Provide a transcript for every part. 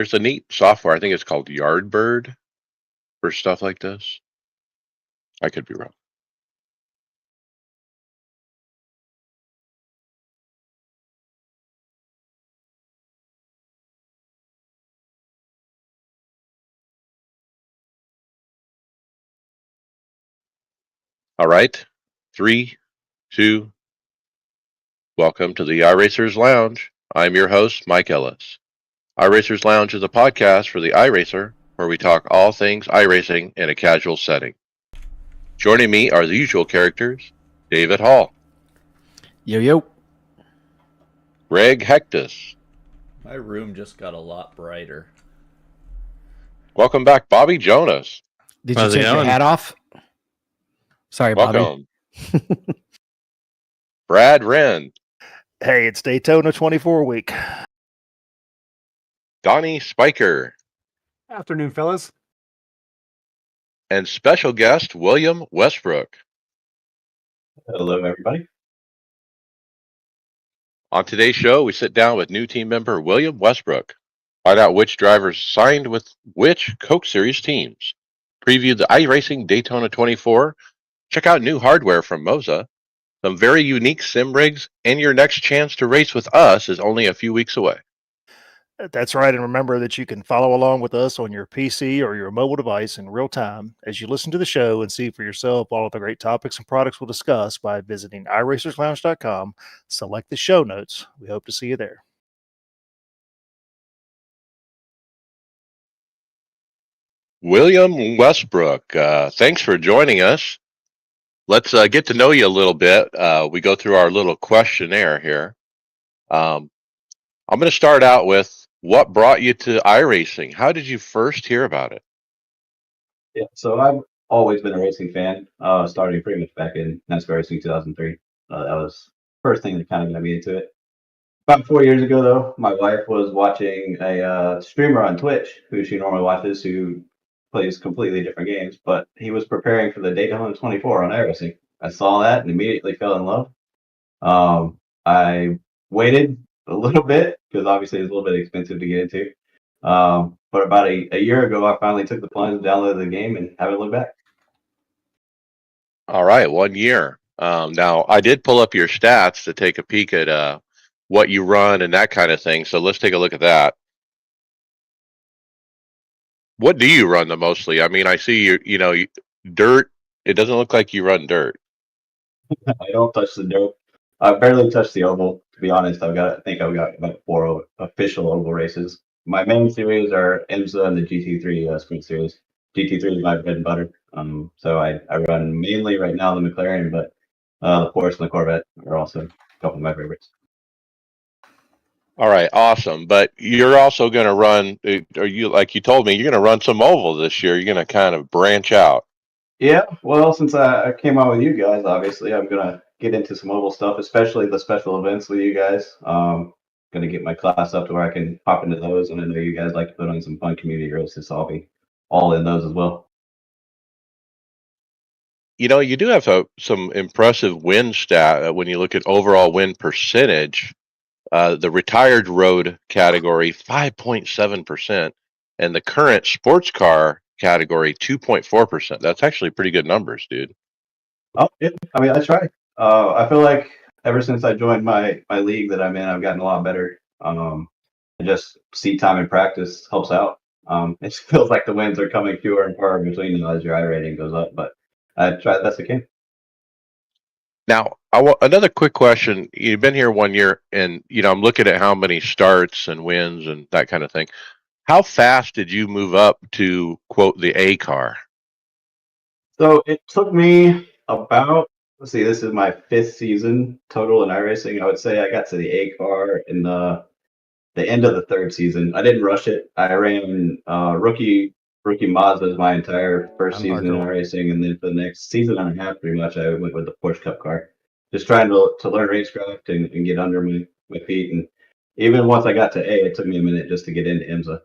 There's a neat software. I think it's called Yardbird for stuff like this. I could be wrong. All right. Three, two, welcome to the iRacers Lounge. I'm your host, Mike Ellis. iRacers Lounge is a podcast for the iRacer where we talk all things iRacing in a casual setting. Joining me are the usual characters, David Hall, Yo, yo. Greg Hectus. My room just got a lot brighter. Welcome back, Bobby Jonas. Did you How's it take your going? hat off? Sorry, Bobby. Welcome. Brad Wren, Hey, it's Daytona 24 week. Donnie Spiker, Afternoon, fellas. and special guest William Westbrook. Hello, everybody. On today's show, we sit down with new team member William Westbrook, find out which drivers signed with which Coke Series teams, preview the iRacing Daytona 24, check out new hardware from Moza, some very unique sim rigs, and your next chance to race with us is only a few weeks away. That's right. And remember that you can follow along with us on your PC or your mobile device in real time as you listen to the show and see for yourself all of the great topics and products we'll discuss by visiting iRacersLounge.com. Select the show notes. We hope to see you there. William Westbrook, thanks for joining us. Let's get to know you a little bit. We go through our little questionnaire here. I'm going to start out with what brought you to iRacing? How did you first hear about it? Yeah, so I've always been a racing fan, starting pretty much back in NASCAR Racing 2003. That was the first thing that kind of got me into it. About 4 years ago, though, my wife was watching a streamer on Twitch who she normally watches who plays completely different games, but he was preparing for the Daytona 24 on iRacing. I saw that and immediately fell in love. I waited a little bit because obviously it's a little bit expensive to get into. But about a year ago, I finally took the plunge, downloaded the game, and haven't looked back. All right, 1 year. Now, I did pull up your stats to take a peek at what you run and that kind of thing. So let's take a look at that. What do you run the mostly? I mean, I see dirt. It doesn't look like you run dirt. I don't touch the dirt. I barely touch the oval. To be honest, I think I've got about 4 official oval races. My main series are IMSA and the GT3 Sprint Series. GT3 is my bread and butter. So I run mainly right now the McLaren, but the Porsche and the Corvette are also a couple of my favorites. All right, awesome. But you're also going to run, or you like you told me, you're going to run some oval this year. You're going to kind of branch out. Yeah, well, since I came on with you guys, obviously, I'm gonna get into some oval stuff, especially the special events with you guys. Gonna get my class up to where I can hop into those, and I know you guys like to put on some fun community races, so I'll be all in those as well. You do have some impressive win stat when you look at overall win percentage. The retired road category, 5.7%, and the current sports car category, 2.4%. That's actually pretty good numbers, dude. Oh, yeah, I mean, I try. I feel like ever since I joined my league that I'm in, I've gotten a lot better. Just seat time and practice helps out. It feels like the wins are coming fewer and far between as your I rating goes up, but I try the best I can. Now, another quick question. You've been here 1 year, and I'm looking at how many starts and wins and that kind of thing. How fast did you move up to quote the A car? So it took me about, let's see, this is my 5th season total in iRacing. I would say I got to the A car in the end of the 3rd season. I didn't rush it. I ran rookie Mazdas my entire first season in iRacing, and then for the next season and a half, pretty much, I went with the Porsche Cup car. Just trying to learn racecraft and get under my feet. And even once I got to A, it took me a minute just to get into IMSA.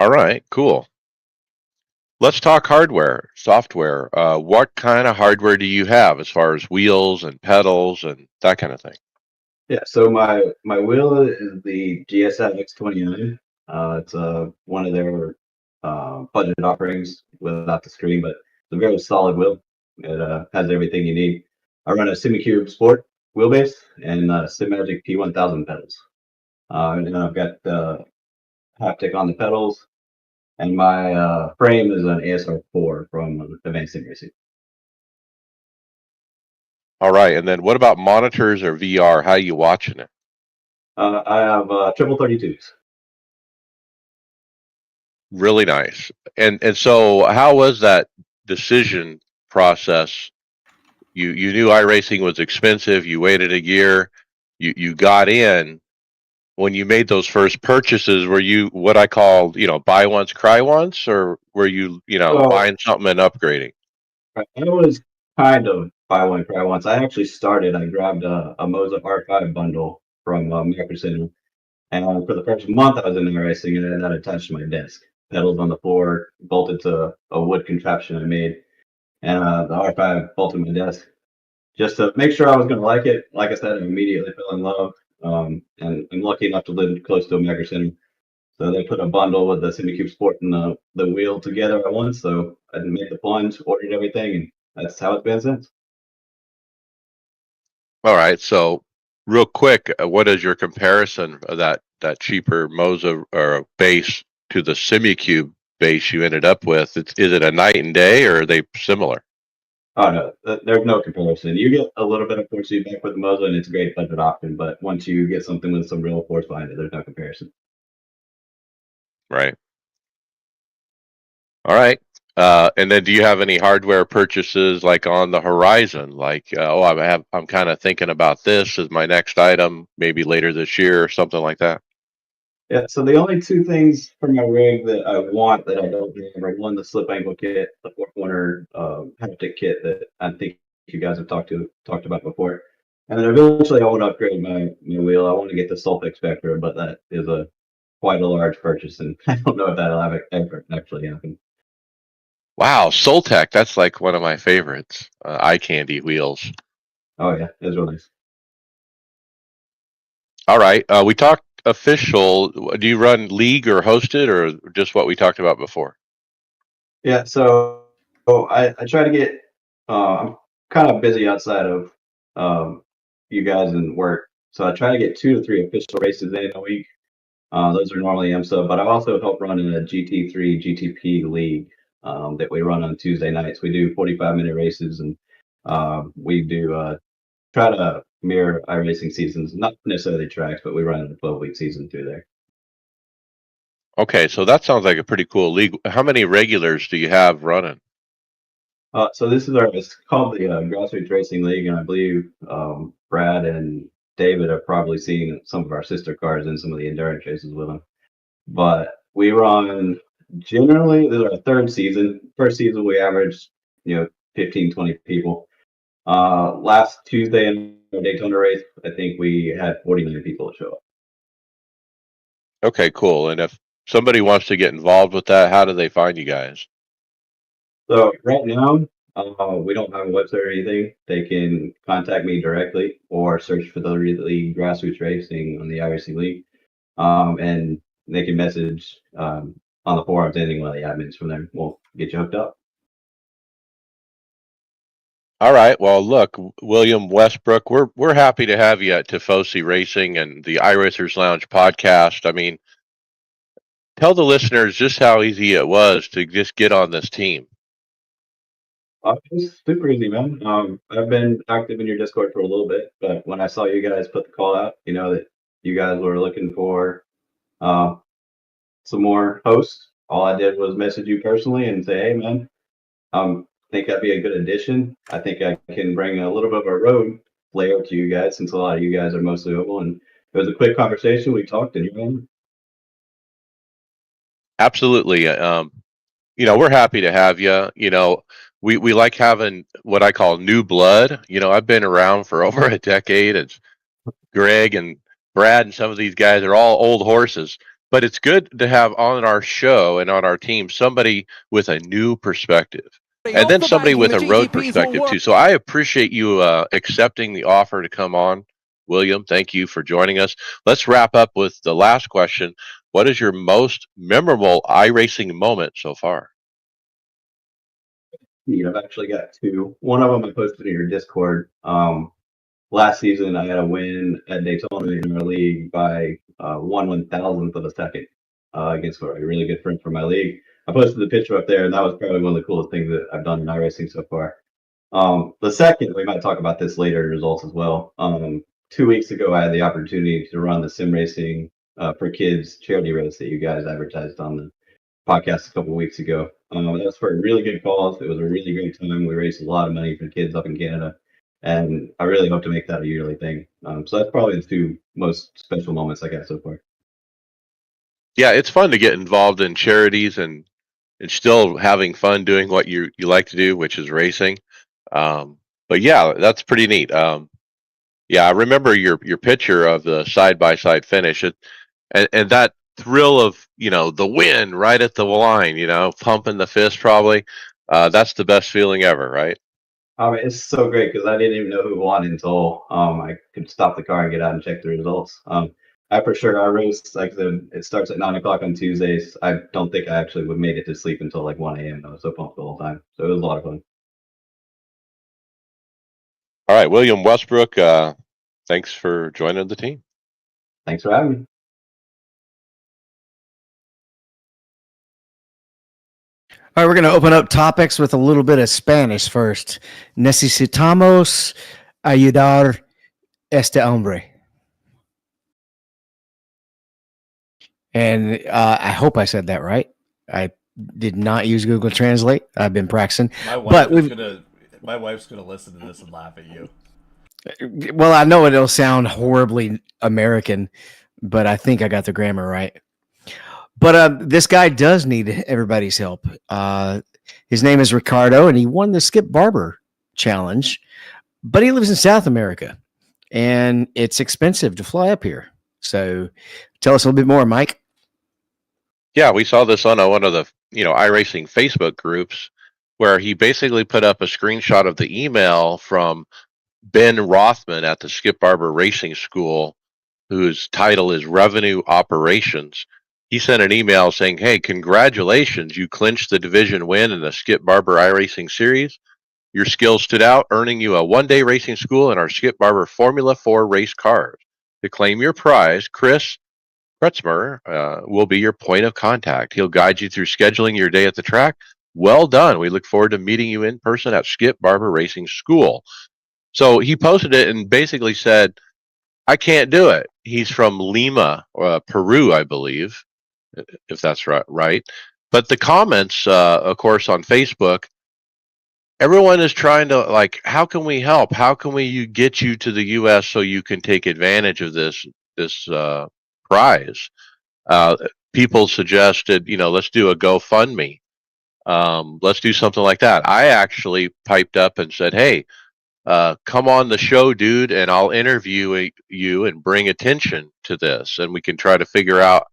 All right, cool. Let's talk hardware, software. What kind of hardware do you have as far as wheels and pedals and that kind of thing? Yeah, so my wheel is the GSI X29. It's one of their budget offerings without the screen, but it's a very solid wheel. It has everything you need. I run a SimiCube Sport wheelbase and SimMagic P1000 pedals. And then I've got the haptic on the pedals, and my frame is an ASR4 from Advanced Sim Racing. All right. And then what about monitors or VR? How are you watching it? I have triple 32s. Really nice. And so how was that decision process? You knew iRacing was expensive. You waited a year. You got in. When you made those first purchases, were you what I call, buy once, cry once, or were you, So buying something and upgrading? I was kind of buy one cry once. I actually started. I grabbed a Moza R5 bundle from Macro Center, and for the first month I was in there racing, and then that attached to my desk, pedals on the floor, bolted to a wood contraption I made, and the R5 bolted to my desk just to make sure I was going to like it. Like I said, I immediately fell in love, and I'm lucky enough to live close to a Macro Center. So they put a bundle with the SimiCube Sport and the wheel together at once. So I made the plunge, ordered everything, and that's how it's been since. All right. So real quick, what is your comparison of that cheaper Moza or base to the SimiCube base you ended up with? Is it a night and day, or are they similar? Oh no, there's no comparison. You get a little bit of force feedback with the Moza, and it's a great budget option. But once you get something with some real force behind it, there's no comparison. Right. All right. And then do you have any hardware purchases like on the horizon? Like, I'm kind of thinking about this as my next item, maybe later this year or something like that. Yeah. So the only two things for my rig that I want that I don't have are one, the slip angle kit, the four corner haptic kit that I think you guys have talked about before. And then eventually I want to upgrade my wheel. I want to get the Sulfix Vector, but that is quite a large purchase, and I don't know if that'll ever actually happen. Wow, Soltec, that's like one of my favorites. Eye candy wheels. Oh yeah, it's really nice. All right. We talked official. Do you run league or hosted or just what we talked about before? Yeah, so I try to get. I'm kind of busy outside of you guys and work, so I try to get 2 to 3 official races in a week. Those are normally IMSA, but I also help run in a GT3 GTP league that we run on Tuesday nights. We do 45-minute races, and we do try to mirror iRacing seasons, not necessarily tracks, but we run a 12-week season through there. Okay, so that sounds like a pretty cool league. How many regulars do you have running? So this is it's called the Grassroots Racing League, and I believe Brad and David have probably seen some of our sister cars in some of the endurance races with them. But we run generally, this is our third season. First season we averaged, 15, 20 people. Last Tuesday in our Daytona race, I think we had 49 people show up. Okay, cool. And if somebody wants to get involved with that, how do they find you guys? So right now, we don't have a website or anything. They can contact me directly or search for the league Grassroots Racing on the iRacing League, and they can message on the forums. Anything one of the admins from there will get you hooked up. All right. Well, look, William Westbrook, we're happy to have you at Tifosi Racing and the iRacers Lounge podcast. I mean, tell the listeners just how easy it was to just get on this team. It's super easy, man. I've been active in your Discord for a little bit, but when I saw you guys put the call out, that you guys were looking for some more hosts, all I did was message you personally and say, "Hey, man, I think that'd be a good addition. I think I can bring a little bit of a road flair to you guys, since a lot of you guys are mostly oval." And it was a quick conversation. We talked, and you're in. Absolutely. We're happy to have you. We like having what I call new blood. I've been around for over a decade. It's Greg and Brad and some of these guys are all old horses. But it's good to have on our show and on our team somebody with a new perspective. And then somebody with a road perspective too. So I appreciate you accepting the offer to come on. William, thank you for joining us. Let's wrap up with the last question. What is your most memorable iRacing moment so far? I've actually got two. One of them I posted in your Discord. Last season I had a win at Daytona in our league by 1/1000th of a second against a really good friend from my league. I posted the picture up there, and that was probably one of the coolest things that I've done in iRacing so far. The second, we might talk about this later in results as well. 2 weeks ago, I had the opportunity to run the sim racing for kids charity race that you guys advertised on the podcast a couple of weeks ago. That was for a really good cause. It was a really great time. We raised a lot of money for kids up in Canada, and I really hope to make that a yearly thing. So that's probably the two most special moments I got so far. Yeah, it's fun to get involved in charities and still having fun doing what you like to do, which is racing. But yeah, that's pretty neat. Yeah, I remember your picture of the side by side finish, and that thrill of the win right at the line, pumping the fist probably. That's the best feeling ever, right? It's so great because I didn't even know who won until I could stop the car and get out and check the results. I for sure our race, like it starts at 9 o'clock on Tuesdays. I don't think I actually would made it to sleep until like 1 a.m. I was so pumped the whole time, so it was a lot of fun. All right, William Westbrook, thanks for joining the team. Thanks for having me. All right, we're going to open up topics with a little bit of Spanish first. Necesitamos ayudar este hombre. And I hope I said that right. I did not use Google Translate. I've been practicing. My wife's gonna listen to this and laugh at you. Well, I know it'll sound horribly American, but I think I got the grammar right. But this guy does need everybody's help. His name is Ricardo, and he won the Skip Barber Challenge, but he lives in South America, and it's expensive to fly up here. So tell us a little bit more, Mike. Yeah, we saw this on one of the iRacing Facebook groups where he basically put up a screenshot of the email from Ben Rothman at the Skip Barber Racing School, whose title is Revenue Operations. He sent an email saying, "Hey, congratulations, you clinched the division win in the Skip Barber iRacing series. Your skills stood out, earning you a one-day racing school in our Skip Barber Formula 4 race cars. To claim your prize, Chris Kretzmer will be your point of contact. He'll guide you through scheduling your day at the track. Well done. We look forward to meeting you in person at Skip Barber Racing School." So he posted it and basically said, I can't do it. He's from Lima, Peru, I believe, if that's right. But the comments, of course, on Facebook, everyone is trying to, how can we help? How can we get you to the U.S. so you can take advantage of this prize? People suggested, let's do a GoFundMe. Let's do something like that. I actually piped up and said, hey, come on the show, dude, and I'll interview you and bring attention to this, and we can try to figure out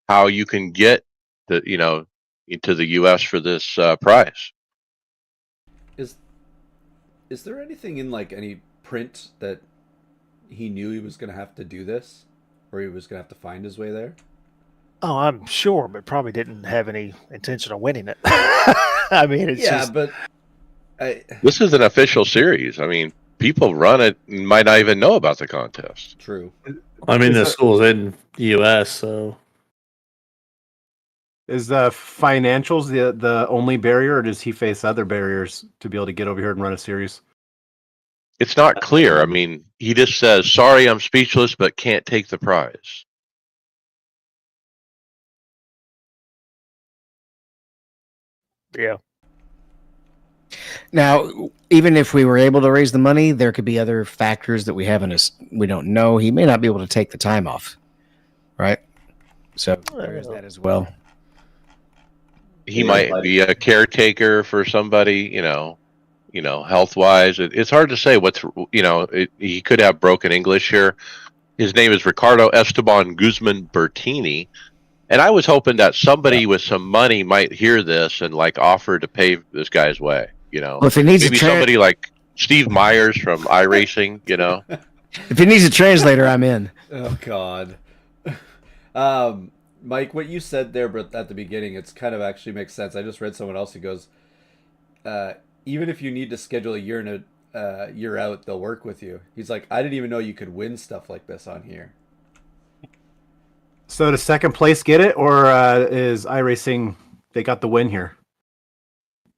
how you can get into the U.S. for this prize. Is there anything in any print that he knew he was going to have to do this, or he was going to have to find his way there? Oh, I'm sure, but probably didn't have any intention of winning it. I mean, it's just... but this is an official series. I mean, people run it and might not even know about the contest. True. I mean, the school's in the U.S., so... Is the financials the only barrier, or does he face other barriers to be able to get over here and run a series? It's not clear. I mean, he just says, sorry, I'm speechless, but can't take the prize. Yeah. Now, even if we were able to raise the money, there could be other factors that we don't know. He may not be able to take the time off, right? So there is that as well. He might be a caretaker for somebody, health-wise. It's hard to say he could have broken English here. His name is Ricardo Esteban Guzman Bertini. And I was hoping that somebody with some money might hear this and offer to pave this guy's way, Well, if it needs maybe somebody like Steve Myers from iRacing, If he needs a translator, I'm in. Oh God. Mike, what you said there, but at the beginning, it's kind of actually makes sense. I just read someone else who goes, even if you need to schedule a year in a year out, they'll work with you. He's like, I didn't even know you could win stuff like this on here. So does second place get it, or is iRacing they got the win here?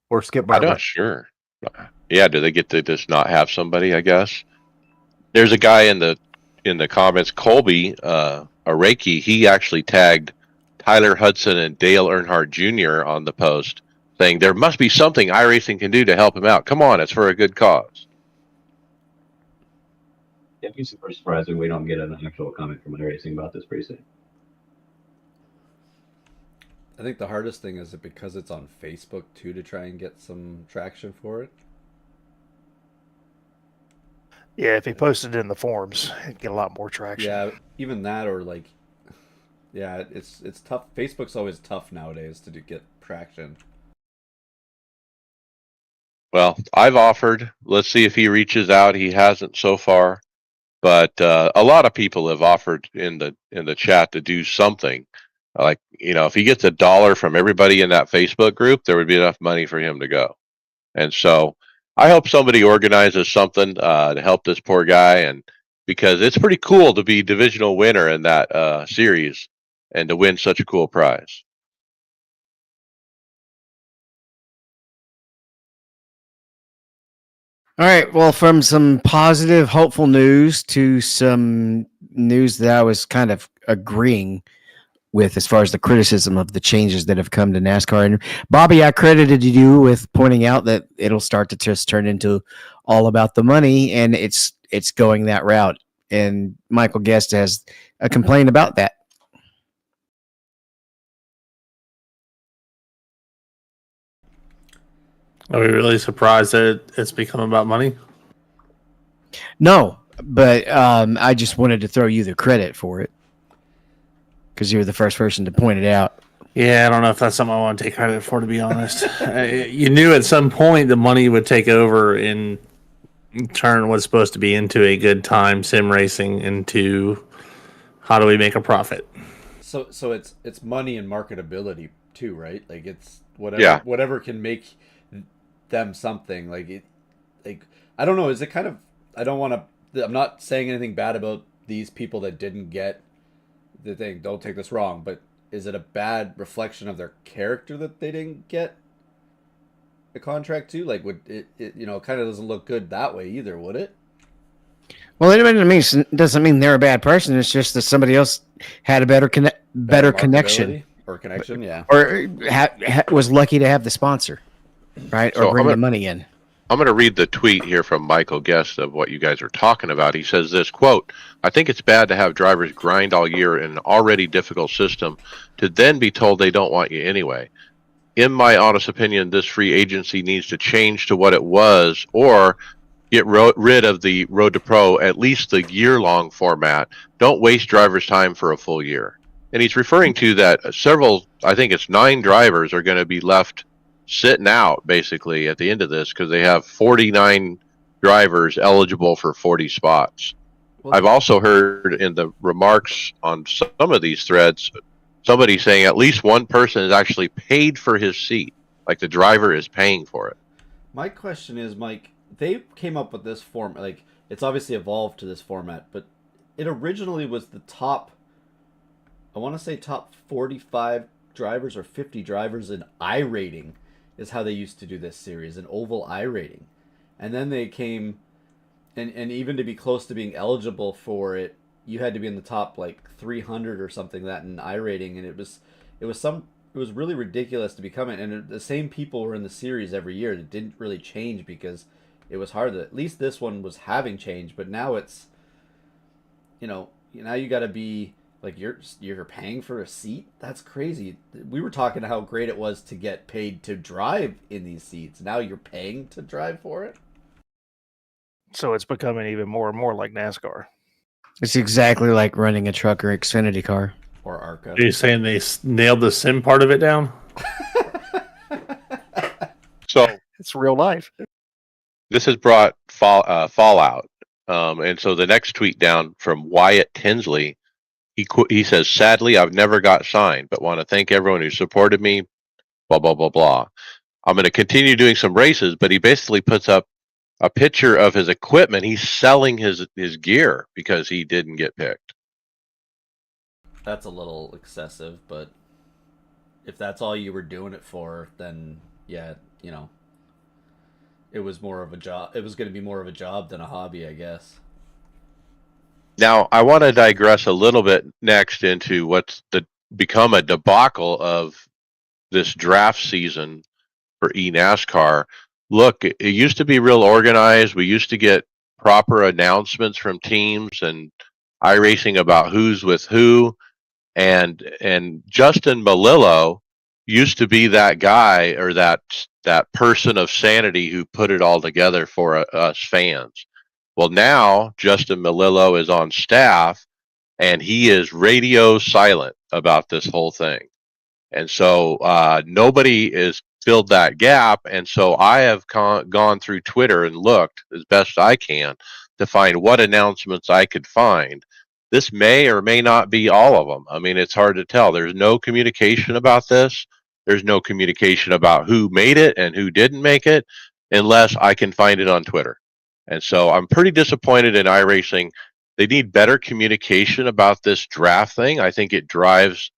Or Skip I'm Barber? not sure. Yeah, do they get to just not have somebody? I guess there's a guy in the comments, Colby Araki. He actually tagged Tyler Hudson and Dale Earnhardt Jr. on the post, saying there must be something iRacing can do to help him out. Come on, it's for a good cause. Yeah, I'd be super surprised if we don't get an actual comment from iRacing about this pretty soon. I think the hardest thing is that because it's on Facebook too, to try and get some traction for it. Yeah, if he posted it in the forums, he'd get a lot more traction. Yeah, even that, or like, yeah, it's tough. Facebook's always tough nowadays to get traction. Well, I've offered. Let's see if he reaches out. He hasn't so far, but a lot of people have offered in the chat to do something. Like, if he gets $1 from everybody in that Facebook group, there would be enough money for him to go. And so I hope somebody organizes something to help this poor guy, and because it's pretty cool to be divisional winner in that series and to win such a cool prize. All right. Well, from some positive, hopeful news to some news that I was kind of agreeing with as far as the criticism of the changes that have come to NASCAR. And Bobby, I credited you with pointing out that it'll start to just turn into all about the money, and it's going that route. And Michael Guest has a complaint about that. Are we really surprised that it's become about money? No, but I just wanted to throw you the credit for it because you were the first person to point it out. Yeah, I don't know if that's something I want to take credit for, to be honest. You knew at some point the money would take over and turn what's supposed to be into a good time sim racing into how do we make a profit. So it's money and marketability too, right? Like it's whatever can make them something. Like I don't know. Is it kind of? I don't want to. I'm not saying anything bad about these people that didn't get the thing. Don't take this wrong, but is it a bad reflection of their character that they didn't get a contract too? Like, would it kind of doesn't look good that way either, would it? Well, it doesn't mean they're a bad person. It's just that somebody else had a better connection or connection, yeah, or was lucky to have the sponsor, right, or So bring the money in. I'm going to read the tweet here from Michael Guest of what you guys are talking about. He says this, quote, I think it's bad to have drivers grind all year in an already difficult system to then be told they don't want you anyway. In my honest opinion, this free agency needs to change to what it was or get rid of the Road to Pro, at least the year-long format. Don't waste drivers' time for a full year. And he's referring to that I think it's 9 drivers are going to be left sitting out basically at the end of this because they have 49 drivers eligible for 40 spots. Well, I've also heard in the remarks on some of these threads, somebody saying at least one person is actually paid for his seat. Like the driver is paying for it. my question is, Mike, they came up with this form. Like, it's obviously evolved to this format, but it originally was the top, I want to say top 45 drivers or 50 drivers in iRating is how they used to do this series, an oval iRating. And then they came, and even to be close to being eligible for it, you had to be in the top like 300 or something that in iRating, and it was really ridiculous to become it. And the same people were in the series every year. It didn't really change because it was hard. At least this one was having change, but now it's, now you got to be like you're paying for a seat. That's crazy. We were talking how great it was to get paid to drive in these seats. Now you're paying to drive for it. So it's becoming even more and more like NASCAR. It's exactly like running a truck or Xfinity car. Or ARCA. Are you saying they nailed the sim part of it down? So It's real life. this has brought fallout And so the next tweet down from Wyatt Tinsley, he says, "Sadly, I've never got signed, but want to thank everyone who supported me. Blah blah blah blah. I'm going to continue doing some races," but he basically puts up a picture of his equipment. He's selling his gear because he didn't get picked. That's a little excessive, but if that's all you were doing it for, then yeah, it was more of a job. It was going to be more of a job than a hobby, I guess. Now, I want to digress a little bit next into what's become a debacle of this draft season for eNASCAR. Look, it used to be real organized. We used to get proper announcements from teams and iRacing about who's with who. And Justin Malillo used to be that guy or that person of sanity who put it all together for us fans. Well, now Justin Malillo is on staff, and he is radio silent about this whole thing. And so nobody has filled that gap. And so I have gone through Twitter and looked as best I can to find what announcements I could find. This may or may not be all of them. I mean, it's hard to tell. There's no communication about this. There's no communication about who made it and who didn't make it unless I can find it on Twitter. And so I'm pretty disappointed in iRacing. They need better communication about this draft thing. I think it drives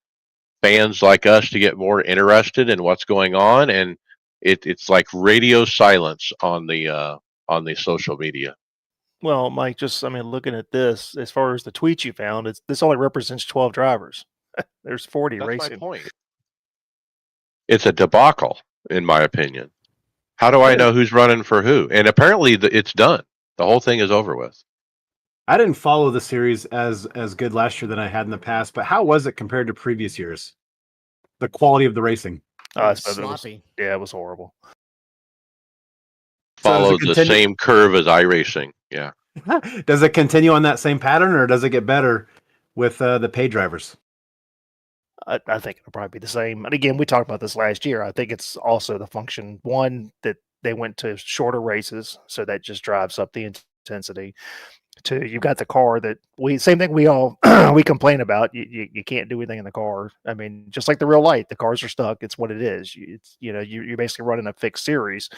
fans like us to get more interested in what's going on, and it's like radio silence on the social media. Well, Mike, looking at this, as far as the tweets you found, this only represents 12 drivers. There's 40 That's racing. my point. It's a debacle, in my opinion. How do I know who's running for who? And apparently, it's done. The whole thing is over with. I didn't follow the series as good last year than I had in the past, but how was it compared to previous years? The quality of the racing. Sloppy. It was horrible. Follow the same curve as iRacing. Yeah. Does it continue on that same pattern, or does it get better with the paid drivers? I think it'll probably be the same. And again, we talked about this last year. I think it's also the function, one, that they went to shorter races, so that just drives up the intensity. Two, you've got the car that same thing we all we complain about. You can't do anything in the car. I mean, just like the real light, the cars are stuck. It's what it is. You're basically running a fixed series,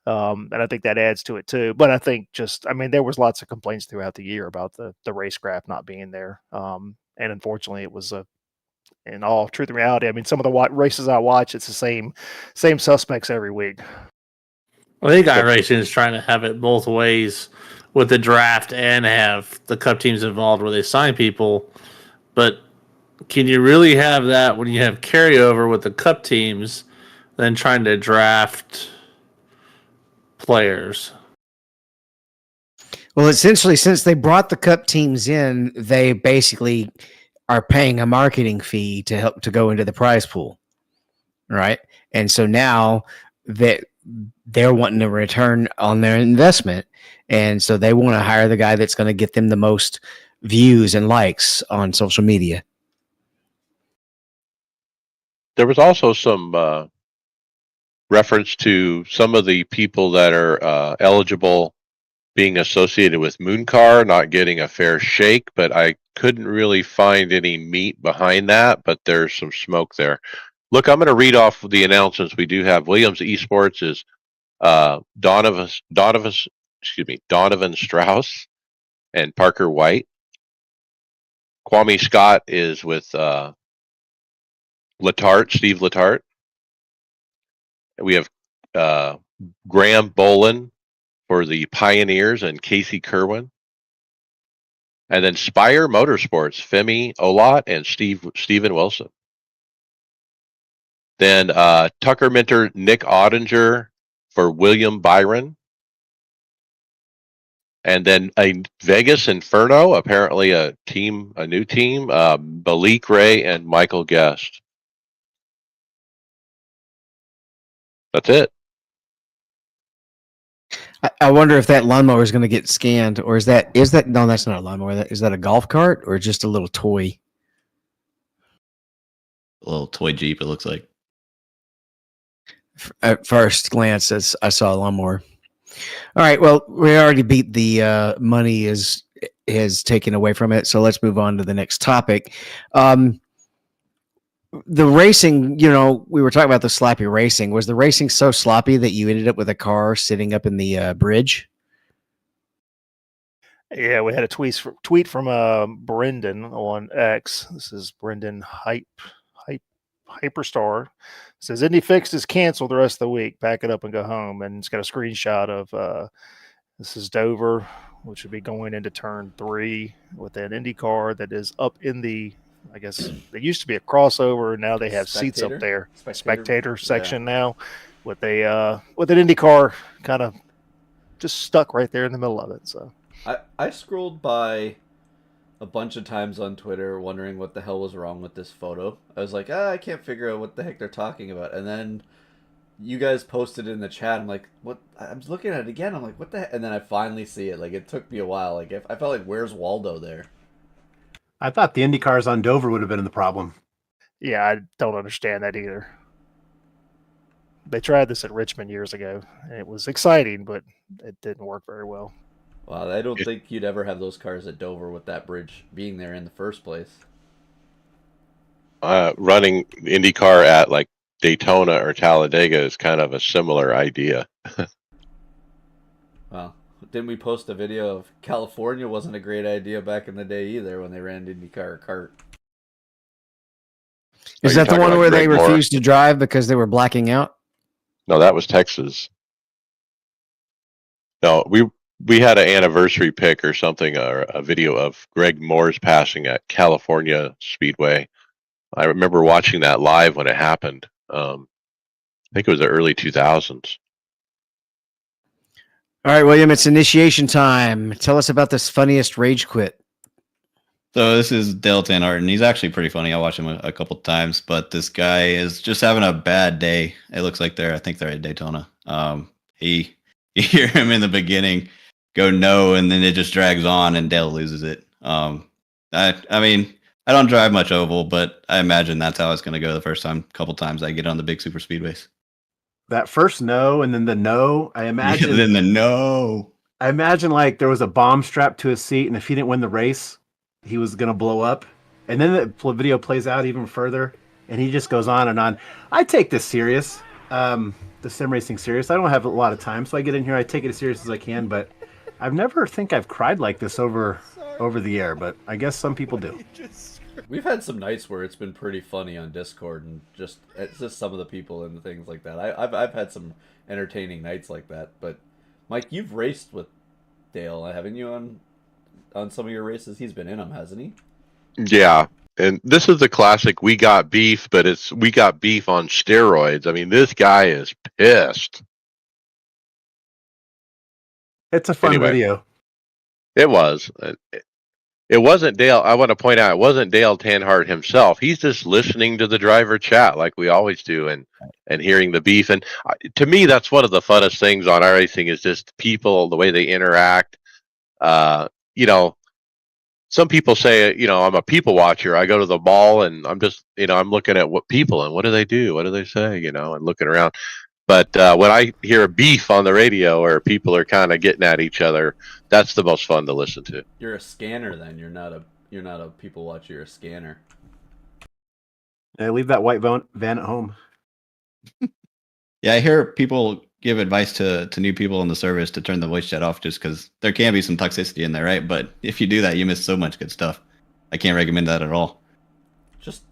and I think that adds to it too. But I think there was lots of complaints throughout the year about the racecraft not being there, and unfortunately, it was in all truth and reality. I mean, some of the races I watch, it's the same suspects every week. Well, I think iRacing is trying to have it both ways with the draft and have the cup teams involved where they sign people. But can you really have that when you have carryover with the cup teams than trying to draft players? Well, essentially, since they brought the cup teams in, they basically are paying a marketing fee to help to go into the prize pool, right? And so now that they're wanting a return on their investment, and so they want to hire the guy that's going to get them the most views and likes on social media. There was also some reference to some of the people that are eligible being associated with Mooncar not getting a fair shake, but I couldn't really find any meat behind that, but there's some smoke there. Look, I'm going to read off the announcements we do have. Williams Esports is Donovan Strauss and Parker White. Kwame Scott is with Steve Letarte. We have Graham Bolin for the Pioneers and Casey Kerwin. And then Spire Motorsports, Femi Olot and Steven Wilson. Then Tucker Minter, Nick Ottinger for William Byron. And then a Vegas Inferno, apparently a new team, Malik Ray and Michael Guest. That's it. I wonder if that lawnmower is going to get scanned, or is that no? That's not a lawnmower. Is that a golf cart or just a little toy? A little toy Jeep, it looks like. At first glance, I saw a lawnmower. All right. Well, we already beat the money is taken away from it. So let's move on to the next topic. The racing, we were talking about the sloppy racing. Was the racing so sloppy that you ended up with a car sitting up in the bridge? Yeah, we had a tweet from Brendan on X. This is Brendan Hyperstar. It says Indy Fixed is canceled the rest of the week. Pack it up and go home. And it's got a screenshot of this is Dover, which would be going into turn 3 with an Indy car that is up in the. I guess there used to be a crossover, and now they have seats up there. Spectator section now, with an Indy car kind of just stuck right there in the middle of it. So. I scrolled by a bunch of times on Twitter wondering what the hell was wrong with this photo. I was like, I can't figure out what the heck they're talking about. And then you guys posted it in the chat. I'm like, what? I'm looking at it again. I'm like, what the heck? And then I finally see it. Like, it took me a while. Like, I felt like, where's Waldo there? I thought the Indy cars on Dover would have been the problem. Yeah, I don't understand that either. They tried this at Richmond years ago, and it was exciting, but it didn't work very well. Well, I don't think you'd ever have those cars at Dover with that bridge being there in the first place. Running IndyCar at like Daytona or Talladega is kind of a similar idea. Well, didn't we post a video of California wasn't a great idea back in the day either when they ran IndyCar kart? Is that the one where they refused to drive because they were blacking out? No, that was Texas. No, we had an anniversary pic or something, or a video of Greg Moore's passing at California Speedway. I remember watching that live when it happened. I think it was the early 2000s. All right, William, it's initiation time. Tell us about this funniest rage quit. So this is Dale Tanhart, He's actually pretty funny. I watched him a couple times, but this guy is just having a bad day. It looks like I think they're at Daytona. You hear him in the beginning go no, and then it just drags on, and Dale loses it. I mean, I don't drive much oval, but I imagine that's how it's going to go the couple times I get on the big super speedways. That first no, and then the no, I imagine. Yeah, then the no. I imagine like there was a bomb strapped to his seat, and if he didn't win the race, he was going to blow up. And then the video plays out even further, and he just goes on and on. I take this serious, the sim racing serious. I don't have a lot of time, so I get in here, I take it as serious as I can, but I've never think I've cried like this over the air, but I guess some people do. We've had some nights where it's been pretty funny on Discord, and it's just some of the people and things like that. I've had some entertaining nights like that. But Mike, you've raced with Dale, haven't you? On some of your races, he's been in them, hasn't he? Yeah, and this is the classic. We got beef, but we got beef on steroids. I mean, this guy is pissed. It's a fun video. It was. It wasn't Dale. I want to point out, it wasn't Dale Tanhart himself. He's just listening to the driver chat like we always do, and hearing the beef. And to me, that's one of the funnest things on iRacing is just people, the way they interact. Some people say, I'm a people watcher. I go to the mall and I'm just, I'm looking at what people and what do they do? What do they say? And looking around. But when I hear a beef on the radio or people are kind of getting at each other, that's the most fun to listen to. You're a scanner, then. You're not a people watcher. You're a scanner. Yeah, leave that white van at home. Yeah, I hear people give advice to new people in the service to turn the voice chat off just because there can be some toxicity in there, right? But if you do that, you miss so much good stuff. I can't recommend that at all. Just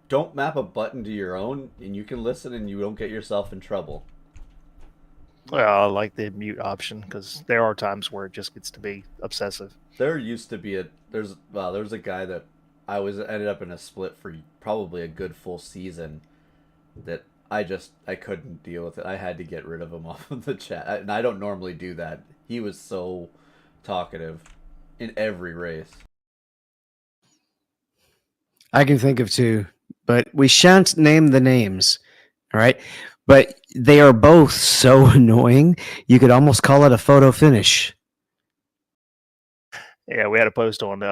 don't map a button to your own, and you can listen, and you don't get yourself in trouble. Well, I like the mute option because there are times where it just gets to be obsessive. There used to be there was a guy that I ended up in a split for probably a good full season that I couldn't deal with it. I had to get rid of him off of the chat, and I don't normally do that. He was so talkative in every race. I can think of two, but we shan't name the names. All right. But they are both so annoying, you could almost call it a photo finish. Yeah, we had a post on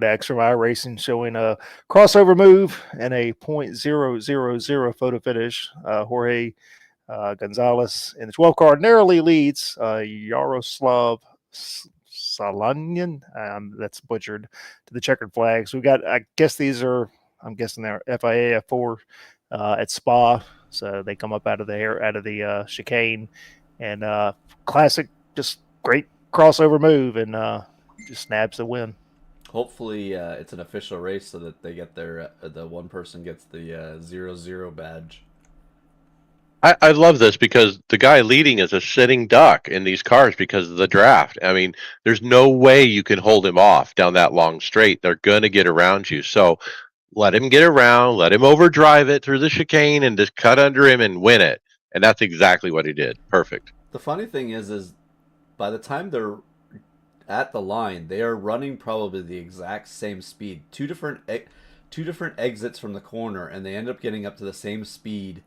X from iRacing showing a crossover move and a .000 photo finish. Jorge Gonzalez in the 12 car narrowly leads Yaroslav Salanian. That's butchered to the checkered flags. We got, I guess these are, I'm guessing they're FIA F4 at Spa. So they come up out of the chicane, and classic, just great crossover move, and just snaps the win. Hopefully, it's an official race so that they get their the one person gets the 0-0 badge. I love this because the guy leading is a sitting duck in these cars because of the draft. I mean, there's no way you can hold him off down that long straight. They're going to get around you. So let him get around, let him overdrive it through the chicane and just cut under him and win it. And that's exactly what he did. Perfect. The funny thing is by the time they're at the line, they are running probably the exact same speed. Two different exits from the corner, and they end up getting up to the same speed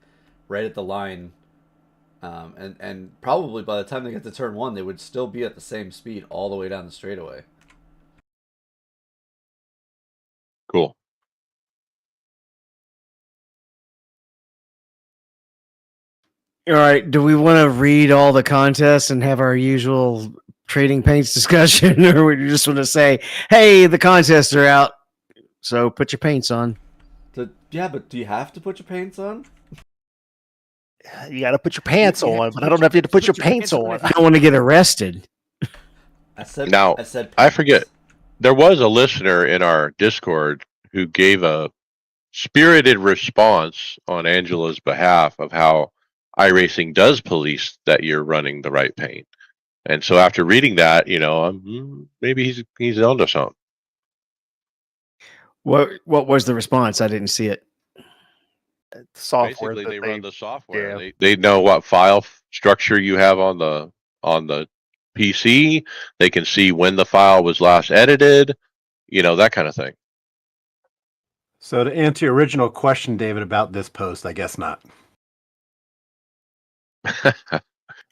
right at the line. And probably by the time they get to turn one, they would still be at the same speed all the way down the straightaway. Cool. All right. Do we want to read all the contests and have our usual trading paints discussion, or we just want to say, "Hey, the contests are out, so put your paints on"? Yeah, but do you have to put your paints on? You got to put your pants on, but I don't know if you have to put your paints on. I don't want to get arrested. I said I forget. There was a listener in our Discord who gave a spirited response on Angela's behalf of how iRacing does police that you're running the right paint. And so after reading that, maybe he's onto something. What was the response? I didn't see it. Software. Basically, they run the software. Yeah. They know what file structure you have on the PC. They can see when the file was last edited. That kind of thing. So to answer your original question, David, about this post, I guess not.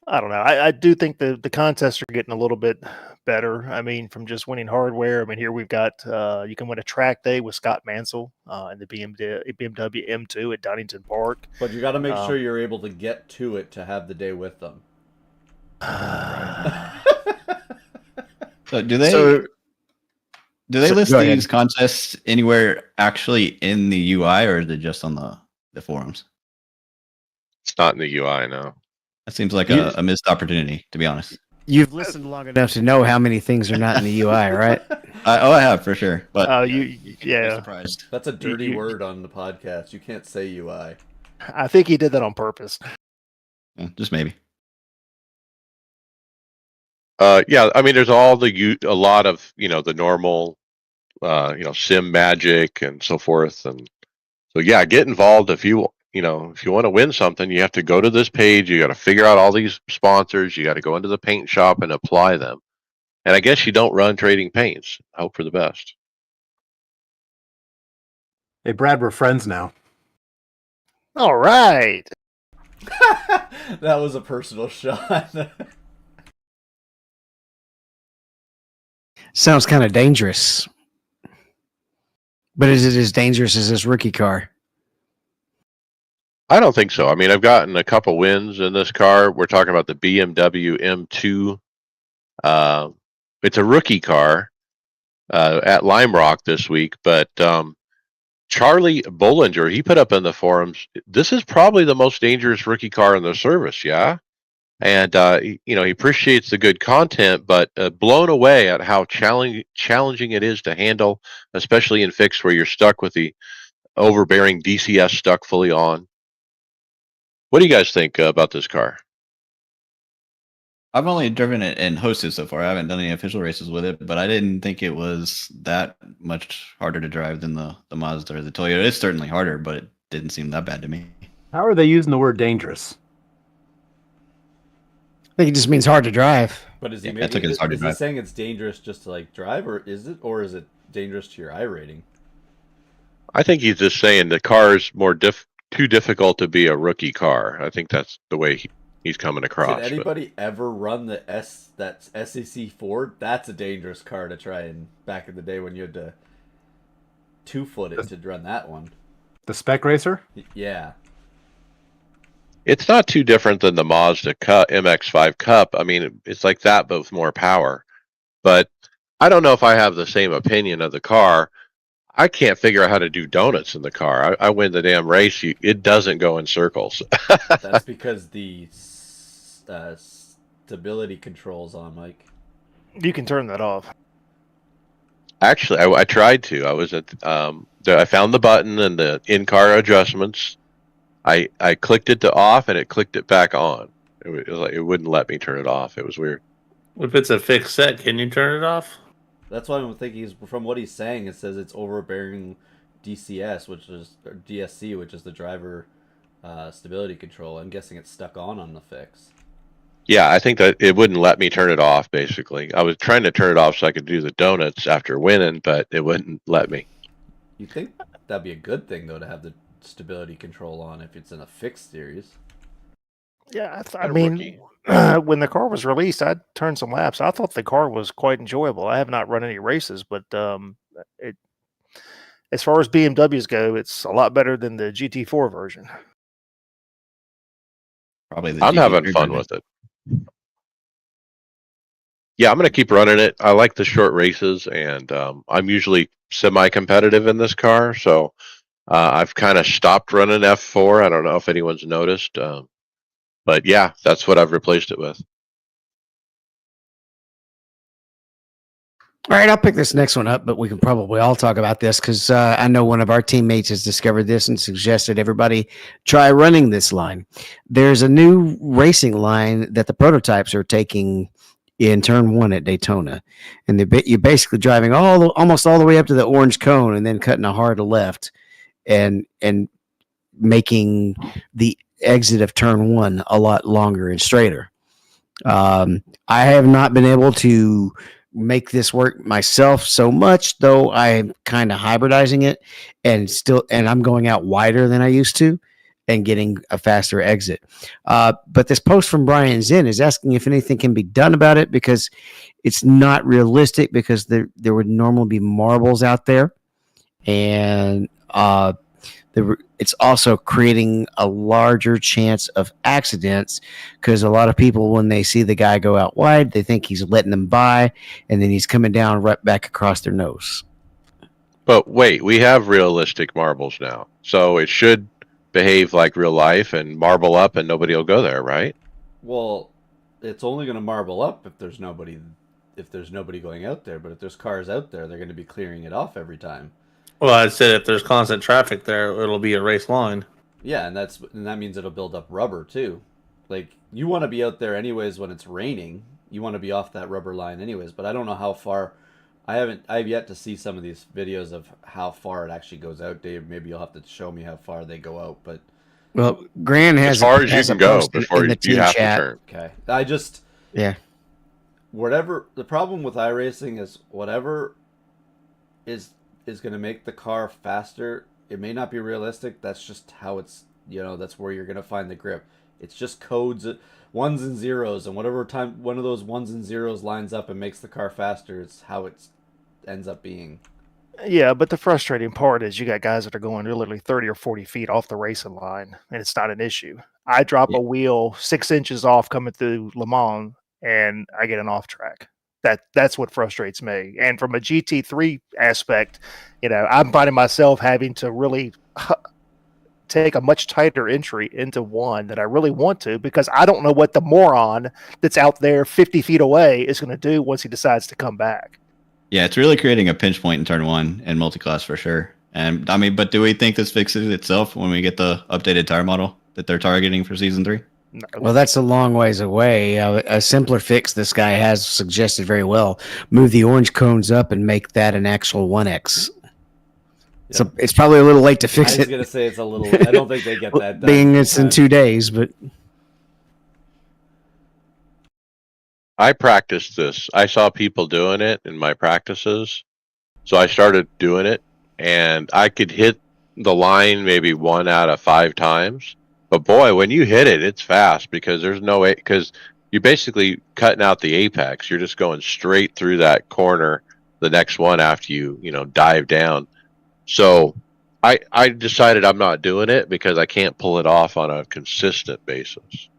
I don't know. I do think the contests are getting a little bit better. I mean, from just winning hardware. I mean, here we've got you can win a track day with Scott Mansell in the BMW M2 at Donington Park. But you got to make sure you're able to get to it to have the day with them. So do they list these contests anywhere actually in the UI, or is it just on the forums? It's not in the UI, no. That seems like a missed opportunity, to be honest. You've listened long enough to know how many things are not in the UI, right? I have for sure. But yeah, surprised. That's a dirty word on the podcast. You can't say UI. I think he did that on purpose. Yeah, just maybe. Yeah, I mean, there's a lot of the normal, sim magic and so forth, and so yeah, get involved if you want to win something. You have to go to this page. You got to figure out all these sponsors. You got to go into the paint shop and apply them. And I guess you don't run trading paints. I hope for the best. Hey, Brad, we're friends now. All right. That was a personal shot. Sounds kind of dangerous. But is it as dangerous as this rookie car? I don't think so. I mean, I've gotten a couple wins in this car. We're talking about the BMW M2. It's a rookie car at Lime Rock this week, but Charlie Bollinger, he put up in the forums, this is probably the most dangerous rookie car in the service, yeah? And, he appreciates the good content, but blown away at how challenging it is to handle, especially in fixed where you're stuck with the overbearing DCS stuck fully on. What do you guys think about this car? I've only driven it and hosted so far. I haven't done any official races with it, but I didn't think it was that much harder to drive than the Mazda or the Toyota. It's certainly harder, but it didn't seem that bad to me. How are they using the word dangerous? I think it just means hard to drive. But is he I took it as hard to is he drive. saying it's dangerous just to like drive, or is it dangerous to your I rating? I think he's just saying the car is too difficult to be a rookie car. I think that's the way he's coming across. Did anybody ever run that SEC Ford? That's a dangerous car to try and back in the day when you had to 2-foot it to run that one. The spec racer? Yeah. It's not too different than the Mazda Cup, MX-5 Cup. I mean, it's like that, but with more power. But I don't know if I have the same opinion of the car. I can't figure out how to do donuts in the car. I win the damn race. It doesn't go in circles. That's because the stability controls on, Mike. You can turn that off. Actually, I tried to. I was at I found the button and the in-car adjustments. I clicked it to off and it clicked it back on. It was like it wouldn't let me turn it off. It was weird. If it's a fixed set, can you turn it off? That's why I'm thinking. From what he's saying, it says it's overbearing DCS, which is or DSC, which is the driver stability control. I'm guessing it's stuck on the fix. Yeah, I think that it wouldn't let me turn it off. Basically, I was trying to turn it off so I could do the donuts after winning, but it wouldn't let me. You think that'd be a good thing though to have the stability control on if it's in a fixed series? Yeah, I Kinda mean, when the car was released, I turned some laps. I thought the car was quite enjoyable. I have not run any races, but it, as far as BMWs go, it's a lot better than the GT4 version. Probably the I'm having GT3 fun version. with it. Yeah, I'm going to keep running it. I like the short races, and I'm usually semi-competitive in this car, so I've kind of stopped running F4. I don't know if anyone's noticed, but yeah, that's what I've replaced it with. All right, I'll pick this next one up, but we can probably all talk about this because I know one of our teammates has discovered this and suggested everybody try running this line. There's a new racing line that the prototypes are taking in turn 1 at Daytona, and you're basically driving almost all the way up to the orange cone and then cutting a hard left and making the exit of turn 1 a lot longer and straighter. I have not been able to make this work myself so much, though I'm kind of hybridizing it and I'm going out wider than I used to and getting a faster exit. But this post from Brian Zinn is asking if anything can be done about it because it's not realistic because there would normally be marbles out there. And it's also creating a larger chance of accidents because a lot of people, when they see the guy go out wide, they think he's letting them by, and then he's coming down right back across their nose. But wait, we have realistic marbles now, so it should behave like real life and marble up, and nobody will go there, right? Well, it's only going to marble up if there's nobody going out there. But if there's cars out there, they're going to be clearing it off every time. Well, I said if there's constant traffic there, it'll be a race line. Yeah, and that means it'll build up rubber too. Like you want to be out there anyways when it's raining. You want to be off that rubber line anyways. But I don't know how far. I've yet to see some of these videos of how far it actually goes out, Dave. Maybe you'll have to show me how far they go out. But Well, Gran has As far as you has a can go post before in the you team have chat. to turn. okay, Yeah. whatever the problem with iRacing is, whatever is going to make the car faster. It may not be realistic. That's just how it's. That's where you're going to find the grip. It's just codes, ones and zeros, and whatever time one of those ones and zeros lines up and makes the car faster. It's how it ends up being. Yeah, but the frustrating part is you got guys that are going literally 30 or 40 feet off the racing line, and it's not an issue. I drop a wheel 6 inches off coming through Le Mans, and I get an off track. That's what frustrates me. And from a GT3 aspect, I'm finding myself having to really take a much tighter entry into one that I really want to because I don't know what the moron that's out there 50 feet away is going to do once he decides to come back. Yeah, it's really creating a pinch point in turn 1 in multi-class for sure. And I mean, but do we think this fixes itself when we get the updated tire model that they're targeting for season 3? No. Well, that's a long ways away. A simpler fix this guy has suggested very well. Move the orange cones up and make that an actual 1X. Yeah. So it's probably a little late to fix I was it. gonna say it's a little. I don't think they get that done. Being it's in 2 days, but I practiced this. I saw people doing it in my practices, so I started doing it, and I could hit the line maybe 1 out of 5 times. But boy, when you hit it, it's fast because there's no way, because you're basically cutting out the apex. You're just going straight through that corner, the next one after you dive down. So I decided I'm not doing it because I can't pull it off on a consistent basis.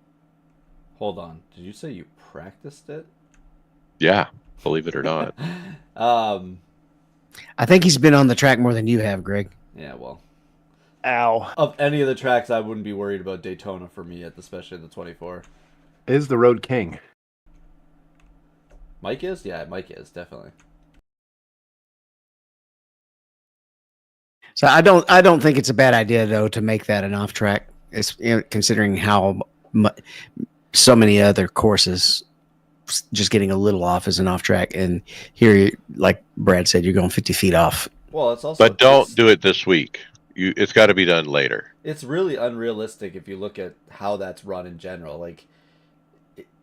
Hold on. Did you say you practiced it? Yeah, believe it or not. I think he's been on the track more than you have, Greg. Yeah, well. Ow. Of any of the tracks, I wouldn't be worried about Daytona for me, especially the 24. Is the road king. Mike is? Yeah, Mike is, definitely. So I don't think it's a bad idea though to make that an off track. It's considering how so many other courses just getting a little off is an off track, and here, like Brad said, you're going 50 feet off. Well, it's also But don't do it this week. It's got to be done later. It's really unrealistic if you look at how that's run in general. Like,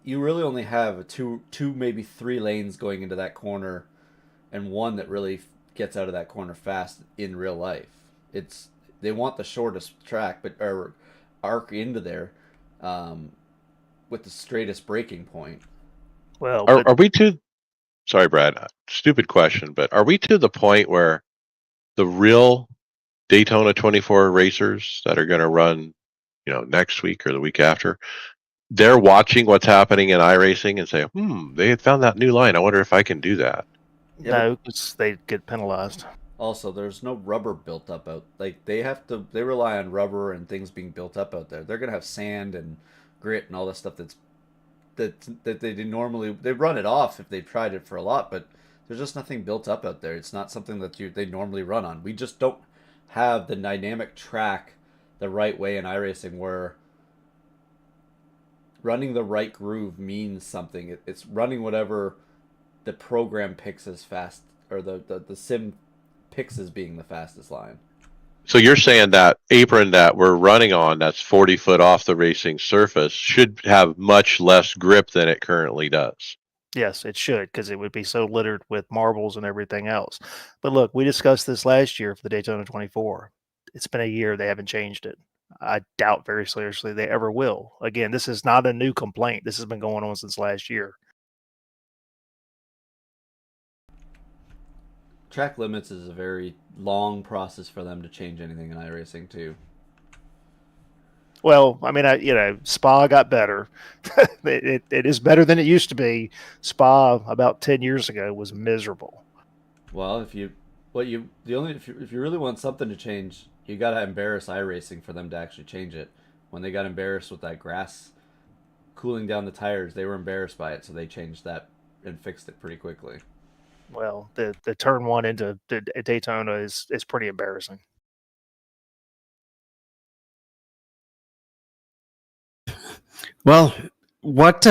you really only have two, maybe 3 lanes going into that corner, and one that really gets out of that corner fast in real life. They want the shortest track, or arc into there, with the straightest braking point. Well, Are we to? Sorry, Brad. Stupid question, but are we to the point where the real Daytona 24 racers that are going to run, next week or the week after, they're watching what's happening in iRacing and say, they had found that new line. I wonder if I can do that. no, because they get penalized. Also, there's no rubber built up out. Like, they rely on rubber and things being built up out there. They're gonna have sand and grit and all this stuff that they normally they run it off if they tried it for a lot, but there's just nothing built up out there. It's not something that they normally run on. We just don't have the dynamic track the right way in iRacing where running the right groove means something. It's running whatever the program picks as fast, or the sim picks as being the fastest line. So you're saying that apron that we're running on, that's 40 foot off the racing surface, should have much less grip than it currently does. Yes, it should, because it would be so littered with marbles and everything else. But look, we discussed this last year for the Daytona 24. It's been a year. They haven't changed it. I doubt very seriously they ever will. Again, this is not a new complaint. This has been going on since last year. Track limits is a very long process for them to change anything in iRacing too. Well, I mean, Spa got better. it is better than it used to be. Spa about 10 years ago was miserable. Well, if you really want something to change, you gotta embarrass iRacing for them to actually change it. When they got embarrassed with that grass cooling down the tires, they were embarrassed by it, so they changed that and fixed it pretty quickly. Well, the turn one into Daytona is pretty embarrassing. Well, what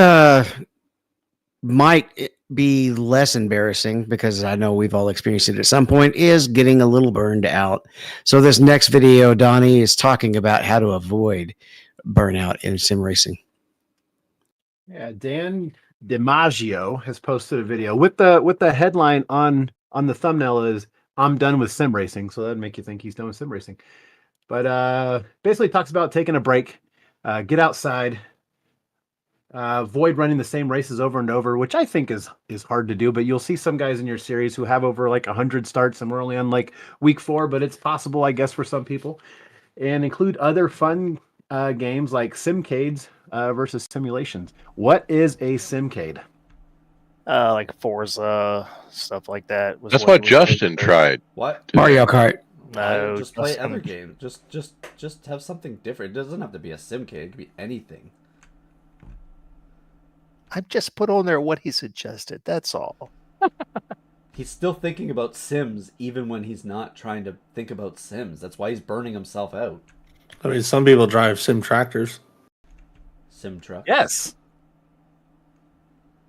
might be less embarrassing, because I know we've all experienced it at some point, is getting a little burned out. So this next video, Donnie is talking about how to avoid burnout in sim racing. Yeah, Dan DiMaggio has posted a video with the headline on the thumbnail is "I'm done with sim racing," so that'd make you think he's done with sim racing. But basically talks about taking a break, get outside, avoid running the same races over and over, which I think is hard to do. But you'll see some guys in your series who have over like 100 starts, and we're only on like week 4, but it's possible, I guess, for some people. And include other fun games like Simcades versus simulations. What is a Simcade? Like Forza, stuff like that. That's what Justin tried. What? Mario Kart. No, just play Justin- other games. Just have something different. It doesn't have to be a Simcade. It could be anything. I've just put on there what he suggested. That's all. He's still thinking about Sims even when he's not trying to think about Sims. That's why he's burning himself out. I mean, some people drive sim tractors. Sim truck. Yes.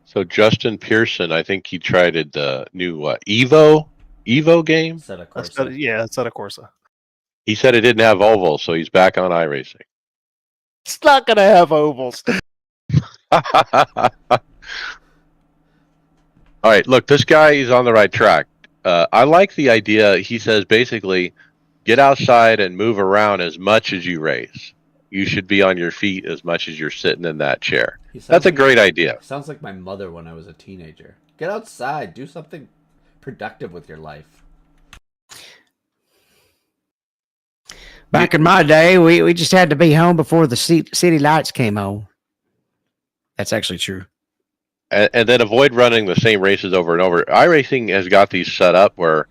So Justin Pearson, I think he tried the new Evo game. Set of That's course. it's not a Corsa. He said it didn't have oval, so he's back on iRacing. It's not gonna have ovals. All right, look, this guy is on the right track. I like the idea. He says basically, get outside and move around as much as you race. You should be on your feet as much as you're sitting in that chair. That's a great idea. Sounds like my mother when I was a teenager. Get outside. Do something productive with your life. Back in my day, we just had to be home before the city lights came on. That's actually true. And then avoid running the same races over and over. iRacing has got these set up where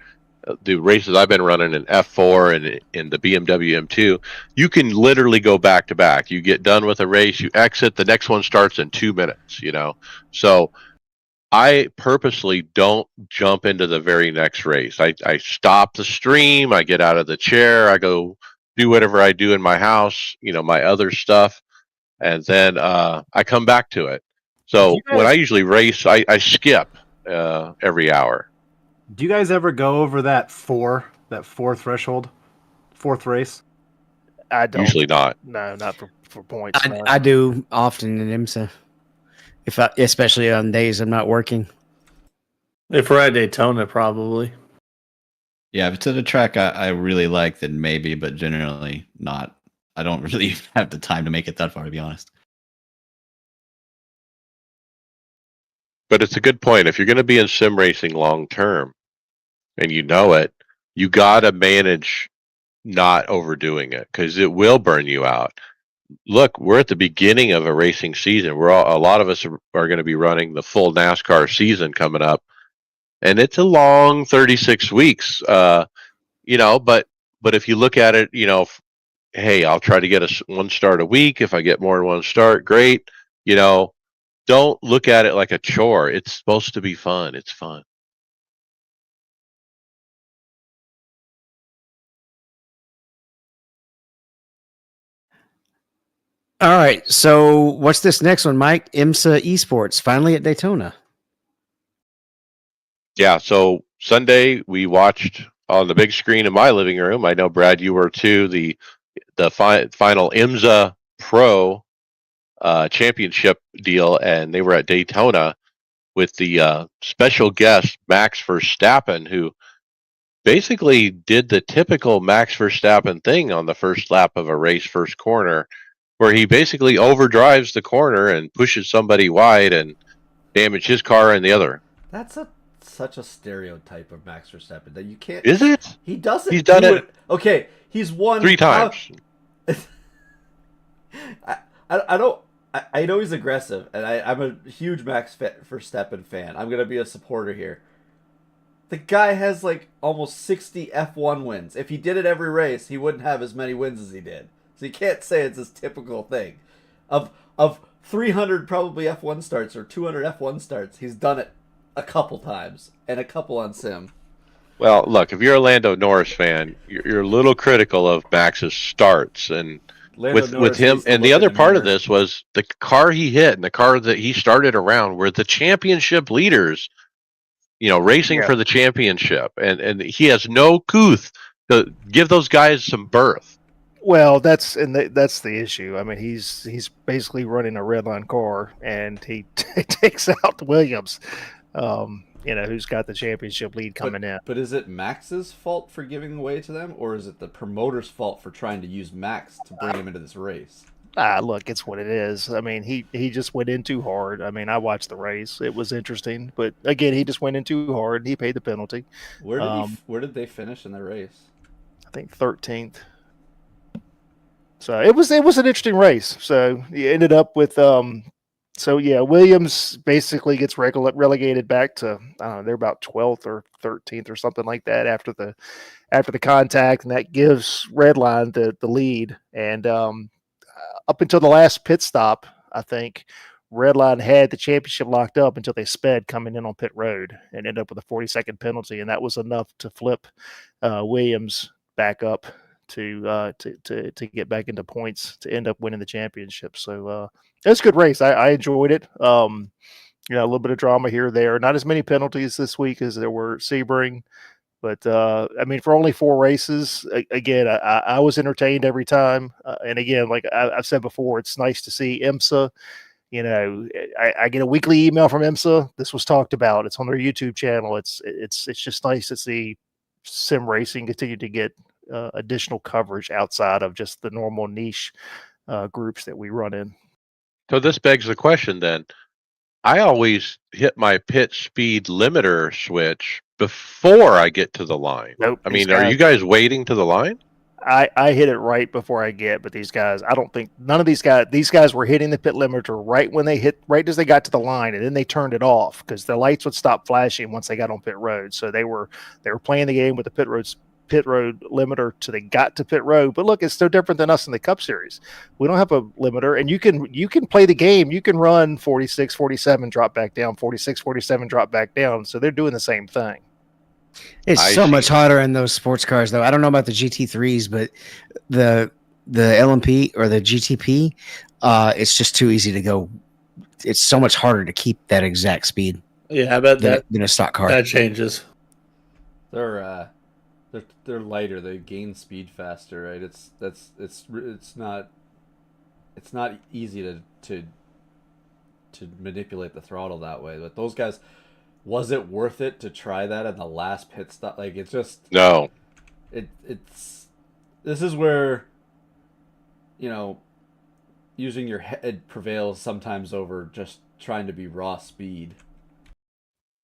the races I've been running in F4 and in the BMW M2, you can literally go back to back. You get done with a race, you exit, the next one starts in 2 minutes, you know. So I purposely don't jump into the very next race. I stop the stream, I get out of the chair, I go do whatever I do in my house, you know, my other stuff, and then I come back to it. So when I usually race, I skip every hour. Do you guys ever go over that four threshold, fourth race? I don't. Usually not. No, not for points. no. I do often in IMSA, especially on days I'm not working. If we're at Daytona, probably. Yeah, if it's at a track I really like, then maybe, but generally not. I don't really have the time to make it that far, to be honest. But it's a good point. If you're going to be in sim racing long term, and you know it, you got to manage not overdoing it because it will burn you out. Look, we're at the beginning of a racing season. A lot of us are going to be running the full NASCAR season coming up, and it's a long 36 weeks. You know, but if you look at it, you know, hey, I'll try to get one start a week. If I get more than one start, great. You know, don't look at it like a chore. It's supposed to be fun. It's fun. All right. So what's this next one, Mike? IMSA Esports finally at Daytona. Yeah. So Sunday we watched on the big screen in my living room. I know Brad, you were too. The final IMSA Pro championship deal, and they were at Daytona with the special guest Max Verstappen, who basically did the typical Max Verstappen thing on the first lap of a race, first corner, where he basically overdrives the corner and pushes somebody wide and damage his car and the other. That's such a stereotype of Max Verstappen that you can't. Is it? He doesn't. He's done it. Okay, he's won 3 times. I don't. I know he's aggressive, and I'm a huge Max Verstappen fan. I'm gonna be a supporter here. The guy has like almost 60 F1 wins. If he did it every race, he wouldn't have as many wins as he did. So you can't say it's his typical thing. Of 300 probably F1 starts or 200 F1 starts, he's done it a couple times and a couple on sim. Well, look, if you're a Lando Norris fan, you're a little critical of Max's starts, and with him. And the other part of this was the car he hit and the car that he started around were the championship leaders, you know, racing for the championship, and he has no couth to give those guys some berth. Well, that's the issue. I mean, he's basically running a redline car, and he takes out Williams, you know, who's got the championship lead coming in. But is it Max's fault for giving away to them, or is it the promoter's fault for trying to use Max to bring him into this race? Look, it's what it is. I mean, he just went in too hard. I mean, I watched the race; it was interesting, but again, he just went in too hard. He paid the penalty. Where did they finish in the race? I think 13th. So it was an interesting race. So you ended up with Williams basically gets relegated back to they're about 12th or 13th or something like that after the contact, and that gives Redline the lead. And up until the last pit stop, I think Redline had the championship locked up until they sped coming in on pit road and ended up with a 40-second penalty, and that was enough to flip Williams back up to get back into points to end up winning the championship. So it was a good race. I enjoyed it. You know, a little bit of drama here or there. Not as many penalties this week as there were Sebring, but I mean, for only 4 races, again, I was entertained every time. And again, like I've said before, it's nice to see IMSA. You know, I get a weekly email from IMSA. This was talked about. It's on their YouTube channel. It's just nice to see sim racing continue to get additional coverage outside of just the normal niche groups that we run in. So this begs the question then. I always hit my pit speed limiter switch before I get to the line. Nope. I mean, are you guys waiting to the line? I hit it right before I get, but these guys, I don't think none of these guys were hitting the pit limiter right as they got to the line, and then they turned it off because the lights would stop flashing once they got on pit road. So they were playing the game with the pit road limiter till they got to pit road. But look, it's no different than us in the Cup Series. We don't have a limiter, and you can play the game. You can run 46, 47, drop back down, 46, 47, drop back down. So they're doing the same thing. It's I so see. much hotter in those sports cars, though. I don't know about the GT3s, but the LMP or the GTP, it's just too easy to go. It's so much harder to keep that exact speed Yeah, I bet than a stock car. that changes. They're lighter. They gain speed faster, right? It's not easy to manipulate the throttle that way. But those guys, was it worth it to try that in the last pit stop? Like, it's just No. it's this is where, using your head prevails sometimes over just trying to be raw speed.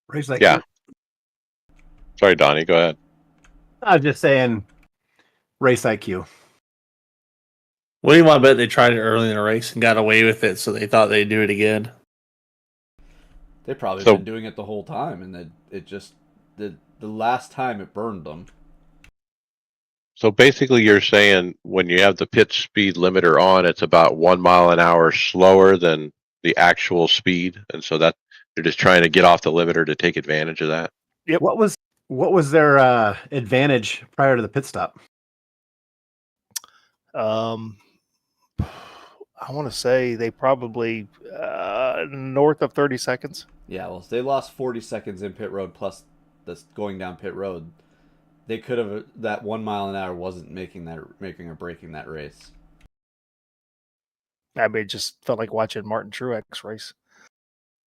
Race IQ. Yeah. Sorry, Donnie. Go ahead. I was just saying, race IQ. What do you want to bet they tried it early in the race and got away with it, so they thought they'd do it again? They've probably So- been doing it the whole time, and it just the last time it burned them. So basically, you're saying when you have the pit speed limiter on, it's about 1 mile an hour slower than the actual speed, and so that they're just trying to get off the limiter to take advantage of that. Yep. What was their advantage prior to the pit stop? I want to say they probably north of 30 seconds. Yeah, well, if they lost 40 seconds in pit road plus this going down pit road, they could have that 1 mile an hour wasn't making or breaking that race. I mean, it just felt like watching Martin Truex race.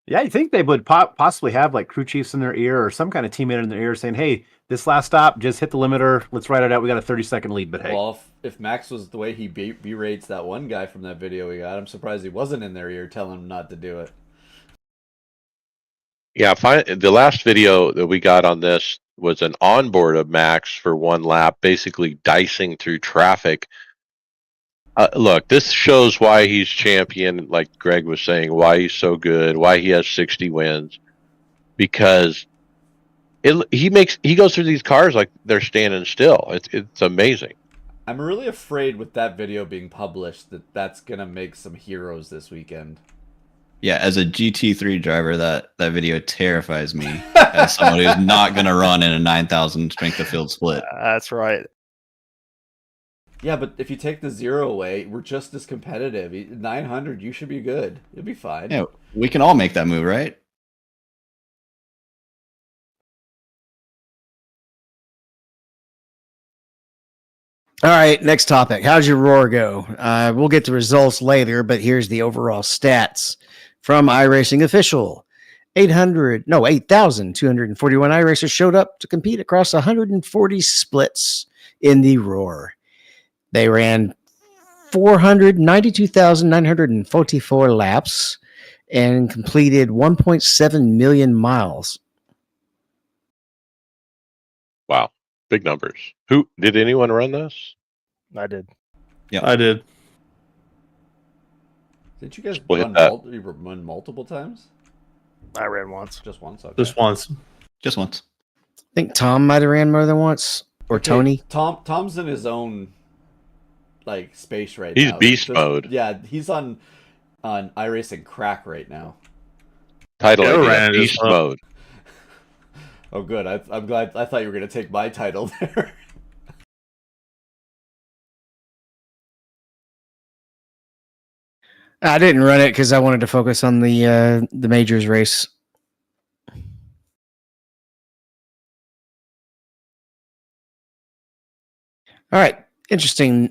Yeah, you think they would possibly have like crew chiefs in their ear or some kind of teammate in their ear saying, "Hey, this last stop, just hit the limiter. Let's ride it out. We got a 30-second lead." But hey, Well, if Max was the way he berates that one guy from that video we got, I'm surprised he wasn't in their ear telling him not to do it. Yeah, the last video that we got on this was an onboard of Max for one lap, basically dicing through traffic. Look, this shows why he's champion, like Greg was saying, why he's so good, why he has 60 wins, because he goes through these cars like they're standing still. It's amazing. I'm really afraid with that video being published that's gonna make some heroes this weekend. Yeah, as a GT3 driver, that video terrifies me as someone who's not going to run in a 9,000 strength of field split. That's right. Yeah, but if you take the 0 away, we're just as competitive. 900, you should be good. You'll be fine. Yeah, we can all make that move, right? All right, next topic. How's your roar go? We'll get the results later, but here's the overall stats from iRacing Official. 8,241 iRacers showed up to compete across 140 splits in the roar. They ran 492,944 laps and completed 1.7 million miles. Wow, big numbers. Who did anyone run this? I did. Yeah, I did. Didn't you guys Split run multiple times? I ran once. Just once? Okay. Just once. just once. I think Tom might have ran more than once, or Okay, Tony. Tom's in his own space right He's now. beast mode. Yeah, he's on iRacing crack right now. Title Joe idea, ran beast as well. mode. Oh, good. I'm glad. I thought you were going to take my title there. I didn't run it because I wanted to focus on the majors race. All right, interesting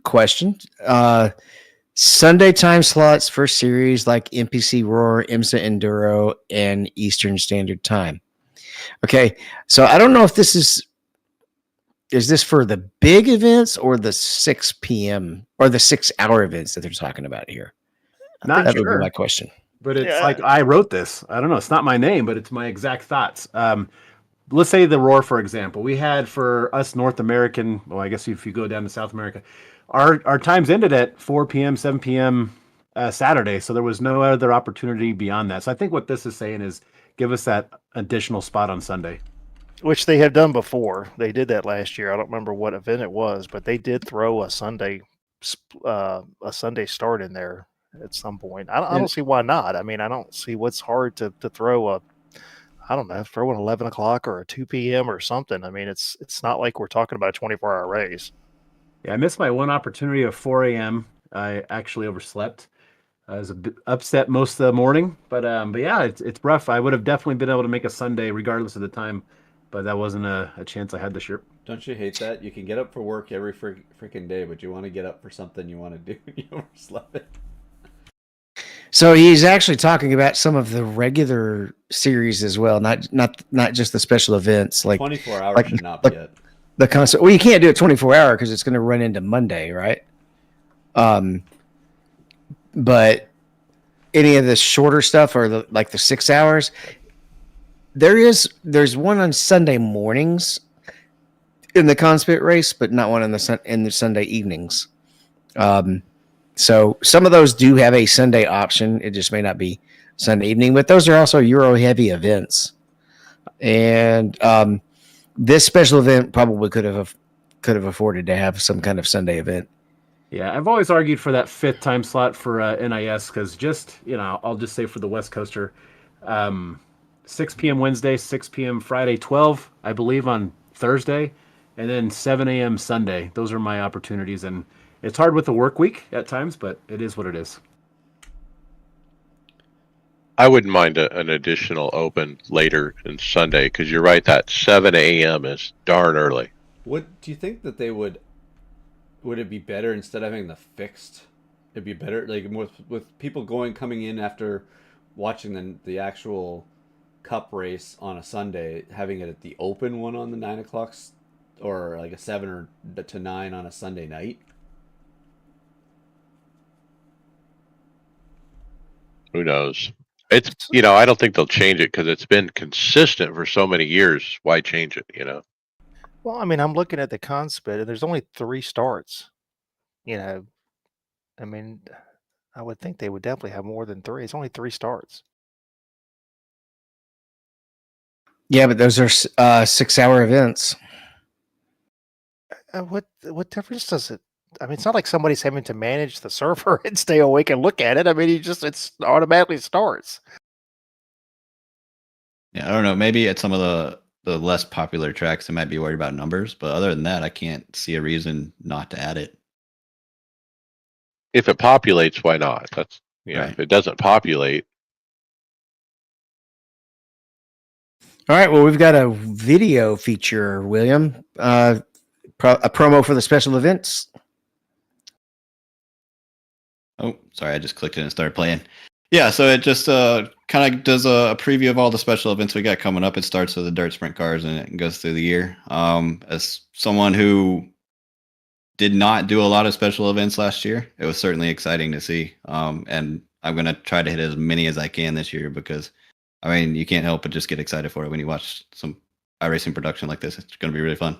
question. Sunday time slots for series like NPC Roar, IMSA Enduro, and Eastern Standard Time. Okay, so I don't know if this is this for the big events or the 6 p.m. or the 6-hour events that they're talking about here? not That would be sure. my question. But it's Yeah. like I wrote this. I don't know. It's not my name, but it's my exact thoughts. let's say the Roar, for example. We had for us North American, well, I guess if you go down to South America, our times ended at 4 p.m., 7 p.m. Saturday, so there was no other opportunity beyond that. So I think what this is saying is give us that additional spot on Sunday. Which they have done before. They did that last year. I don't remember what event it was, but they did throw a Sunday start in there at some point. I don't see why not. I mean, I don't see what's hard to throw I don't know, throw an 11 o'clock or a 2 p.m. or something. I mean, it's not like we're talking about a 24-hour race. Yeah, I missed my one opportunity of 4 a.m. I actually overslept. I was a bit upset most of the morning, but yeah, it's rough. I would have definitely been able to make a Sunday regardless of the time, but that wasn't a chance I had this year. Don't you hate that? You can get up for work every freaking day, but you want to get up for something you want to do. You overslept it. So he's actually talking about some of the regular series as well, not just the special events. Like 24 hours like- should not like- be it. the concert. Well, you can't do it 24-hour because it's going to run into Monday, right? But any of the shorter stuff or the 6 hours, there's one on Sunday mornings in the Conspit race, but not one in the Sunday evenings. So some of those do have a Sunday option. It just may not be Sunday evening, but those are also Euro heavy events. And this special event probably could have afforded to have some kind of Sunday event. Yeah, I've always argued for that 5th time slot for NIS because I'll just say for the West Coaster, 6 p.m. Wednesday, 6 p.m. Friday, 12, I believe, on Thursday, and then 7 a.m. Sunday. Those are my opportunities, and it's hard with the work week at times, but it is what it is. I wouldn't mind an additional open later in Sunday because you're right, that 7 a.m. is darn early. Do you think that they would it be better instead of having the fixed? It'd be better like with people coming in after watching the actual cup race on a Sunday, having it at the open one on the 9 o'clock or like a 7 or to 9 on a Sunday night. Who knows? It's I don't think they'll change it because it's been consistent for so many years. Why change it? Well, I mean, I'm looking at the Conspit, and there's only 3 starts. I mean, I would think they would definitely have more than 3. It's only 3 starts. Yeah, but those are 6-hour events. What difference does it? I mean, it's not like somebody's having to manage the server and stay awake and look at it. I mean, it's automatically starts. Yeah, I don't know. Maybe at some of the less popular tracks, they might be worried about numbers, but other than that, I can't see a reason not to add it. If it populates, why not? That's Right. If it doesn't populate, All right. Well, we've got a video feature, William. A promo for the special events. Oh, sorry, I just clicked it and started playing. Yeah, so it just kind of does a preview of all the special events we got coming up. It starts with the dirt sprint cars and it goes through the year. As someone who did not do a lot of special events last year, it was certainly exciting to see. And I'm going to try to hit as many as I can this year because, I mean, you can't help but just get excited for it when you watch some iRacing production like this. It's going to be really fun.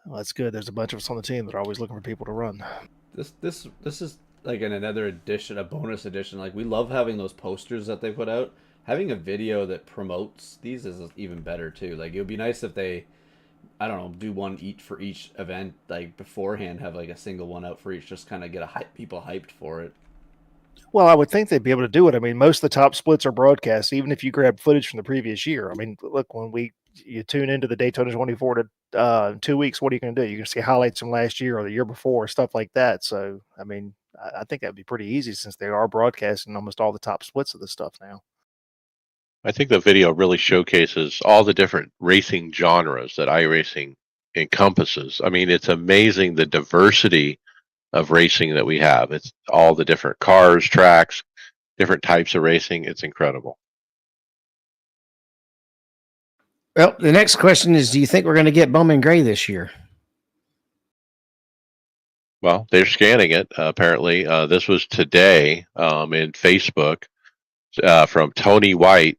Well, that's good. There's a bunch of us on the team that are always looking for people to run. This is like another edition, a bonus edition. Like, we love having those posters that they put out. Having a video that promotes these is even better too. Like, it would be nice if they, I don't know, do one each for each event, like beforehand, have like a single one out for each, just kind of get people hyped for it. Well, I would think they'd be able to do it. I mean, most of the top splits are broadcast, even if you grab footage from the previous year. I mean, look, when you tune into the Daytona 24 to 2 weeks, what are you going to do? You're going to see highlights from last year or the year before, stuff like that. So, I mean, I think that'd be pretty easy since they are broadcasting almost all the top splits of this stuff now. I think the video really showcases all the different racing genres that iRacing encompasses. I mean, it's amazing the diversity of racing that we have. It's all the different cars, tracks, different types of racing. It's incredible. Well, the next question is, do you think we're going to get Bowman Gray this year? Well, they're scanning it. Apparently, this was today in Facebook from Tony White.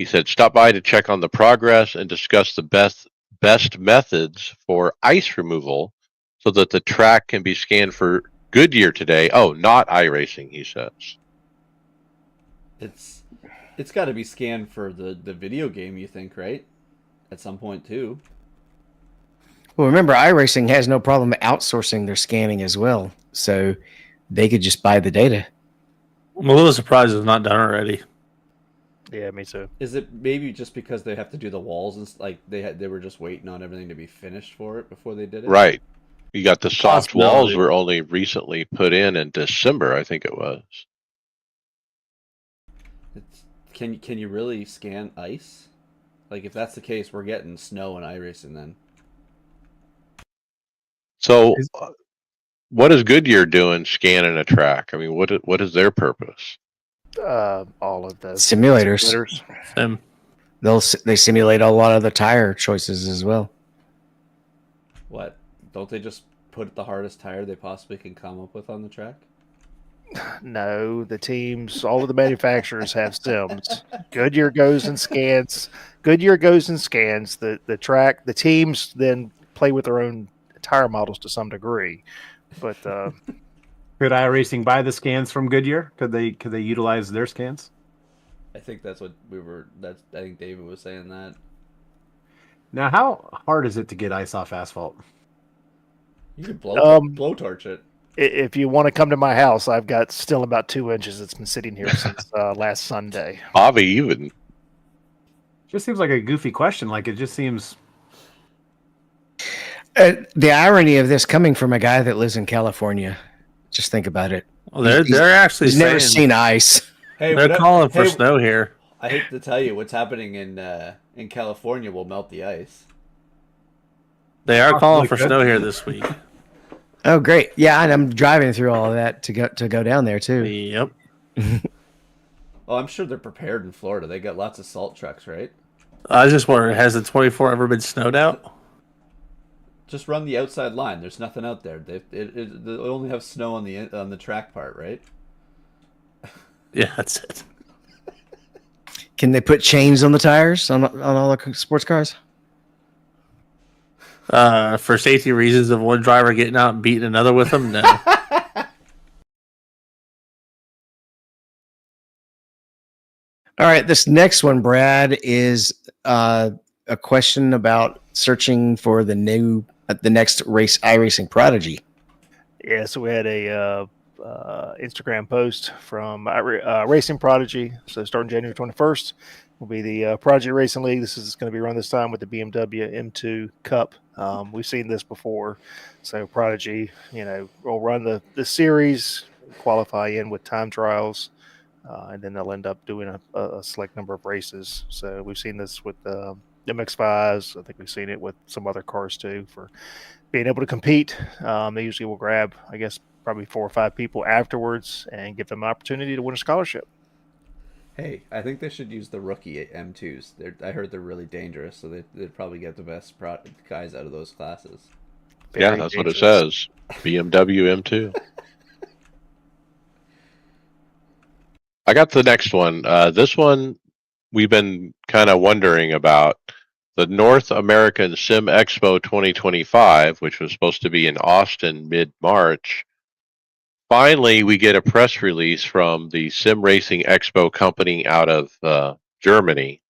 He said, stop by to check on the progress and discuss the best methods for ice removal so that the track can be scanned for Goodyear today. Oh, not iRacing, he says. It's got to be scanned for the video game, you think, right? At some point too. Well, remember, iRacing has no problem outsourcing their scanning as well, so they could just buy the data. I'm a little surprised it's not done already. Yeah, me too. Is it maybe just because they have to do the walls and like they were just waiting on everything to be finished for it before they did it? Right. You got the soft walls Possibility. were only recently put in December, I think it was. Can you really scan ice? Like if that's the case, we're getting snow and iRacing then. So, what is Goodyear doing scanning a track? I mean, what is their purpose? All of the Simulators. Sim. They simulate a lot of the tire choices as well. What? Don't they just put the hardest tire they possibly can come up with on the track? No, the teams, all of the manufacturers have sims. Goodyear goes and scans. The track. The teams then play with their own tire models to some degree. But Could iRacing buy the scans from Goodyear? Could they utilize their scans? I think that's what I think David was saying that. Now, how hard is it to get ice off asphalt? You could blowtorch it. if you want to come to my house, I've got still about 2 inches. It's been sitting here since last Sunday. Bobby even. Just seems like a goofy question. Like it just seems. The irony of this coming from a guy that lives in California. Just think about it. Well, they're actually He's never seen ice. Hey, they're calling for snow here. I hate to tell you, what's happening in California will melt the ice. They are calling for good. snow here this week. Oh, great! Yeah, and I'm driving through all of that to go down there too. Yep. Oh, I'm sure they're prepared in Florida. They got lots of salt trucks, right? I just wondered, has the 24 ever been snowed out? Just run the outside line. There's nothing out there. They only have snow on the track part, right? Yeah, that's it. Can they put chains on the tires on all the sports cars? For safety reasons of one driver getting out and beating another with them, no. All right, this next one, Brad, is a question about searching for the next iRacing prodigy. Yeah, so we had a Instagram post from Racing Prodigy. So starting January 21st will be the Prodigy Racing League. This is going to be run this time with the BMW M2 Cup. We've seen this before. So Prodigy, will run the series, qualify in with time trials, and then they'll end up doing a select number of races. So we've seen this with MX-5s. I think we've seen it with some other cars too for being able to compete. They usually will grab, I guess, probably 4 or 5 people afterwards and give them an opportunity to win a scholarship. Hey, I think they should use the rookie M2s. I heard they're really dangerous, so they'd probably get the best guys out of those classes. Yeah, that's what it says. BMW M2. I got the next one. This one we've been kind of wondering about. The North American Sim Expo 2025, which was supposed to be in Austin mid-March. Finally, we get a press release from the Sim Racing Expo company out of Germany.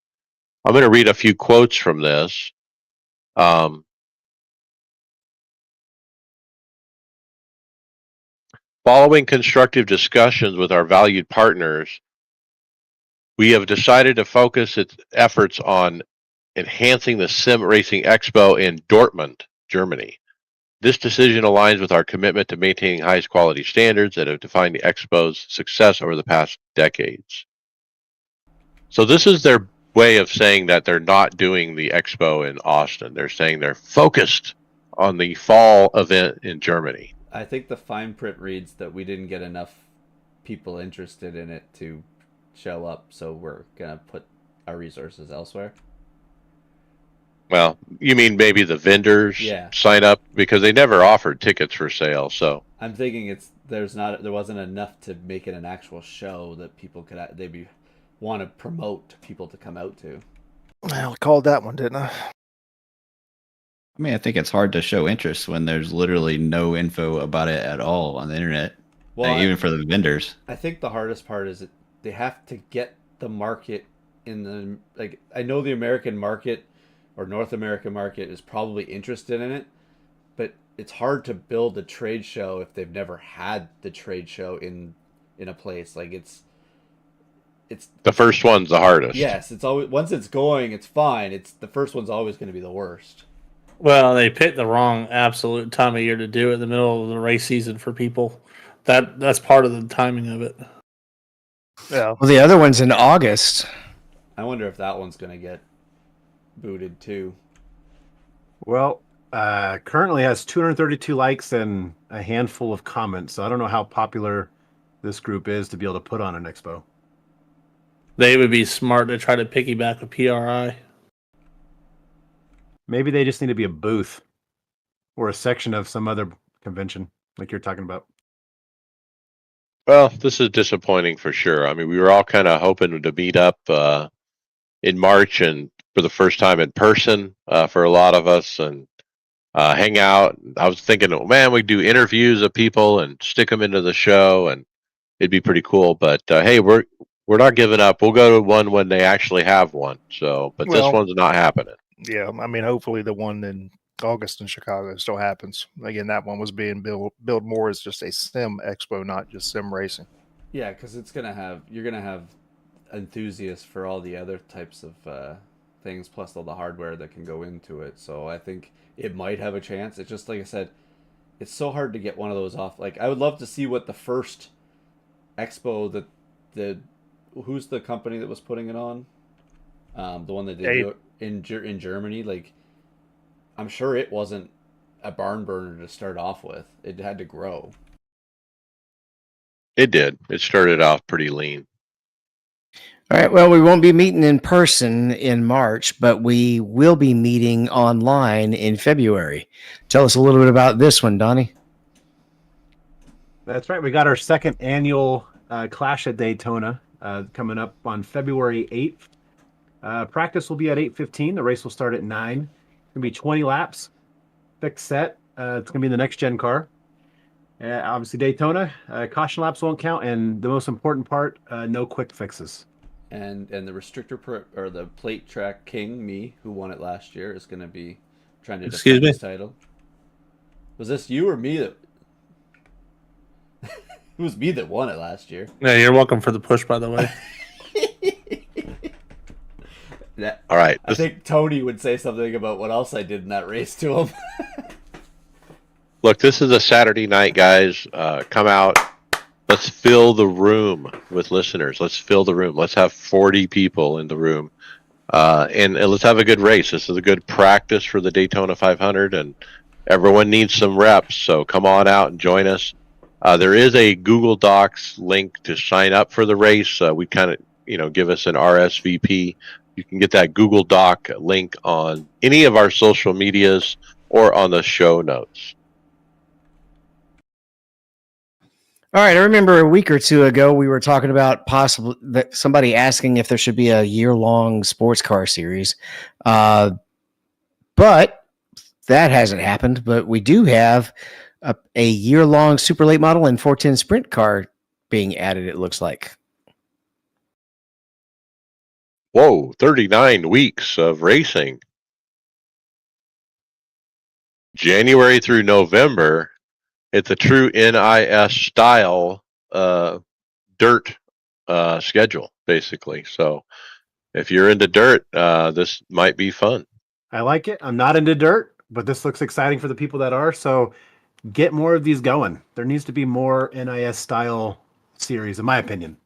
I'm going to read a few quotes from this. Following constructive discussions with our valued partners, we have decided to focus its efforts on enhancing the Sim Racing Expo in Dortmund, Germany. This decision aligns with our commitment to maintaining highest quality standards that have defined the Expo's success over the past decades. So this is their way of saying that they're not doing the Expo in Austin. They're saying they're focused on the fall event in Germany. I think the fine print reads that we didn't get enough people interested in it to show up, so we're going to put our resources elsewhere. Well, you mean maybe the vendors sign up because they never offered tickets for sale. So I'm thinking there wasn't enough to make it an actual show that people could want to promote people to come out to. Well, I called that one, didn't I? I mean, I think it's hard to show interest when there's literally no info about it at all on the internet. Well, Like, even for the vendors. I think the hardest part is that they have to get the market in the like. I know the American market or North American market is probably interested in it, but it's hard to build a trade show if they've never had the trade show in a place. Like it's The first one's the hardest. yes, it's always once it's going, it's fine. It's the first one's always going to be the worst. Well, they picked the wrong absolute time of year to do it in the middle of the race season for people. That's part of the timing of it. Yeah. Well, the other one's in August. I wonder if that one's going to get booted too. Well, currently has 232 likes and a handful of comments. So I don't know how popular this group is to be able to put on an expo. They would be smart to try to piggyback with PRI. Maybe they just need to be a booth or a section of some other convention like you're talking about. Well, this is disappointing for sure. I mean, we were all kind of hoping to meet up in March and for the first time in person for a lot of us and hang out. I was thinking, oh, man, we do interviews of people and stick them into the show, and it'd be pretty cool. But hey, we're not giving up. We'll go to one when they actually have one. So, but Well, this one's not happening. Yeah, I mean, hopefully the one in August in Chicago still happens. Again, that one was being billed more as just a sim expo, not just sim racing. Yeah, because you're gonna have enthusiasts for all the other types of things, plus all the hardware that can go into it. So I think it might have a chance. It's just like I said, it's so hard to get one of those off. Like I would love to see what the first expo that the who's the company that was putting it on, the one that did do it in Germany. Like I'm sure it wasn't a barn burner to start off with. It had to grow. It did. It started off pretty lean. All right. Well, we won't be meeting in person in March, but we will be meeting online in February. Tell us a little bit about this one, Donnie. That's right. We got our second annual Clash at Daytona coming up on February 8th. Practice will be at 8:15. The race will start at 9. It's going to be 20 laps, fixed set. It's going to be the next gen car. Obviously, Daytona, caution laps won't count. And the most important part, no quick fixes. And the restrictor or the plate track king, me, who won it last year, is going to be trying to Excuse defend me? his title. Was this you or me that? It was me that won it last year. Yeah, you're welcome for the push, by the way. All right. I think Tony would say something about what else I did in that race to him. Look, this is a Saturday night, guys. Come out. Let's fill the room with listeners. Let's fill the room. Let's have 40 people in the room. And let's have a good race. This is a good practice for the Daytona 500, and everyone needs some reps. So come on out and join us. There is a Google Docs link to sign up for the race. We kind of, give us an RSVP. You can get that Google Doc link on any of our social medias or on the show notes. All right. I remember a week or two ago, we were talking about possible that somebody asking if there should be a year-long sports car series. But that hasn't happened. But we do have a year-long super late model and 410 sprint car being added, it looks like. Whoa, 39 weeks of racing. January through November. It's a true NIS style dirt schedule, basically. So if you're into dirt, this might be fun. I like it. I'm not into dirt, but this looks exciting for the people that are. So get more of these going. There needs to be more NIS style series, in my opinion.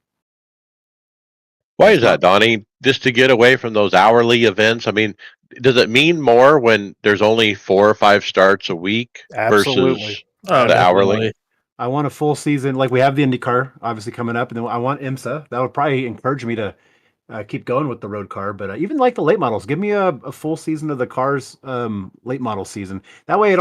Why is that, Donnie? Just to get away from those hourly events? I mean, does it mean more when there's only 4 or 5 starts a week Absolutely. versus Oh, the hourly? definitely. I want a full season. Like we have the IndyCar obviously coming up, and then I want IMSA. That would probably encourage me to keep going with the road car. But even like the late models, give me a full season of the cars late model season. That way,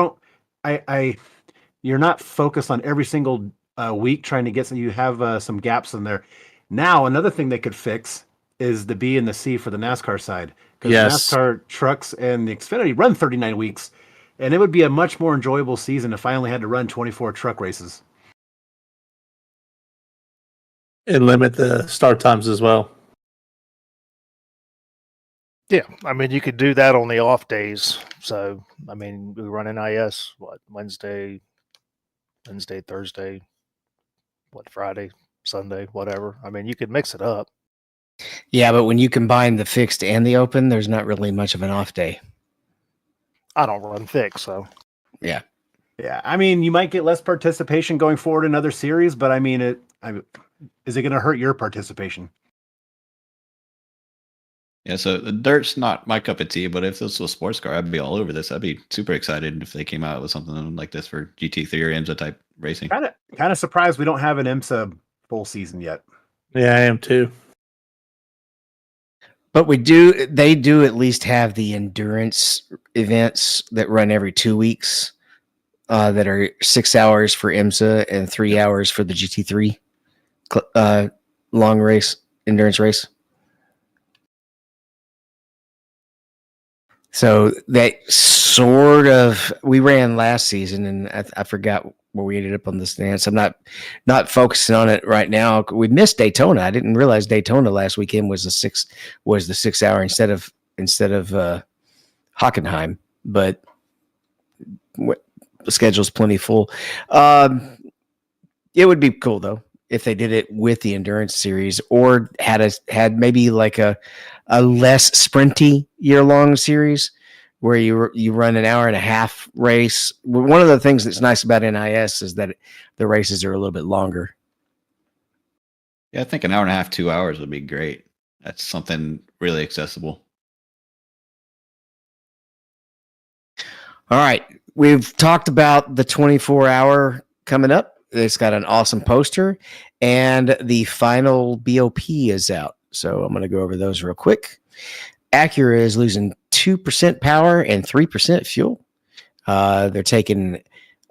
you're not focused on every single week trying to get some. You have some gaps in there. Now, another thing they could fix is the B and the C for the NASCAR side, because Yes. NASCAR trucks and the Xfinity run 39 weeks, and it would be a much more enjoyable season if I only had to run 24 truck races. And limit the start times as well. Yeah, I mean, you could do that on the off days. So, I mean, we run NIS, Wednesday, Thursday, Friday, Sunday, whatever. I mean, you could mix it up. Yeah, but when you combine the fixed and the open, there's not really much of an off day. I don't run fixed, so. Yeah. Yeah, I mean, you might get less participation going forward in other series, but I mean, is it going to hurt your participation? Yeah, so the dirt's not my cup of tea, but if this was a sports car, I'd be all over this. I'd be super excited if they came out with something like this for GT3 or IMSA type racing. Kind of surprised we don't have an IMSA full season yet. Yeah, I am too. But they do at least have the endurance events that run every 2 weeks that are 6 hours for IMSA and 3 hours for the GT3 long race, endurance race. So that sort of, we ran last season, and I forgot where we ended up on the stance. I'm not focusing on it right now. We missed Daytona. I didn't realize Daytona last weekend was the 6 hour instead of Hockenheim, but the schedule's plenty full. It would be cool though if they did it with the endurance series, or had maybe like a less sprinty year-long series where you run an hour and a half race. One of the things that's nice about NIS is that the races are a little bit longer. Yeah, I think an hour and a half, 2 hours would be great. That's something really accessible. All right. We've talked about the 24-hour coming up. It's got an awesome poster, and the final BOP is out. So I'm going to go over those real quick. Acura is losing 2% power and 3% fuel. They're taking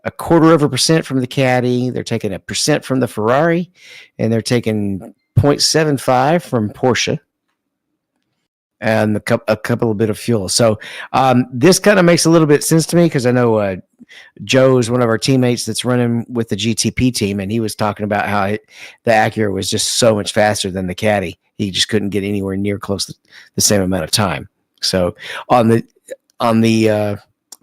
0.25% from the Caddy. They're taking 1% from the Ferrari, and they're taking 0.75 from Porsche, and a couple of bit of fuel. So this kind of makes a little bit sense to me, because I know Joe is one of our teammates that's running with the GTP team, and he was talking about how the Acura was just so much faster than the Caddy. He just couldn't get anywhere near close to the same amount of time. So on the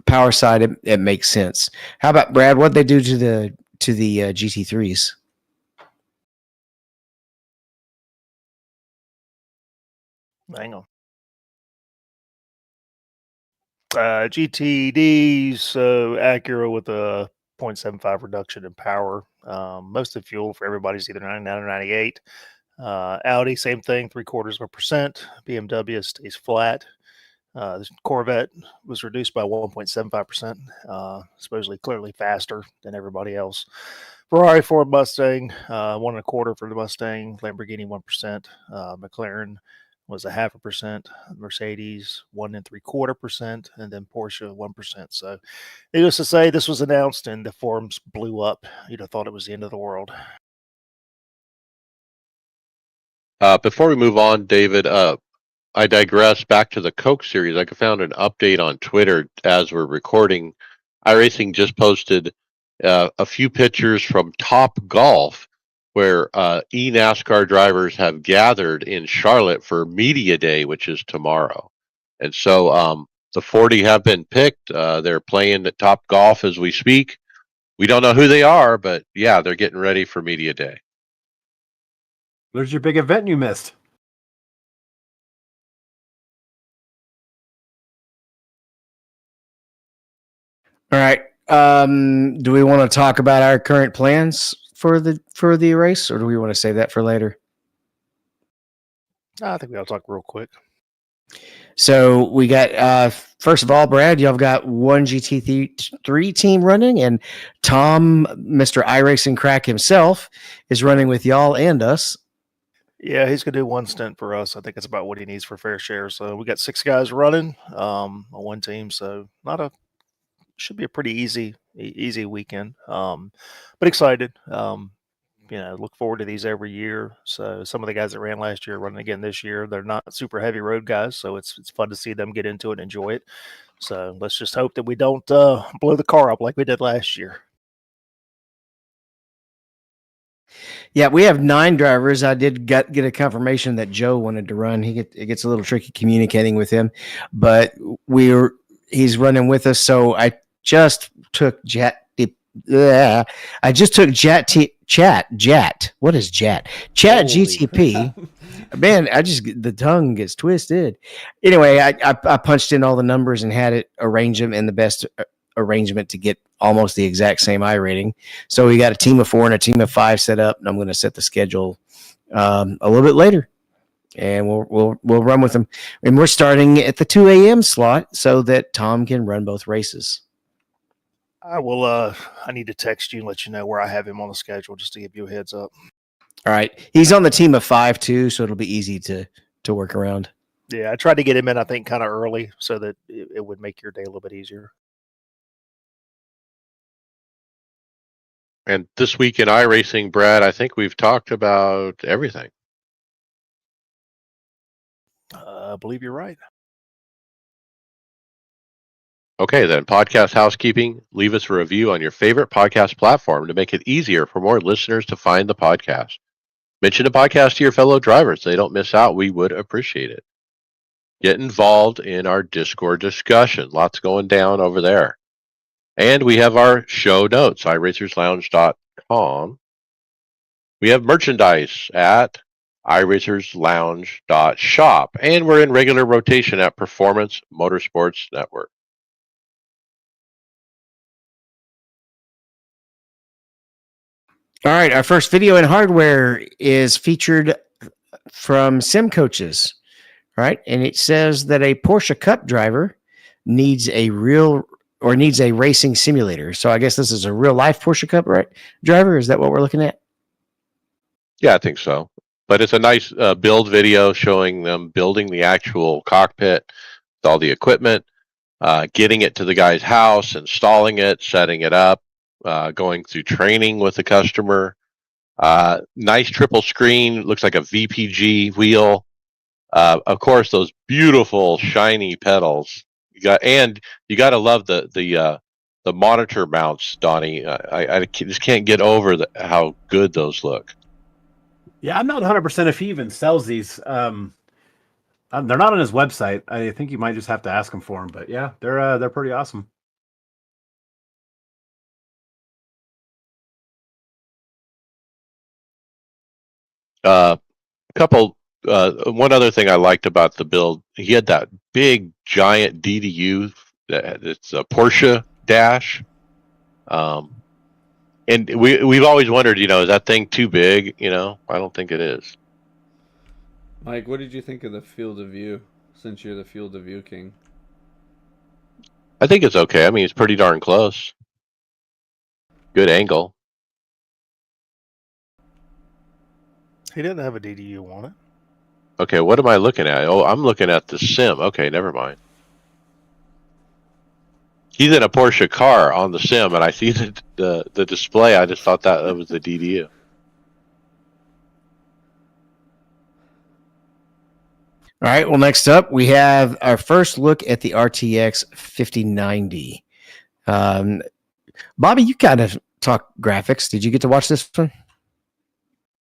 power side, it makes sense. How about Brad? What'd they do to the GT3s? Hang on. GTD, so Acura with a 0.75 reduction in power. Most of the fuel for everybody's either 99 or 98. Audi, same thing, 0.75%. BMW stays flat. The Corvette was reduced by 1.75%, supposedly clearly faster than everybody else. Ferrari, Ford, Mustang, 1.25 for the Mustang. Lamborghini, 1%. McLaren was 0.5%. Mercedes, 1.75%, and then Porsche, 1%. So, needless to say, this was announced and the forums blew up. You'd have thought it was the end of the world. Before we move on, David, I digress back to the Coke series. I found an update on Twitter as we're recording. iRacing just posted a few pictures from Top Golf, where eNASCAR drivers have gathered in Charlotte for Media Day, which is tomorrow. And so the 40 have been picked. They're playing at Top Golf as we speak. We don't know who they are, but yeah, they're getting ready for Media Day. There's your big event you missed. All right. Do we want to talk about our current plans for the race, or do we want to save that for later? I think we ought to talk real quick. So we got first of all, Brad, y'all got one GT3 team running, and Tom, Mr. iRacing Crack himself, is running with y'all and us. Yeah, he's gonna do one stint for us. I think it's about what he needs for fair share. So we got 6 guys running on one team. So should be a pretty easy weekend. But excited. look forward to these every year. So some of the guys that ran last year are running again this year. They're not super heavy road guys, so it's fun to see them get into it and enjoy it. So let's just hope that we don't blow the car up like we did last year. Yeah, we have 9 drivers. I did get a confirmation that Joe wanted to run. It gets a little tricky communicating with him, but he's running with us. So I just took Jat. I just took Jat. What is Jat? Chat Holy GTP. crap. Man, the tongue gets twisted. Anyway, I punched in all the numbers and had it arrange them in the best arrangement to get almost the exact same iRating. So we got a team of 4 and a team of 5 set up, and I'm going to set the schedule a little bit later, and we'll run with them. And we're starting at the 2 a.m. slot so that Tom can run both races. I will. I need to text you and let you know where I have him on the schedule, just to give you a heads up. All right, he's on the team of 5 too, so it'll be easy to work around. Yeah, I tried to get him in, I think, kind of early so that it would make your day a little bit easier. And this week in iRacing, Brad, I think we've talked about everything. I believe you're right. Okay, then podcast housekeeping. Leave us a review on your favorite podcast platform to make it easier for more listeners to find the podcast. Mention the podcast to your fellow drivers so they don't miss out. We would appreciate it. Get involved in our Discord discussion. Lots going down over there. And we have our show notes, iRacersLounge.com. We have merchandise at iRacersLounge.shop. And we're in regular rotation at Performance Motorsports Network. All right, our first video in hardware is featured from Sim Coaches. All right, and it says that a Porsche Cup driver needs a racing simulator. So I guess this is a real life Porsche Cup driver. Is that what we're looking at? Yeah, I think so. But it's a nice build video showing them building the actual cockpit with all the equipment, getting it to the guy's house, installing it, setting it up, going through training with the customer. Nice triple screen, looks like a VPG wheel. Of course, those beautiful shiny pedals. You got to love the monitor mounts, Donnie. I just can't get over how good those look. Yeah, I'm not 100% if he even sells these. They're not on his website. I think you might just have to ask him for them. But yeah, they're pretty awesome. One other thing I liked about the build, he had that big giant DDU. It's a Porsche dash. And we've always wondered, is that thing too big? I don't think it is. Mike, what did you think of the field of view, since you're the field of view king? I think it's okay. I mean, it's pretty darn close. Good angle. He didn't have a DDU on it. Okay, what am I looking at? Oh, I'm looking at the sim. Okay, never mind. He's in a Porsche car on the sim, and I see the display. I just thought that was the DDU. All right. Well, next up, we have our first look at the RTX 5090. Bobby, you kind of talk graphics. Did you get to watch this one?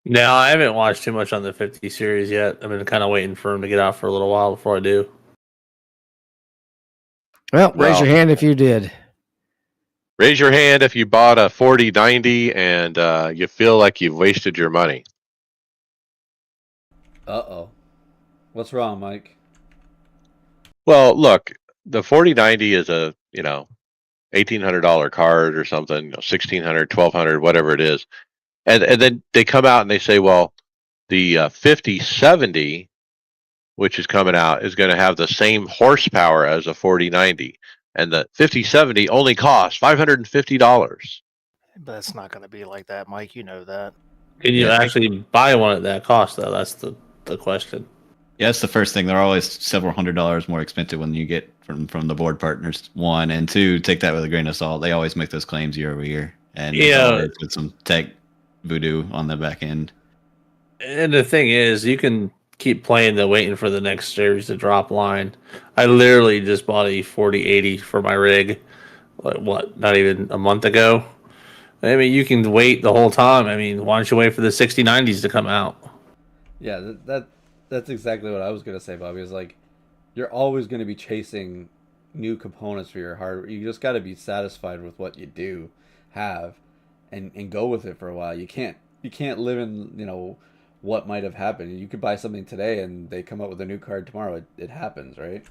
No, I haven't watched too much on the 50 series yet. I've been kind of waiting for him to get out for a little while before I do. Well, raise your hand if you did. Raise your hand if you bought a 4090 and you feel like you've wasted your money. Uh-oh. What's wrong, Mike? Well, look, the 4090 is a, $1,800 card or something, $1,600, $1,200, whatever it is. And then they come out and they say, well, the 5070, which is coming out, is going to have the same horsepower as a 4090. And the 5070 only costs $550. But it's not going to be like that, Mike. You know that. Can you actually buy one at that cost, though? That's the question. Yeah, that's the first thing. They're always several $100s more expensive when you get from the board partners. One and two, take that with a grain of salt. They always make those claims year over year, and Yeah, with some tech voodoo on the back end. And the thing is, you can keep playing the waiting for the next series to drop line. I literally just bought a 4080 for my rig, like, what, not even a month ago. I mean, you can wait the whole time. I mean, why don't you wait for the 6090s to come out? Yeah, that's exactly what I was gonna say, Bobby. Is like you're always gonna be chasing new components for your hardware. You just got to be satisfied with what you do have, and go with it for a while. You can't live in what might have happened. You could buy something today and they come up with a new card tomorrow. It happens, right?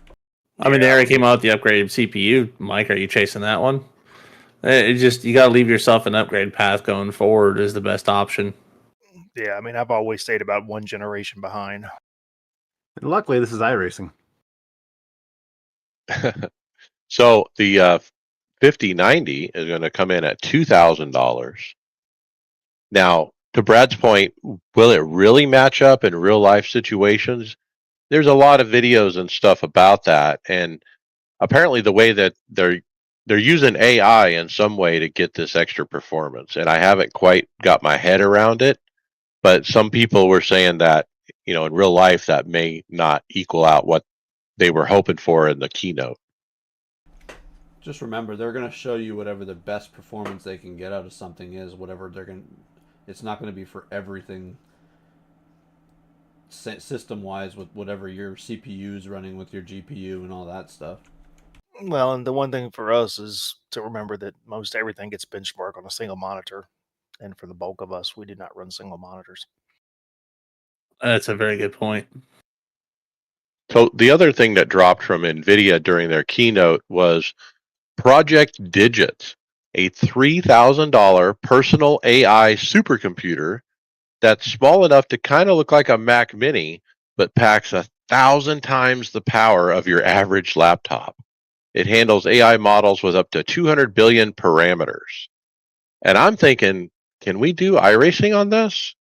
I mean, they already came out with the upgraded CPU. Mike, are you chasing that one? It just, you got to leave yourself an upgrade path going forward is the best option. Yeah, I mean, I've always stayed about one generation behind. And luckily, this is iRacing. So the 5090 is going to come in at $2,000. Now, to Brad's point, will it really match up in real life situations? There's a lot of videos and stuff about that, and apparently the way that they're using AI in some way to get this extra performance, and I haven't quite got my head around it, but some people were saying that in real life that may not equal out what they were hoping for in the keynote. Just remember, they're going to show you whatever the best performance they can get out of something is. Whatever they're going, it's not going to be for everything. System wise, with whatever your CPU is running with your GPU and all that stuff. Well, and the one thing for us is to remember that most everything gets benchmarked on a single monitor. And for the bulk of us, we do not run single monitors. That's a very good point. So the other thing that dropped from NVIDIA during their keynote was Project Digits, a $3,000 personal AI supercomputer that's small enough to kind of look like a Mac Mini, but packs 1,000 times the power of your average laptop. It handles AI models with up to 200 billion parameters. And I'm thinking, can we do iRacing on this?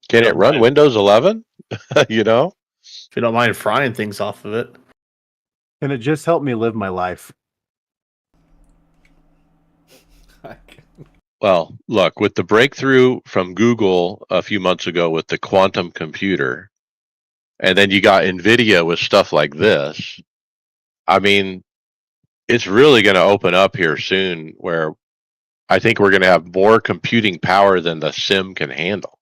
Can it run Windows 11? You know? If you don't mind frying things off of it. Can it just help me live my life? Well, look, with the breakthrough from Google a few months ago with the quantum computer, and then you got NVIDIA with stuff like this, I mean, it's really going to open up here soon where I think we're going to have more computing power than the sim can handle.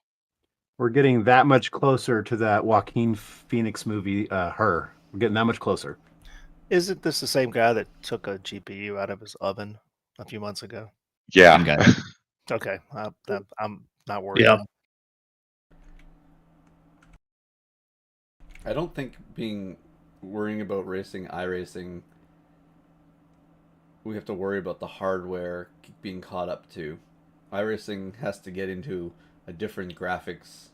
We're getting that much closer to that Joaquin Phoenix movie, Her. We're getting that much closer. Isn't this the same guy that took a GPU out of his oven a few months ago? Yeah. Okay, I'm not worried. Yeah. I don't think worrying about racing iRacing, we have to worry about the hardware being caught up to. iRacing has to get into a different graphics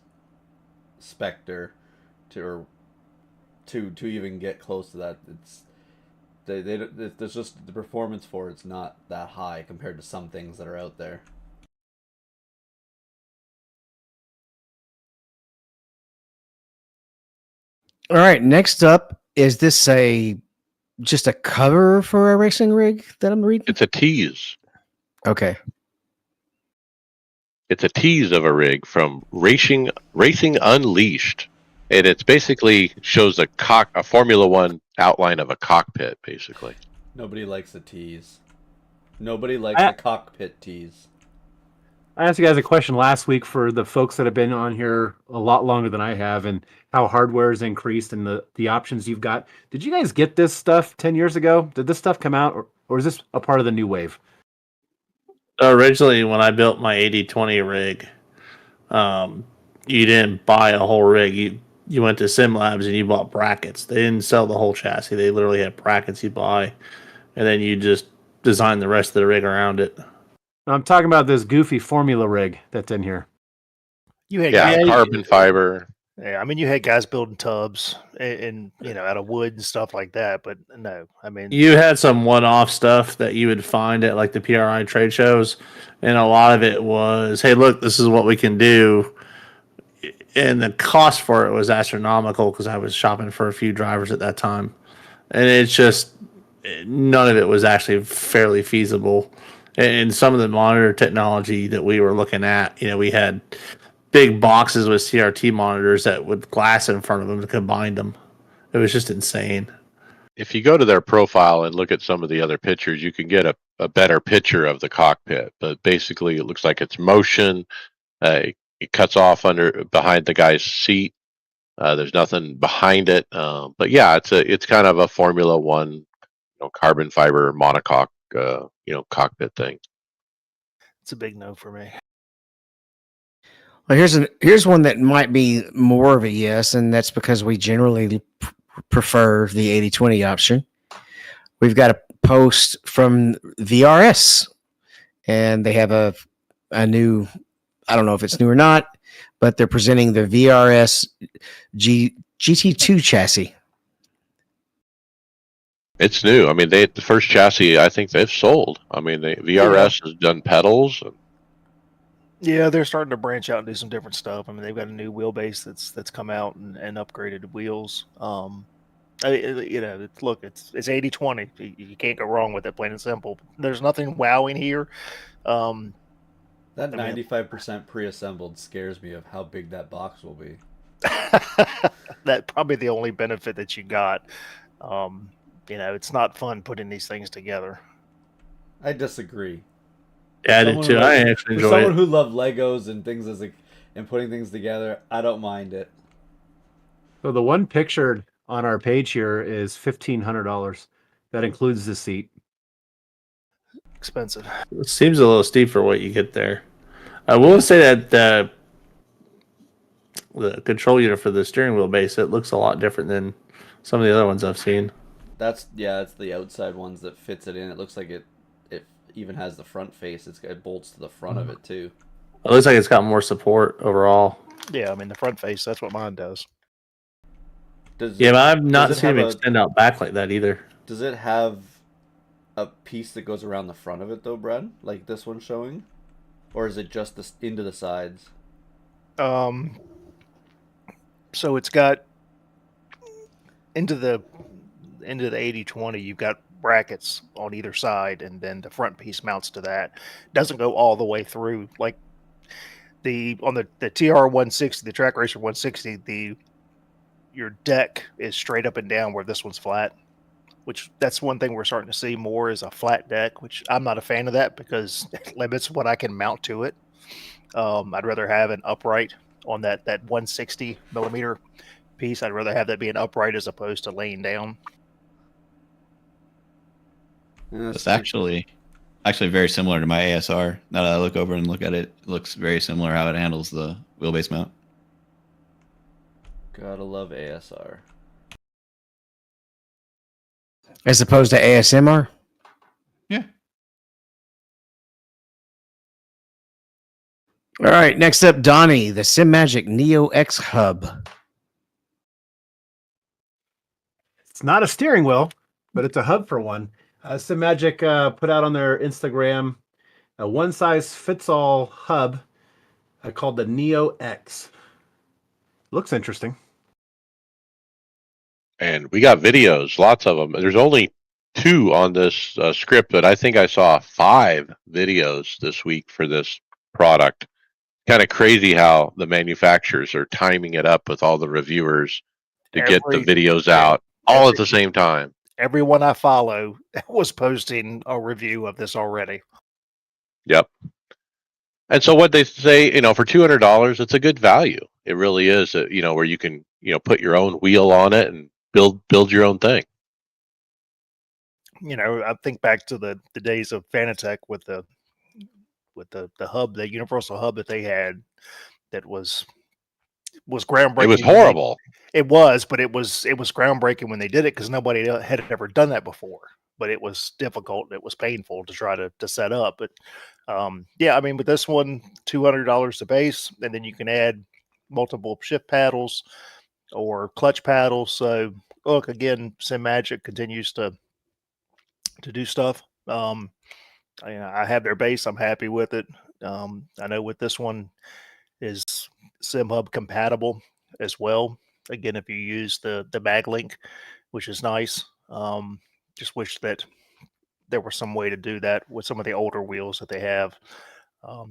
specter to even get close to that. There's just the performance for it's not that high compared to some things that are out there. All right, next up, is this just a cover for a racing rig that I'm reading? It's a tease. Okay. It's a tease of a rig from Racing Unleashed. And it's basically shows a Formula One outline of a cockpit, basically. Nobody likes a tease. Nobody likes a cockpit tease. I asked you guys a question last week for the folks that have been on here a lot longer than I have, and how hardware has increased and the options you've got. Did you guys get this stuff 10 years ago? Did this stuff come out, or is this a part of the new wave? Originally, when I built my 8020 rig, you didn't buy a whole rig. You went to Sim Labs and you bought brackets. They didn't sell the whole chassis. They literally had brackets you buy, and then you just design the rest of the rig around it. I'm talking about this goofy formula rig that's in here. You had carbon fiber. Yeah, I mean, you had guys building tubs and out of wood and stuff like that. But no, I mean, you had some one-off stuff that you would find at like the PRI trade shows, and a lot of it was, "Hey, look, this is what we can do," and the cost for it was astronomical because I was shopping for a few drivers at that time, and none of it was actually fairly feasible. And some of the monitor technology that we were looking at, we had big boxes with CRT monitors that with glass in front of them to combine them. It was just insane. If you go to their profile and look at some of the other pictures, you can get a better picture of the cockpit. But basically, it looks like it's motion. It cuts off behind the guy's seat. There's nothing behind it. But yeah, it's kind of a Formula One, carbon fiber monocoque, cockpit thing. It's a big no for me. Well, here's one that might be more of a yes, and that's because we generally prefer the 80/20 option. We've got a post from VRS, and they have a new, I don't know if it's new or not, but they're presenting the VRS GT2 chassis. It's new. I mean, the first chassis I think they've sold. I mean, VRS has done pedals. Yeah, they're starting to branch out and do some different stuff. I mean, they've got a new wheelbase that's come out and upgraded wheels. Look, it's 80/20. You can't go wrong with it, plain and simple. There's nothing wowing here. That 95% pre-assembled scares me of how big that box will be. That's probably the only benefit that you got. It's not fun putting these things together. I disagree. Yeah, I did too. I actually enjoy it. Someone who loved Legos and things and putting things together, I don't mind it. So the one pictured on our page here is $1,500. That includes the seat. Expensive. It seems a little steep for what you get there. I will say that the control unit for the steering wheel base, it looks a lot different than some of the other ones I've seen. It's the outside ones that fits it in. It looks like it even has the front face. It bolts to the front of it too. It looks like it's got more support overall. Yeah, I mean the front face, that's what mine does. But I've not seen it extend out back like that either. Does it have a piece that goes around the front of it though, Brad? Like this one's showing? Or is it just into the sides? So it's got into the 80/20, you've got brackets on either side, and then the front piece mounts to that. Doesn't go all the way through. Like on the TR160, the Track Racer 160, your deck is straight up and down where this one's flat. Which that's one thing we're starting to see more is a flat deck, which I'm not a fan of that because it limits what I can mount to it. I'd rather have an upright on that 160 millimeter piece. I'd rather have that being upright as opposed to laying down. It's actually very similar to my ASR. Now that I look over and look at it, it looks very similar how it handles the wheelbase mount. Gotta love ASR. As opposed to ASMR? Yeah. All right, next up, Donnie, the SimMagic Neo X Hub. It's not a steering wheel, but it's a hub for one. SimMagic put out on their Instagram a one-size-fits-all hub called the Neo X. Looks interesting. And we got videos, lots of them. There's only 2 on this script, but I think I saw 5 videos this week for this product. Kind of crazy how the manufacturers are timing it up with all the reviewers to get the videos out all at the same time. Everyone I follow was posting a review of this already. Yep. And so what they say, for $200, it's a good value. It really is, where you can, put your own wheel on it and build your own thing. I think back to the days of Fanatec with the hub, the universal hub that they had that was groundbreaking. It was horrible. It was groundbreaking when they did it because nobody had ever done that before. But it was difficult. It was painful to try to set up. But I mean, with this one, $200 the base, and then you can add multiple shift paddles or clutch paddles. So look, again, SimMagic continues to do stuff. I have their base. I'm happy with it. I know with this one is SimHub compatible as well. Again, if you use the MagLink, which is nice. Just wish that there was some way to do that with some of the older wheels that they have.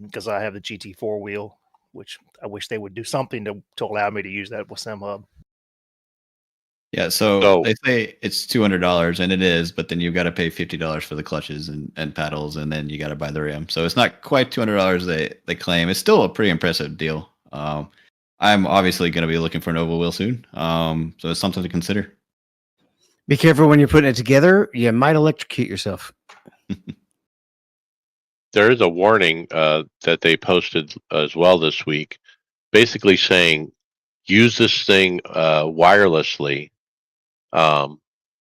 Because I have the GT4 wheel, which I wish they would do something to allow me to use that with SimHub. Yeah, so So they say it's $200, and it is, but then you've got to pay $50 for the clutches and pedals, and then you got to buy the rim. So it's not quite $200 they claim. It's still a pretty impressive deal. I'm obviously going to be looking for an oval wheel soon, so it's something to consider. Be careful when you're putting it together. You might electrocute yourself. there is a warning that they posted as well this week, basically saying use this thing wirelessly.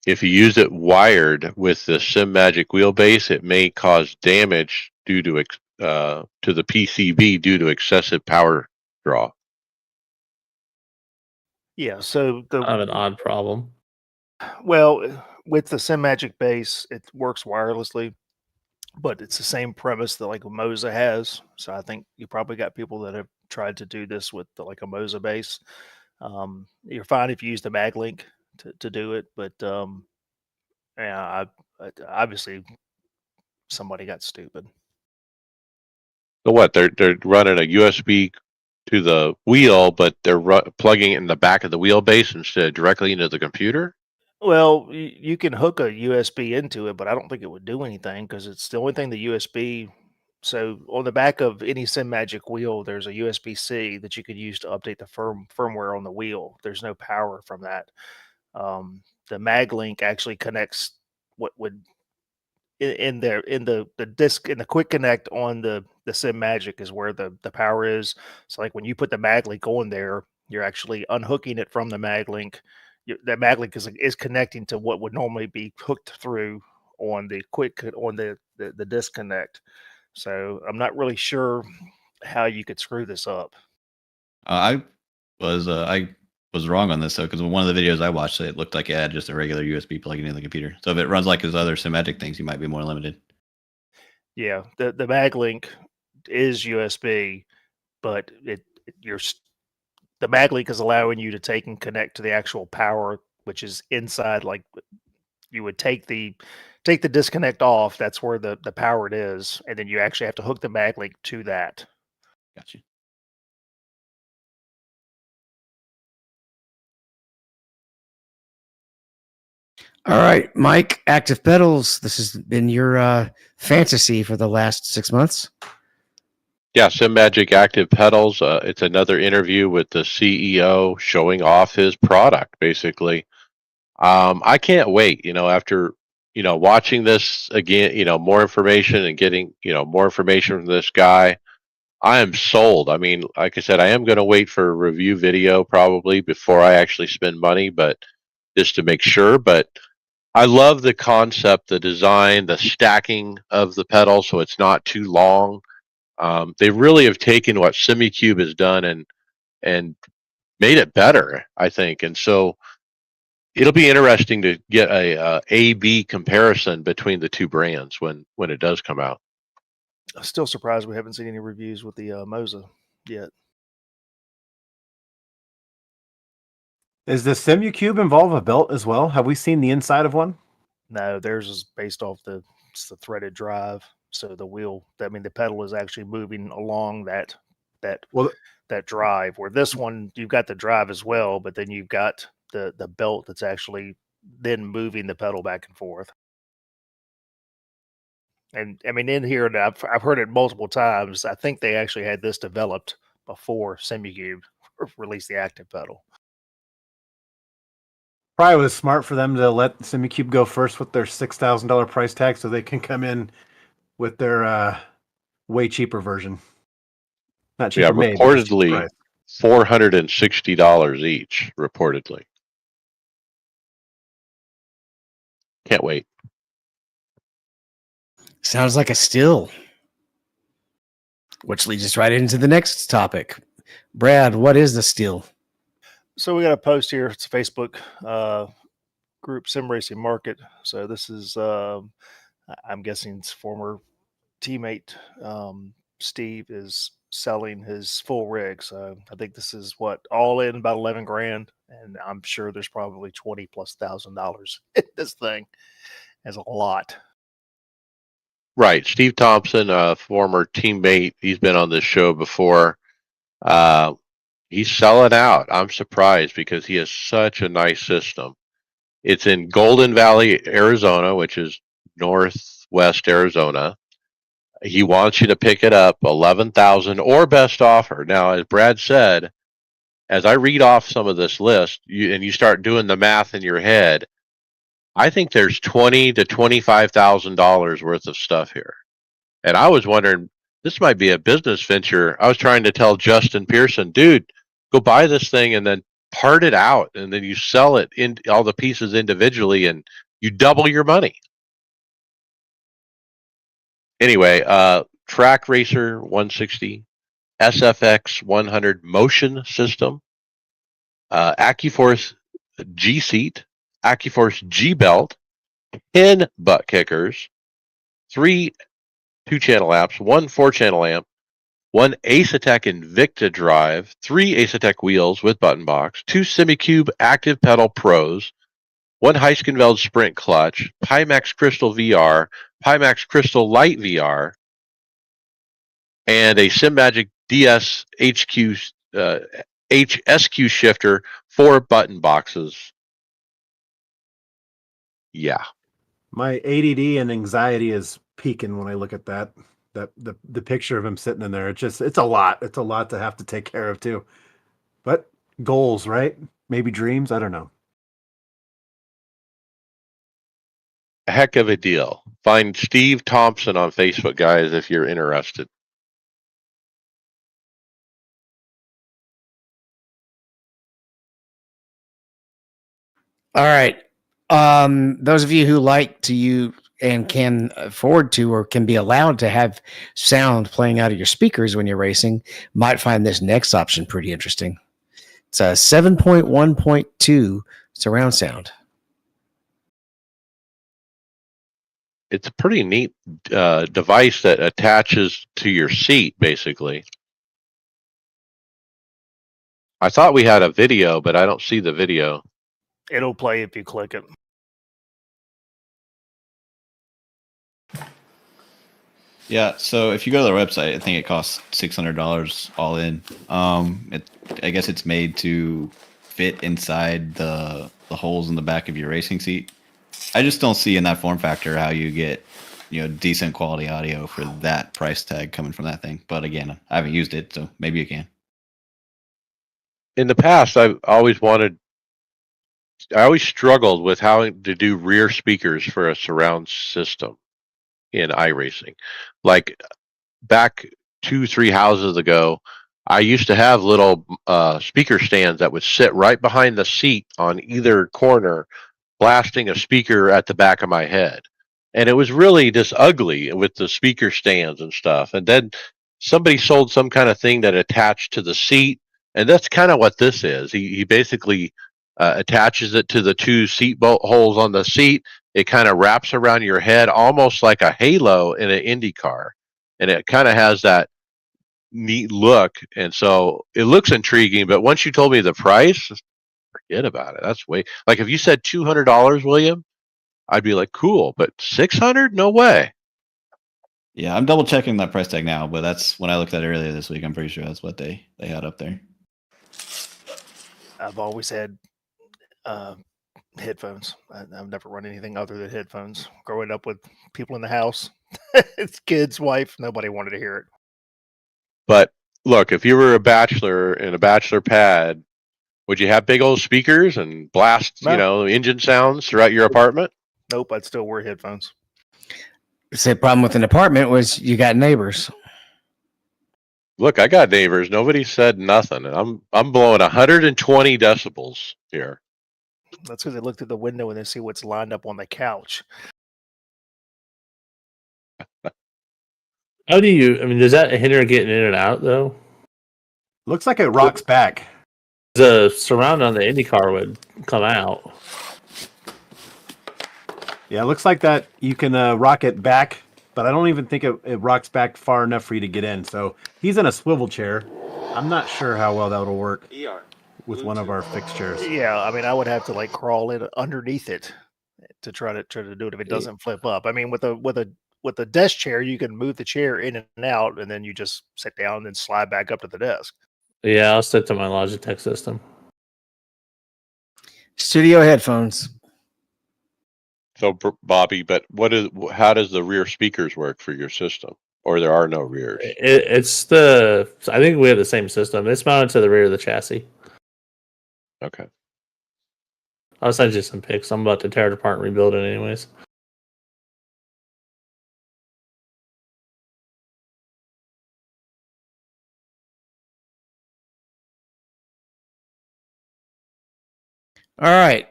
If you use it wired with the SimMagic wheelbase, it may cause damage due to the PCB due to excessive power draw. Yeah, so Kind of an odd problem. with the SimMagic base, it works wirelessly, but it's the same premise that like a Moza has. So I think you probably got people that have tried to do this with like a Moza base. You're fine if you use the MagLink to do it, but yeah, obviously somebody got stupid. So what? They're running a USB to the wheel, but they're plugging it in the back of the wheelbase instead of directly into the computer. Well, you can hook a USB into it, but I don't think it would do anything because it's the only thing the USB. So on the back of any SimMagic wheel, there's a USB-C that you could use to update the firmware on the wheel. There's no power from that. The MagLink actually connects what would in the disk in the quick connect on the SimMagic is where the power is. So like when you put the MagLink on there, you're actually unhooking it from the MagLink. That MagLink is connecting to what would normally be hooked through on the disconnect. So I'm not really sure how you could screw this up. I was wrong on this though, because one of the videos I watched, it looked like it had just a regular USB plugging in the computer. So if it runs like his other SimMagic things, you might be more limited. Yeah, the MagLink is USB, but the MagLink is allowing you to take and connect to the actual power, which is inside. Like you would take the disconnect off. That's where the power it is, and then you actually have to hook the MagLink to that. Gotcha. All right, Mike, Active Pedals. This has been your fantasy for the last 6 months. Yeah, SimMagic Active Pedals. It's another interview with the CEO showing off his product, basically. I can't wait, after, watching this again, more information and getting, more information from this guy. I am sold. I mean, like I said, I am going to wait for a review video probably before I actually spend money, but just to make sure. But I love the concept, the design, the stacking of the pedal so it's not too long. They really have taken what SimiCube has done and made it better, I think. And so it'll be interesting to get a A/B comparison between the two brands when it does come out. I'm still surprised we haven't seen any reviews with the Moza yet. Does the SimuCube involve a belt as well? Have we seen the inside of one? No, theirs is based off it's the threaded drive. So the pedal is actually moving along that Well, that drive. Where this one, you've got the drive as well, but then you've got the belt that's actually then moving the pedal back and forth. And I mean, in here, and I've heard it multiple times. I think they actually had this developed before SimuCube released the active pedal. probably was smart for them to let SimuCube go first with their $6,000 price tag, so they can come in with their way cheaper version. Not Yeah, cheaper made, but just cheaper reportedly price. $460 each, reportedly. Can't wait. Sounds like a still. Which leads us right into the next topic. Brad, what is the still? So we got a post here. It's a Facebook group, Sim Racing Market. So this is, I'm guessing, it's former teammate Steve is selling his full rig. So I think this is all in about 11 grand, and I'm sure there's probably $20,000+ in this thing. has a lot. Right. Steve Thompson, a former teammate, he's been on this show before. Uh, he's selling out. I'm surprised because he has such a nice system. It's in Golden Valley, Arizona, which is northwest Arizona. He wants you to pick it up, 11,000 or best offer. Now, as Brad said, as I read off some of this list, and you start doing the math in your head, I think there's $20,000 to $25,000 worth of stuff here. And I was wondering, this might be a business venture. I was trying to tell Justin Pearson, dude, go buy this thing and then part it out, and then you sell it in all the pieces individually, and you double your money. Anyway, Track Racer 160, SFX 100 motion system, AccuForce G seat, AccuForce G belt, 10 butt kickers, 3 2-channel amps, 1 4-channel amp, 1 Ace Attack Invicta drive, 3 Ace Attack wheels with button box, 2 Semicube Active Pedal Pros, 1 Heiskenveld Sprint clutch, Pimax Crystal VR, Pimax Crystal Light VR, and a SimMagic DS HSQ shifter, 4 button boxes. Yeah. My ADD and anxiety is peaking when I look at that. The picture of him sitting in there. It's a lot. It's a lot to have to take care of too. But goals, right? Maybe dreams. I don't know. A heck of a deal. Find Steve Thompson on Facebook, guys, if you're interested. All right. Those of you who like to use and can afford to or can be allowed to have sound playing out of your speakers when you're racing might find this next option pretty interesting. It's a 7.1.2 surround sound. It's a pretty neat device that attaches to your seat, basically. I thought we had a video, but I don't see the video. It'll play if you click it. Yeah, so if you go to their website, I think it costs $600 all in. I guess it's made to fit inside the holes in the back of your racing seat. I just don't see in that form factor how you get, decent quality audio for that price tag coming from that thing. But again, I haven't used it, so maybe you can. In the past, I always struggled with how to do rear speakers for a surround system in iRacing. Like back 2-3 houses ago, I used to have little speaker stands that would sit right behind the seat on either corner, blasting a speaker at the back of my head. And it was really just ugly with the speaker stands and stuff. And then somebody sold some kind of thing that attached to the seat. And that's kind of what this is. He basically attaches it to the 2 seat bolt holes on the seat. It kind of wraps around your head almost like a halo in an Indy car. And it kind of has that neat look. And so it looks intriguing. But once you told me the price, forget about it. That's way, like if you said $200, William, I'd be like, cool. But $600? No way. Yeah, I'm double checking that price tag now, but that's when I looked at it earlier this week. I'm pretty sure that's what they had up there. I've always had headphones. I've never run anything other than headphones. Growing up with people in the house, it's kids, wife, nobody wanted to hear it. But look, if you were a bachelor in a bachelor pad, would you have big old speakers and blast, No. engine sounds throughout your apartment? Nope, I'd still wear headphones. The problem with an apartment was you got neighbors. Look, I got neighbors. Nobody said nothing. I'm blowing 120 decibels here. That's because they looked at the window and they see what's lined up on the couch. How do you? I mean, does that hinder getting in and out though? Looks like it rocks back. The surround on the IndyCar would come out. Yeah, it looks like that you can rock it back, but I don't even think it rocks back far enough for you to get in. So he's in a swivel chair. I'm not sure how well that'll work with one of our fixed chairs. Yeah, I mean, I would have to crawl in underneath it to try to do it if it doesn't flip up. I mean, with a desk chair, you can move the chair in and out, and then you just sit down and then slide back up to the desk. Yeah, I'll stick to my Logitech system. Studio headphones. So, Bobby, but how does the rear speakers work for your system? Or there are no rears? I think we have the same system. It's mounted to the rear of the chassis. Okay. I'll send you some pics. I'm about to tear it apart and rebuild it anyways. All right.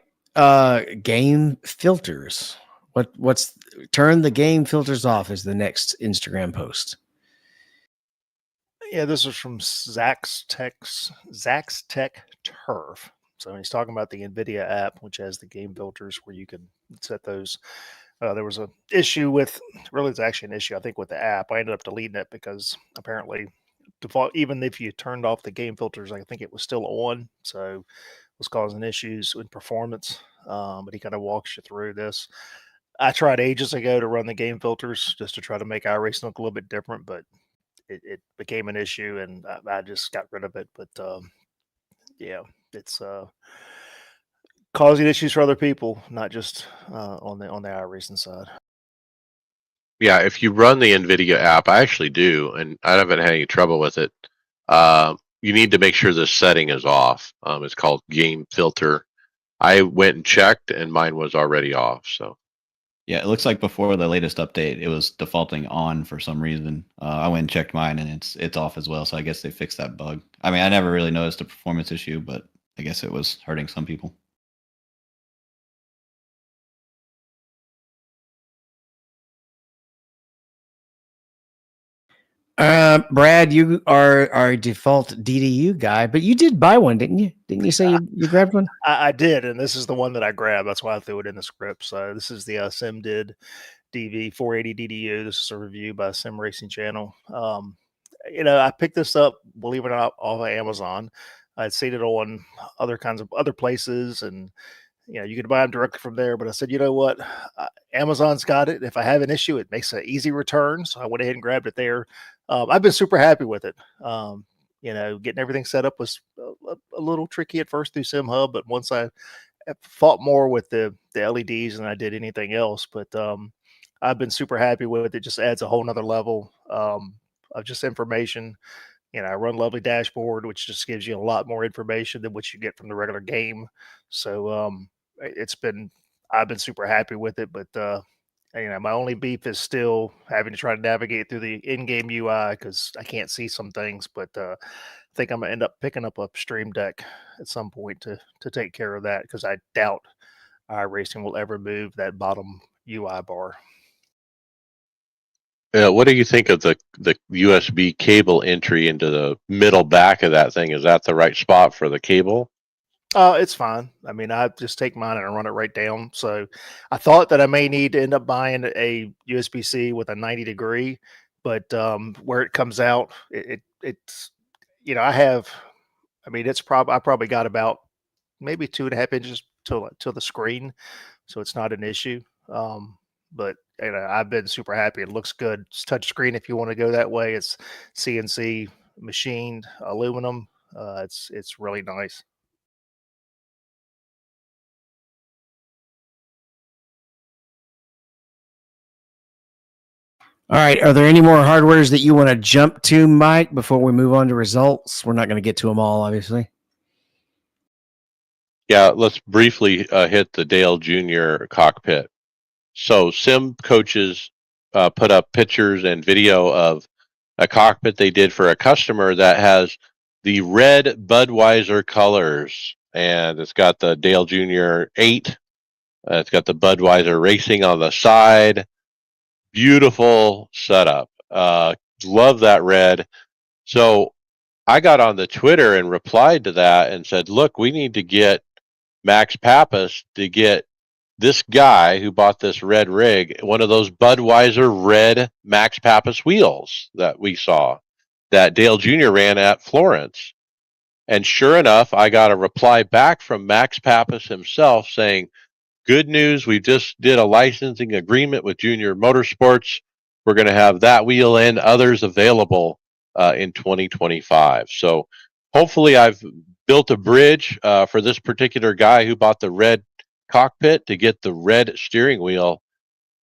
Game filters. What's turn the game filters off is the next Instagram post. Yeah, this is from Zach's Tech Turf. So he's talking about the NVIDIA app, which has the game filters where you can set those. There was an issue with, really, it's actually an issue, I think, with the app. I ended up deleting it because apparently, default, even if you turned off the game filters, I think it was still on. So it was causing issues in performance. But he kind of walks you through this. I tried ages ago to run the game filters just to try to make iRacing look a little bit different, but it became an issue and I just got rid of it. But yeah, it's causing issues for other people, not just on the iRacing side. Yeah, if you run the NVIDIA app, I actually do, and I haven't had any trouble with it. You need to make sure the setting is off. It's called Game Filter. I went and checked, and mine was already off. So Yeah, it looks like before the latest update, it was defaulting on for some reason. I went and checked mine, and it's off as well. So I guess they fixed that bug. I mean, I never really noticed a performance issue, but I guess it was hurting some people. Brad, you are our default DDU guy, but you did buy one, didn't you? Didn't you say you grabbed one? I did, and this is the one that I grabbed. That's why I threw it in the script. So this is the SimDid DV 480 DDU. This is a review by Sim Racing Channel. I picked this up, believe it or not, off of Amazon. I'd seen it on other kinds of other places, and you could buy them directly from there. But I said, you know what? Amazon's got it. If I have an issue, it makes an easy return. So I went ahead and grabbed it there. I've been super happy with it. Getting everything set up was a little tricky at first through SimHub, but once I fought more with the LEDs than I did anything else. But I've been super happy with it. It just adds a whole nother level of just information. I run Lovely Dashboard, which just gives you a lot more information than what you get from the regular game. So I've been super happy with it. But my only beef is still having to try to navigate through the in-game UI because I can't see some things. But I think I'm gonna end up picking up a Stream Deck at some point to take care of that because I doubt iRacing will ever move that bottom UI bar. what do you think of the USB cable entry into the middle back of that thing? Is that the right spot for the cable? It's fine. I mean, I just take mine and I run it right down. So I thought that I may need to end up buying a USB-C with a 90-degree, but where it comes out, it's I probably got about maybe 2.5 inches till the screen, so it's not an issue. But I've been super happy. It looks good. It's touch screen if you want to go that way. It's CNC machined aluminum. It's really nice. All right. Are there any more hardwares that you want to jump to, Mike, before we move on to results? We're not going to get to them all, obviously. Yeah, let's briefly hit the Dale Jr. cockpit. So sim coaches put up pictures and video of a cockpit they did for a customer that has the red Budweiser colors, and it's got the Dale Jr. 8. It's got the Budweiser Racing on the side. Beautiful setup. Love that red. So I got on the Twitter and replied to that and said, look, we need to get Max Pappas to get this guy who bought this red rig one of those Budweiser red Max Pappas wheels that we saw that Dale Jr. ran at Florence. And sure enough, I got a reply back from Max Pappas himself saying, good news. We just did a licensing agreement with Junior Motorsports. We're going to have that wheel and others available in 2025. So hopefully I've built a bridge for this particular guy who bought the red cockpit to get the red steering wheel.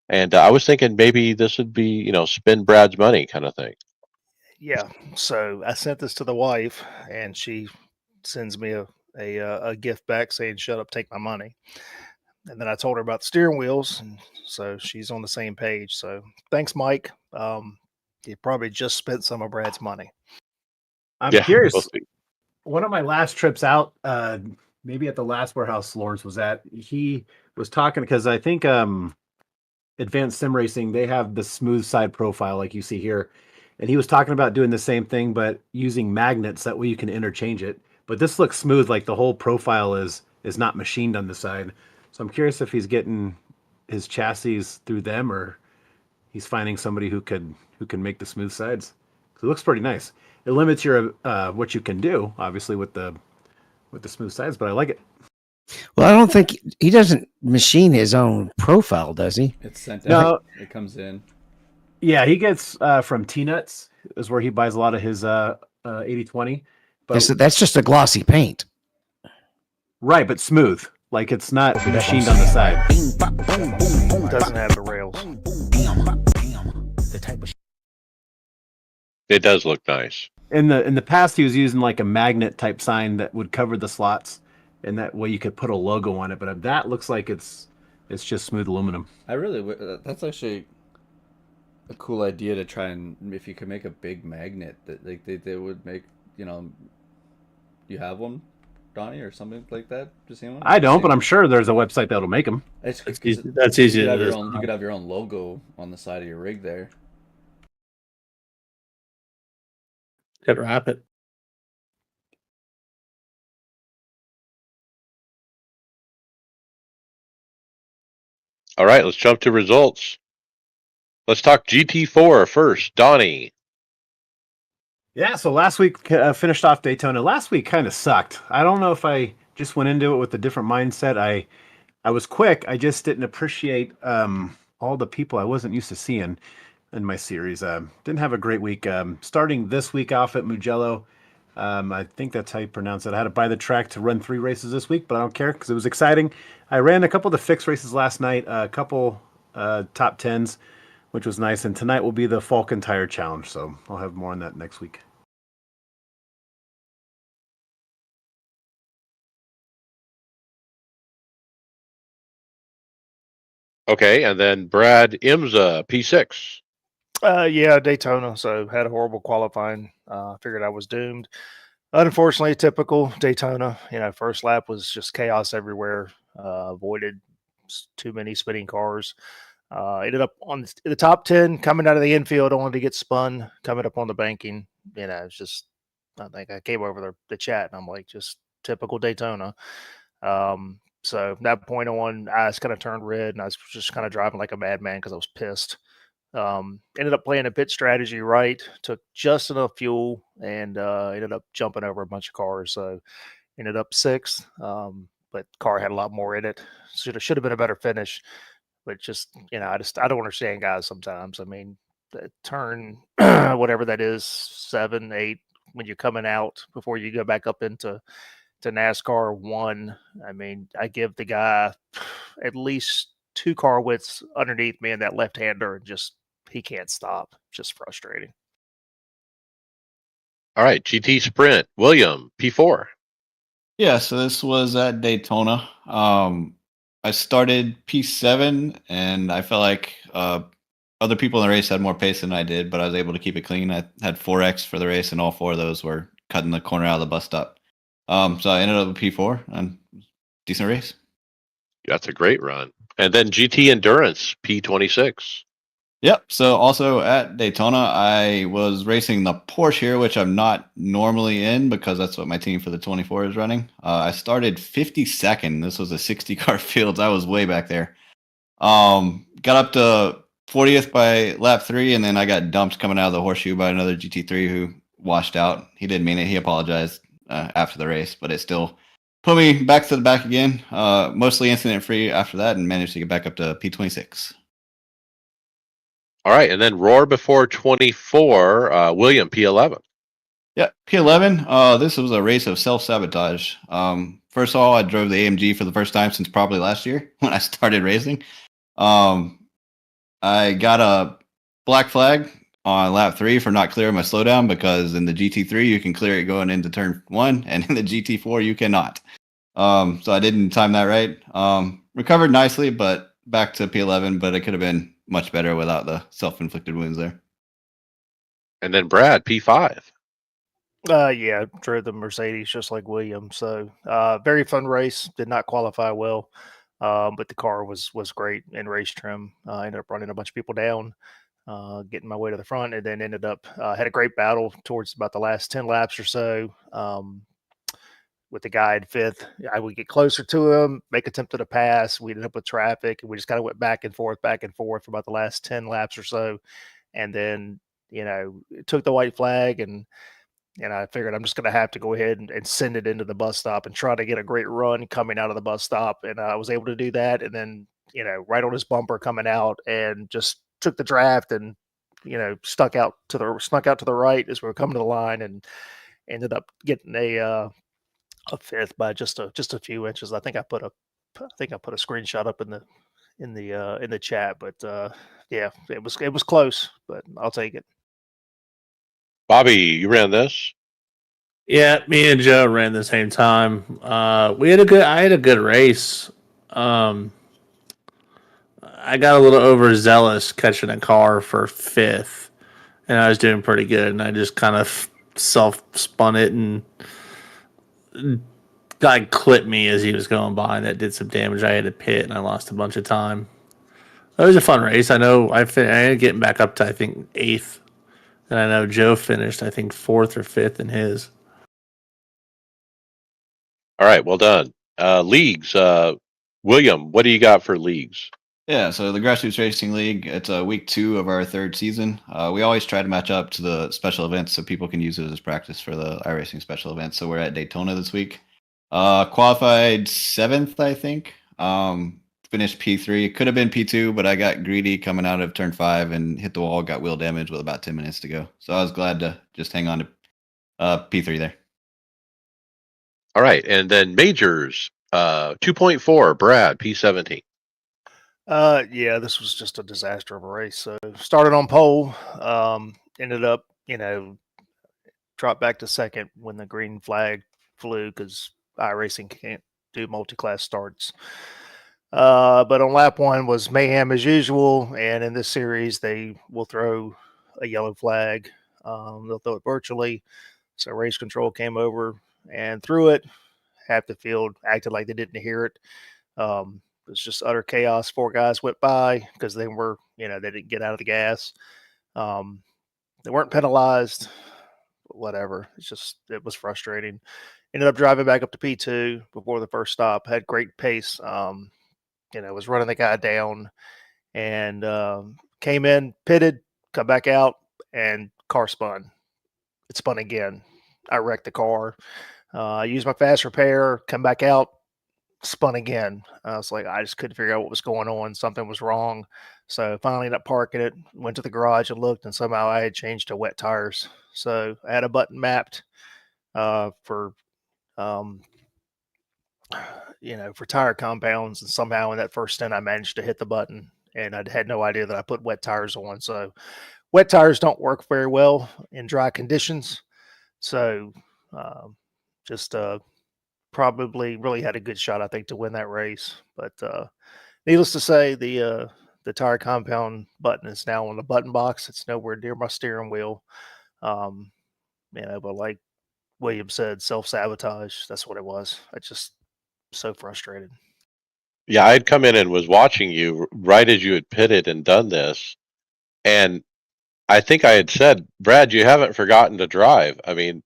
And I was thinking maybe this would be, spend Brad's money kind of thing. Yeah. So I sent this to the wife, and she sends me a gift back saying, "Shut up, take my money." And then I told her about the steering wheels, and so she's on the same page. So thanks, Mike. You probably just spent some of Brad's money. I'm Yeah, curious. we'll see. One of my last trips out, maybe at the last warehouse Lawrence was at, he was talking because I think Advanced Sim Racing, they have the smooth side profile like you see here. And he was talking about doing the same thing, but using magnets that way you can interchange it. But this looks smooth, like the whole profile is not machined on the side. So I'm curious if he's getting his chassis through them or he's finding somebody who can make the smooth sides. So it looks pretty nice. It limits your what you can do, obviously, with the smooth sides, but I like it. Well, I don't think he doesn't machine his own profile, does he? It's sent No. out. It comes in. Yeah, he gets from T-Nuts is where he buys a lot of his 80/20. But That's just a glossy paint. right, but smooth. Like it's not machined on the side. It doesn't have the rails. It does look nice. In the past, he was using like a magnet type sign that would cover the slots, and that way you could put a logo on it. But that looks like it's just smooth aluminum. I really that's actually a cool idea to try and if you could make a big magnet that like they would make, you have one, Donnie, or something like that. Just seen one? I don't, but I'm sure there's a website that'll make them. It's That's easy you to could, have your do. own, you could have your own logo on the side of your rig there. Could wrap it. All right, let's jump to results. Let's talk GT4 first. Donnie. Yeah, so last week finished off Daytona. Last week kind of sucked. I don't know if I just went into it with a different mindset. I was quick. I just didn't appreciate all the people I wasn't used to seeing in my series. Didn't have a great week. Starting this week off at Mugello, I think that's how you pronounce it. I had to buy the track to run 3 races this week, but I don't care because it was exciting. I ran a couple of the fixed races last night, a couple top 10s, which was nice. And tonight will be the Falcon Tire Challenge, so I'll have more on that next week. Okay, and then Brad Imza, P6. Yeah, Daytona. So had a horrible qualifying. Figured I was doomed. Unfortunately, typical Daytona. First lap was just chaos everywhere. Avoided too many spinning cars. Ended up on the top 10 coming out of the infield, only to get spun coming up on the banking. It's just, I think I came over the chat and I'm like, just typical Daytona. So from that point on, eyes kind of turned red and I was just kind of driving like a madman because I was pissed. Ended up playing a pit strategy right, took just enough fuel and ended up jumping over a bunch of cars. So ended up 6th, but car had a lot more in it. Should have been a better finish. But just, I don't understand guys sometimes. I mean, turn whatever that is, 7, 8, when you're coming out before you go back up into NASCAR 1. I mean, I give the guy at least 2 car widths underneath me in that left-hander and just he can't stop. Just frustrating. All right, GT Sprint, William, P4. Yeah, so this was at Daytona. I started P7, and I felt like other people in the race had more pace than I did, but I was able to keep it clean. I had 4X for the race, and all 4 of those were cutting the corner out of the bus stop. So I ended up with P4, and decent race. That's a great run. And then GT Endurance, P26. Yep. So also at Daytona, I was racing the Porsche here, which I'm not normally in because that's what my team for the 24 is running. I started 52nd. This was a 60-car field. I was way back there. Got up to 40th by lap 3, and then I got dumped coming out of the horseshoe by another GT3 who washed out. He didn't mean it. He apologized after the race, but it still put me back to the back again. Mostly incident free after that, and managed to get back up to P26. All right, and then Roar before 24, William P11. Yeah, P11. This was a race of self-sabotage. First of all, I drove the AMG for the first time since probably last year when I started racing. I got a black flag on lap 3 for not clearing my slowdown, because in the GT3 you can clear it going into turn 1, and in the GT4 you cannot. So I didn't time that right. Recovered nicely, but back to P11, but it could have been much better without the self-inflicted wounds there. And then Brad, P5. Yeah, drove the Mercedes just like William. So very fun race. Did not qualify well, but the car was great in race trim. I ended up running a bunch of people down, getting my way to the front, and then ended up had a great battle towards about the last 10 laps or so. With the guy in fifth, I would get closer to him, make attempted a pass. We ended up with traffic, and we just kind of went back and forth for about the last 10 laps or so. And then, took the white flag, and I figured I'm just going to have to go ahead and send it into the bus stop and try to get a great run coming out of the bus stop. And I was able to do that. And then, right on his bumper coming out, and just took the draft and, snuck out to the right as we were coming to the line, and ended up getting a fifth by just a few inches. I think I put a screenshot up in the chat, but yeah, it was close, but I'll take it. Bobby, you ran this? Yeah, me and Joe ran the same time. I had a good race. I got a little overzealous catching a car for fifth, and I was doing pretty good, and I just kind of self-spun it, and guy clipped me as he was going by, and that did some damage. I had to pit, and I lost a bunch of time. It was a fun race. I know I ended up getting back up to, I think, 8th, and I know Joe finished, I think, 4th or 5th in his. All right, well done. Leagues. William, what do you got for leagues? Yeah, so the Grassroots Racing League, it's week 2 of our 3rd season. We always try to match up to the special events so people can use it as practice for the iRacing special events. So we're at Daytona this week. Qualified 7th, I think. Finished P3. Could have been P2, but I got greedy coming out of turn 5 and hit the wall, got wheel damage with about 10 minutes to go. So I was glad to just hang on to P3 there. All right, and then majors. 2.4, Brad, P17. Yeah, this was just a disaster of a race. So started on pole, ended up, dropped back to second when the green flag flew, because iRacing can't do multi-class starts. But on lap 1 was mayhem as usual, and in this series they will throw a yellow flag. They'll throw it virtually. So race control came over and threw it. Half the field acted like they didn't hear it. It was just utter chaos. 4 guys went by because they were, they didn't get out of the gas. They weren't penalized. Whatever. It was frustrating. Ended up driving back up to P2 before the first stop. Had great pace. Was running the guy down, and came in, pitted, come back out, and car spun. It spun again. I wrecked the car. I used my fast repair, come back out, spun again. I was like, I just couldn't figure out what was going on. Something was wrong. So finally ended up parking it, went to the garage and looked, and somehow I had changed to wet tires. So I had a button mapped for tire compounds, and somehow in that first stint I managed to hit the button, and I had no idea that I put wet tires on. So wet tires don't work very well in dry conditions. So probably really had a good shot, I think, to win that race. But needless to say, the tire compound button is now on the button box. It's nowhere near my steering wheel. But like William said, self-sabotage. That's what it was. I just so frustrated. Yeah, I'd come in and was watching you right as you had pitted and done this. And I think I had said, Brad, you haven't forgotten to drive. I mean,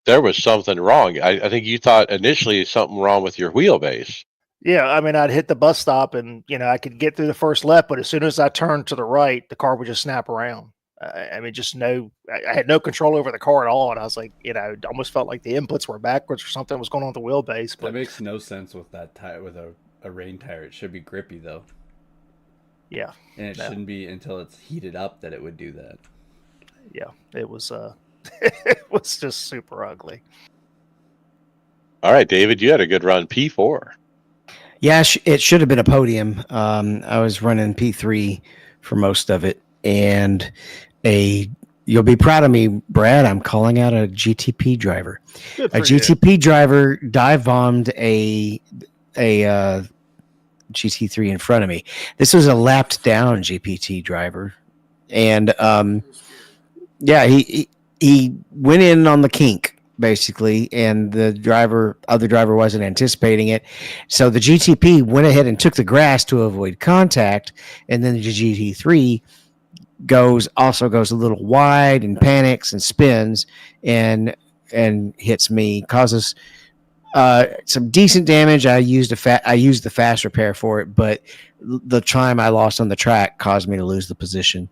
there was something wrong. I think you thought initially something wrong with your wheelbase. Yeah, I mean, I'd hit the bus stop and, I could get through the first left, but as soon as I turned to the right, the car would just snap around. I mean, just I had no control over the car at all, and I was like, it almost felt like the inputs were backwards or something was going on with the wheelbase. That But makes no sense with that tire, with a rain tire. It should be grippy though, yeah, and it shouldn't be until it's heated up that it would do that. yeah, it was it was just super ugly. All right, David, you had a good run. P4. Yeah, it should have been a podium. I was running P3 for most of it, and you'll be proud of me, Brad. I'm calling out a GTP driver. Good A for you. GTP driver dive bombed a GT3 in front of me. This was a lapped down GPT driver, and yeah, he went in on the kink basically, and the other driver wasn't anticipating it, so the GTP went ahead and took the grass to avoid contact, and then the GT3 goes a little wide and panics and spins and hits me, causes some decent damage. I used the fast repair for it, but the time I lost on the track caused me to lose the position.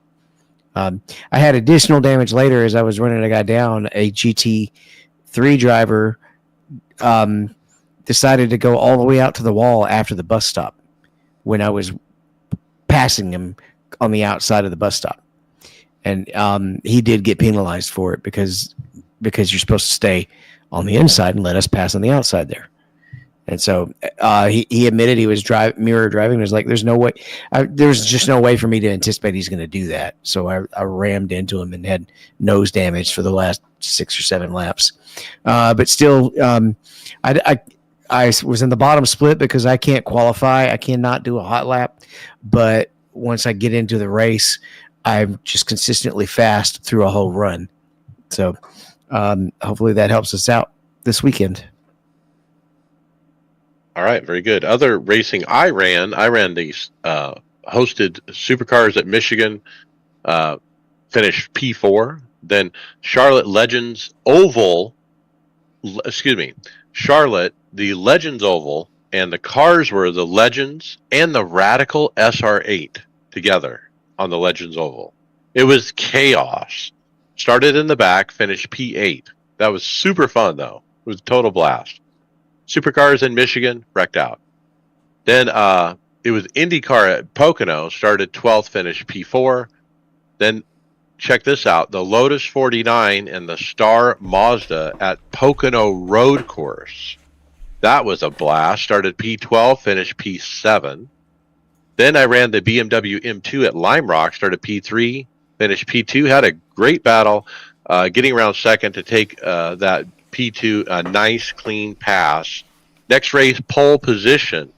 I had additional damage later as I was running a guy down. A GT3 driver decided to go all the way out to the wall after the bus stop when I was passing him on the outside of the bus stop. And he did get penalized for it because you're supposed to stay on the inside and let us pass on the outside there. And so he admitted he was mirror driving. And was like, there's no way. There's just no way for me to anticipate he's going to do that. So I rammed into him and had nose damage for the last 6 or 7 laps. But still, I was in the bottom split because I can't qualify. I cannot do a hot lap. But once I get into the race, I'm just consistently fast through a whole run. So hopefully that helps us out this weekend. All right, very good. Other racing I ran these hosted supercars at Michigan, finished P4. Then Charlotte, the Legends Oval, and the cars were the Legends and the Radical SR8 together on the Legends Oval. It was chaos. Started in the back, finished P8. That was super fun, though. It was a total blast. Supercars in Michigan, wrecked out. Then it was IndyCar at Pocono, started 12th, finished P4. Then check this out, the Lotus 49 and the Star Mazda at Pocono Road Course. That was a blast. Started P12, finished P7. Then I ran the BMW M2 at Lime Rock, started P3, finished P2, had a great battle, getting around second to take that P2, a nice clean pass. Next race, pole position.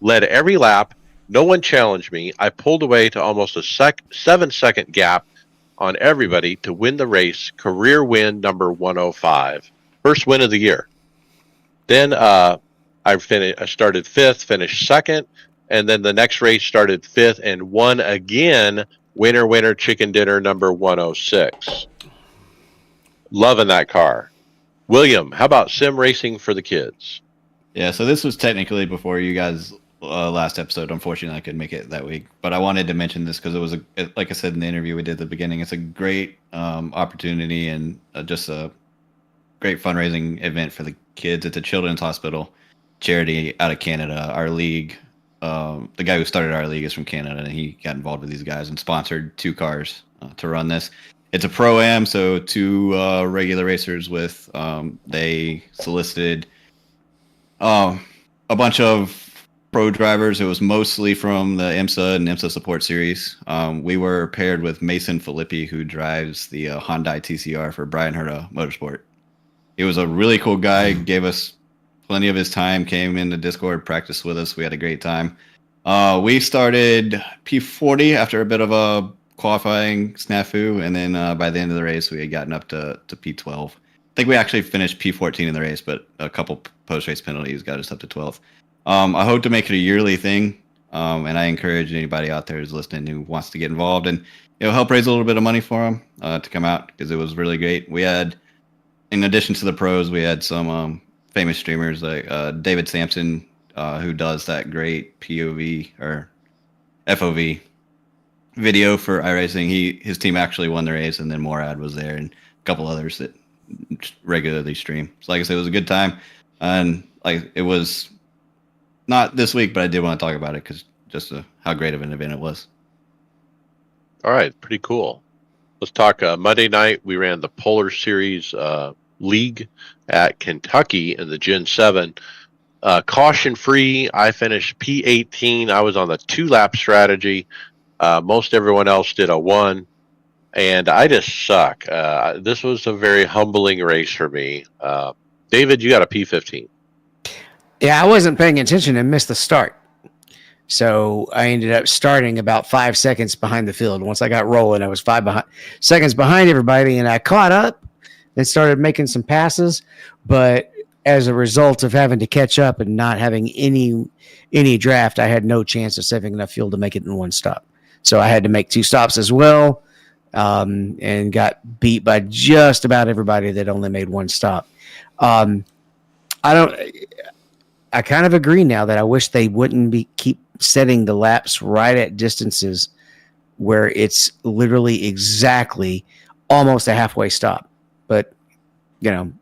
Led every lap. No one challenged me. I pulled away to almost a 7-second gap on everybody to win the race. Career win number 105. First win of the year. Then I started 5th, finished 2nd. And then the next race started 5th and won again. Winner, chicken dinner number 106. Loving that car. William, how about sim racing for the kids? Yeah, so this was technically before you guys' last episode. Unfortunately, I couldn't make it that week, but I wanted to mention this because it was, like I said in the interview we did at the beginning, it's a great opportunity and just a great fundraising event for the kids. It's a children's hospital charity out of Canada. Our league, the guy who started our league is from Canada, and he got involved with these guys and sponsored 2 cars to run this. It's a pro-am, so 2 regular racers with, they solicited a bunch of pro drivers. It was mostly from the IMSA and IMSA Support Series. We were paired with Mason Filippi, who drives the Hyundai TCR for Brian Herta Motorsport. He was a really cool guy, gave us plenty of his time, came into Discord, practiced with us. We had a great time. We started P40 after a bit of a qualifying snafu, and then by the end of the race we had gotten up to P12. I think we actually finished P14 in the race, but a couple post-race penalties got us up to 12th. I hope to make it a yearly thing, and I encourage anybody out there who's listening who wants to get involved and help raise a little bit of money for them to come out, because it was really great. We had, in addition to the pros, we had some famous streamers like David Sampson, who does that great POV or FOV video for iRacing. His team actually won the race, and then Morad was there, and a couple others that regularly stream. So like I said, it was a good time, and like it was not this week, but I did want to talk about it because just how great of an event it was. All right, pretty cool. Let's talk Monday night. We ran the Polar Series League at Kentucky in the Gen 7. Caution free, I finished P18. I was on the 2-lap strategy. Most everyone else did a 1, and I just suck. This was a very humbling race for me. David, you got a P15. Yeah, I wasn't paying attention and missed the start. So I ended up starting about 5 seconds behind the field. Once I got rolling, I was 5 seconds behind everybody, and I caught up and started making some passes. But as a result of having to catch up and not having any draft, I had no chance of saving enough fuel to make it in one stop. So I had to make 2 stops as well, and got beat by just about everybody that only made 1 stop. I kind of agree now that I wish they wouldn't keep setting the laps right at distances where it's literally exactly almost a halfway stop. But, it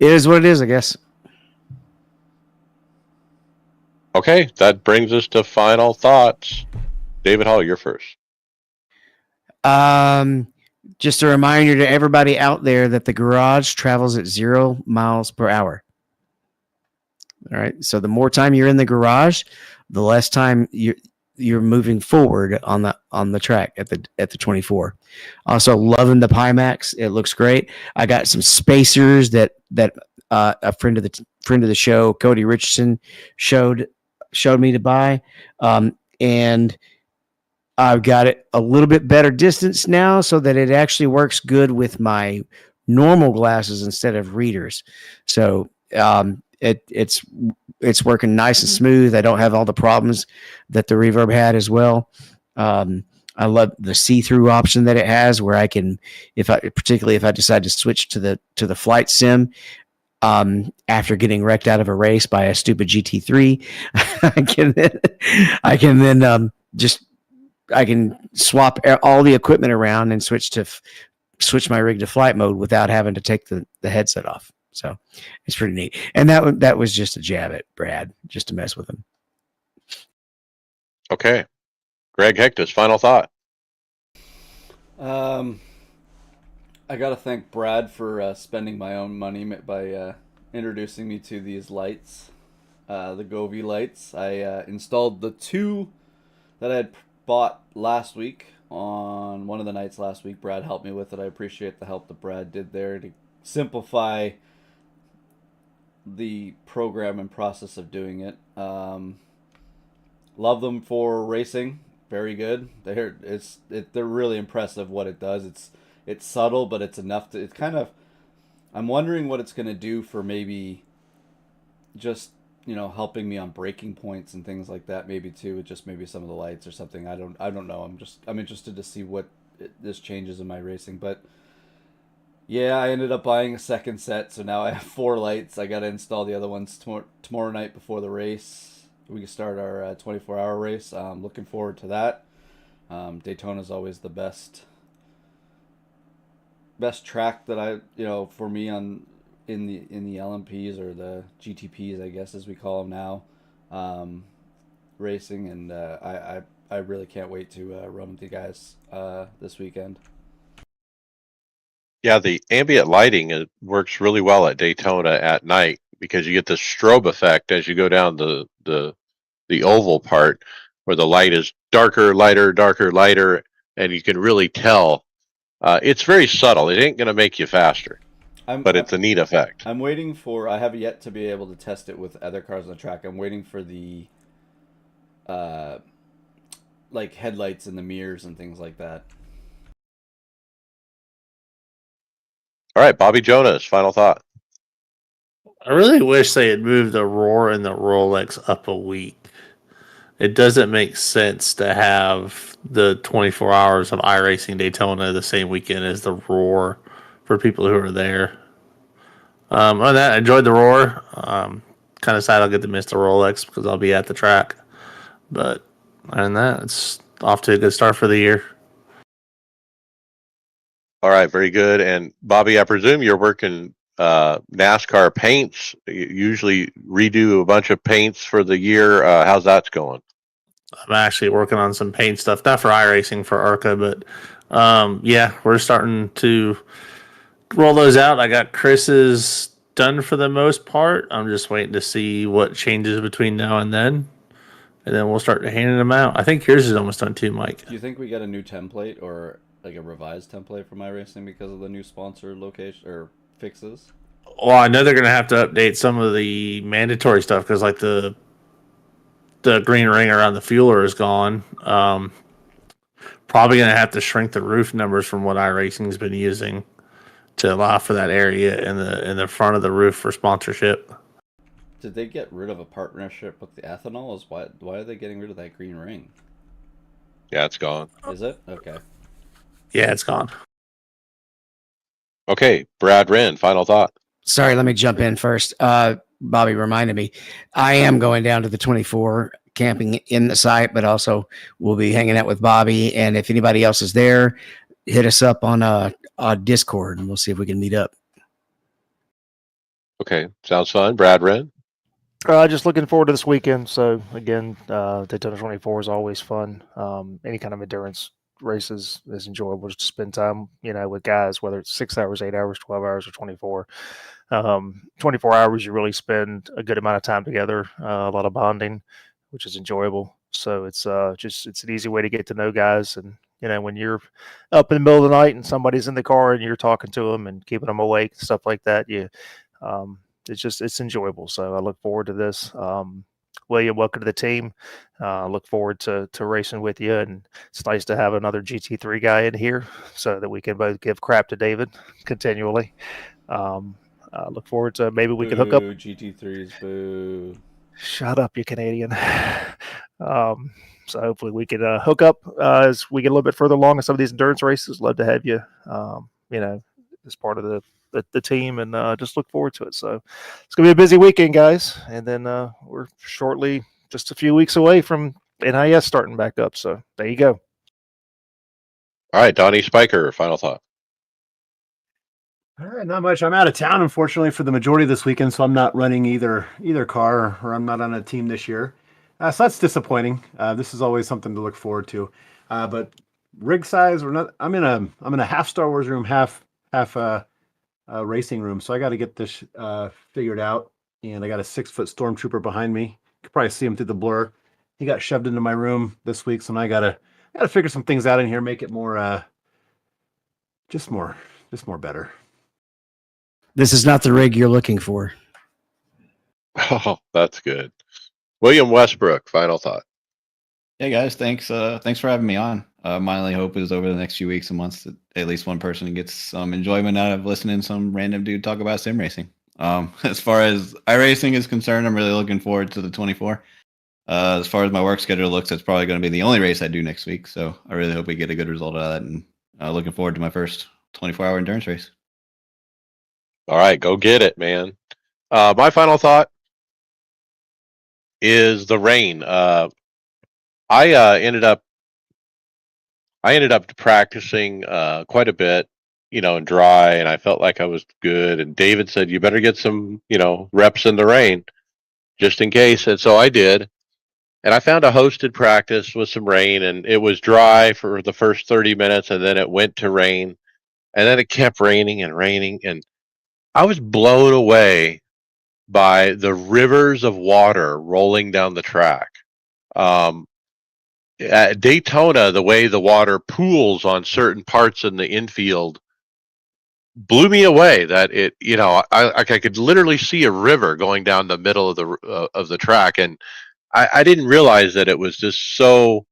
is what it is, I guess. Okay, that brings us to final thoughts. David Hall, you're first. Just a reminder to everybody out there that the garage travels at 0 miles per hour. All right. So the more time you're in the garage, the less time you're moving forward on the track at the 24. Also loving the Pimax. It looks great. I got some spacers that a friend of the show, Cody Richardson, showed me to buy. And I've got it a little bit better distance now so that it actually works good with my normal glasses instead of readers. So, it's working nice and smooth. I don't have all the problems that the Reverb had as well. I love the see-through option that it has, where I can, particularly if I decide to switch to the flight sim, after getting wrecked out of a race by a stupid GT3, I can then I can swap all the equipment around and switch my rig to flight mode without having to take the headset off. So it's pretty neat. And that was just a jab at Brad, just to mess with him. Okay. Greg Hectus, final thought. I got to thank Brad for spending my own money by introducing me to these lights, the Govee lights. I installed the 2 that I had bought last week on one of the nights last week. Brad helped me with it. I appreciate the help that Brad did there to simplify the program and process of doing it. Love them for racing. Very good. They're really impressive what it does. It's subtle, but it's enough to. It's kind of. I'm wondering what it's going to do for maybe just helping me on braking points and things like that. Maybe too, with just maybe some of the lights or something. I don't know. I'm interested to see what this changes in my racing, but. Yeah, I ended up buying a second set, so now I have 4 lights. I got to install the other ones tomorrow night before the race. We can start our 24-hour race. I'm looking forward to that. Daytona's always the best track that for me in the LMPs or the GTPs, I guess as we call them now, racing, and I really can't wait to run with you guys this weekend. Yeah, the ambient lighting works really well at Daytona at night because you get the strobe effect as you go down the oval part where the light is darker, lighter, darker, lighter, and you can really tell. It's very subtle. It ain't going to make you faster, but it's a neat effect. I'm waiting for. I have yet to be able to test it with other cars on the track. I'm waiting for the like headlights in the mirrors and things like that. All right, Bobby Jonas, final thought. I really wish they had moved the Roar and the Rolex up a week. It doesn't make sense to have the 24 hours of iRacing Daytona the same weekend as the Roar for people who are there. On that, I enjoyed the Roar. Kind of sad I'll get to miss the Rolex because I'll be at the track. But other than that, off to a good start for the year. All right, very good. And Bobby, I presume you're working NASCAR paints. You usually redo a bunch of paints for the year. How's that going? I'm actually working on some paint stuff, not for iRacing, for ARCA, but yeah, we're starting to roll those out. I got Chris's done for the most part. I'm just waiting to see what changes between now and then we'll start handing them out. I think yours is almost done too, Mike. Do you think we get a new template or like a revised template from iRacing because of the new sponsor location or fixes? Well, I know they're going to have to update some of the mandatory stuff because, like, the green ring around the fueler is gone. Probably going to have to shrink the roof numbers from what iRacing's been using to allow for that area in the front of the roof for sponsorship. Did they get rid of a partnership with the ethanol? Why are they getting rid of that green ring? Yeah, it's gone. Is it? Okay. Yeah, it's gone. Okay, Brad Wren, final thought. Sorry, let me jump in first. Bobby reminded me, I am going down to the 24 camping in the site, but also we'll be hanging out with Bobby. And if anybody else is there, hit us up on Discord and we'll see if we can meet up. Okay, sounds fun. Brad Wren. Just looking forward to this weekend. So again, Daytona 24 is always fun. Any kind of endurance races is enjoyable just to spend time, with guys, whether it's 6 hours, 8 hours, 12 hours, or 24. 24 hours, you really spend a good amount of time together, a lot of bonding, which is enjoyable. So it's an easy way to get to know guys. And, when you're up in the middle of the night and somebody's in the car and you're talking to them and keeping them awake, stuff like that, it's enjoyable. So I look forward to this. William, welcome to the team. Look forward to racing with you. And it's nice to have another GT3 guy in here so that we can both give crap to David continually. Look forward to maybe we can hook up. GT3s, boo. Shut up, you Canadian. So hopefully we can hook up as we get a little bit further along in some of these endurance races. Love to have you, as part of the team, and just look forward to it. So it's gonna be a busy weekend, guys, and then we're shortly just a few weeks away from NIS starting back up. So there you go. All right, Donnie Spiker, final thought. All right, not much. I'm out of town, unfortunately, for the majority of this weekend, so I'm not running either car, or I'm not on a team this year. So that's disappointing. This is always something to look forward to. But rig size, I'm in a half Star Wars room, half racing room. So I got to get this figured out. And I got a 6-foot stormtrooper behind me. You can probably see him through the blur. He got shoved into my room this week, so now I gotta figure some things out in here, make it more, just more better. This is not the rig you're looking for. Oh, that's good. William Westbrook, final thought. Hey guys, thanks for having me on. My only hope is over the next few weeks and months that at least one person gets some enjoyment out of listening to some random dude talk about sim racing. As far as iRacing is concerned, I'm really looking forward to the 24. As far as my work schedule looks, that's probably going to be the only race I do next week. So I really hope we get a good result out of that, and looking forward to my first 24-hour endurance race. All right, go get it, man. My final thought is the rain. I ended up practicing quite a bit, and dry, and I felt like I was good. And David said, "You better get some, reps in the rain, just in case." And so I did. And I found a hosted practice with some rain, and it was dry for the first 30 minutes, and then it went to rain, and then it kept raining and raining, and I was blown away by the rivers of water rolling down the track. At Daytona, the way the water pools on certain parts in the infield blew me away. That it, I could literally see a river going down the middle of the track, and I didn't realize that it was just so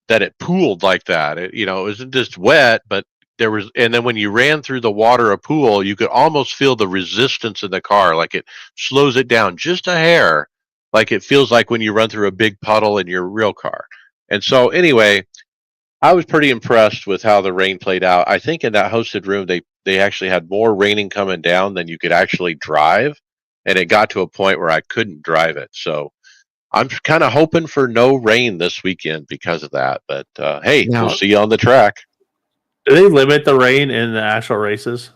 that it pooled like that. It wasn't just wet, but there was, and then when you ran through the water a pool, you could almost feel the resistance in the car, like it slows it down just a hair, like it feels like when you run through a big puddle in your real car. And so anyway, I was pretty impressed with how the rain played out. I think in that hosted room, they actually had more raining coming down than you could actually drive, and it got to a point where I couldn't drive it. So I'm kind of hoping for no rain this weekend because of that. But hey, Now- we'll see you on the track. Do they limit the rain in the actual races?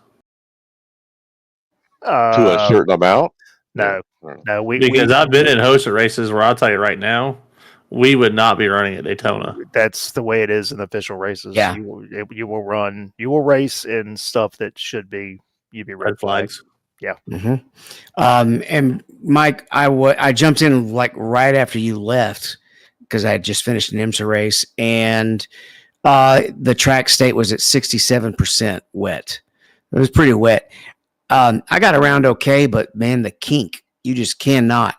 To a certain amount? No, no, Because I've been in hosted races where I'll tell you right now, we would not be running at Daytona. that's the way it is in the official races. Yeah. You will race in stuff that should be red flags. Yeah. Mm-hmm. And Mike, I jumped in like right after you left because I had just finished an IMSA race, and the track state was at 67% wet. It was pretty wet. I got around okay, but man, the kink, you just cannot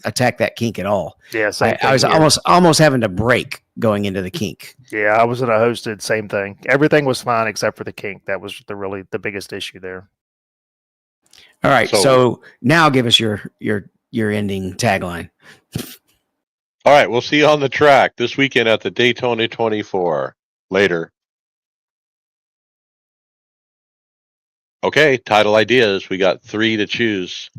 attack that kink at all. Yeah, same I was thing here. almost having to brake going into the kink. Yeah, I was in a hosted, same thing. Everything was fine except for the kink. That was the biggest issue there. All right, So- so now give us your ending tagline. All right, we'll see you on the track this weekend at the Daytona 24. Later. Okay, title ideas. We got 3 to choose.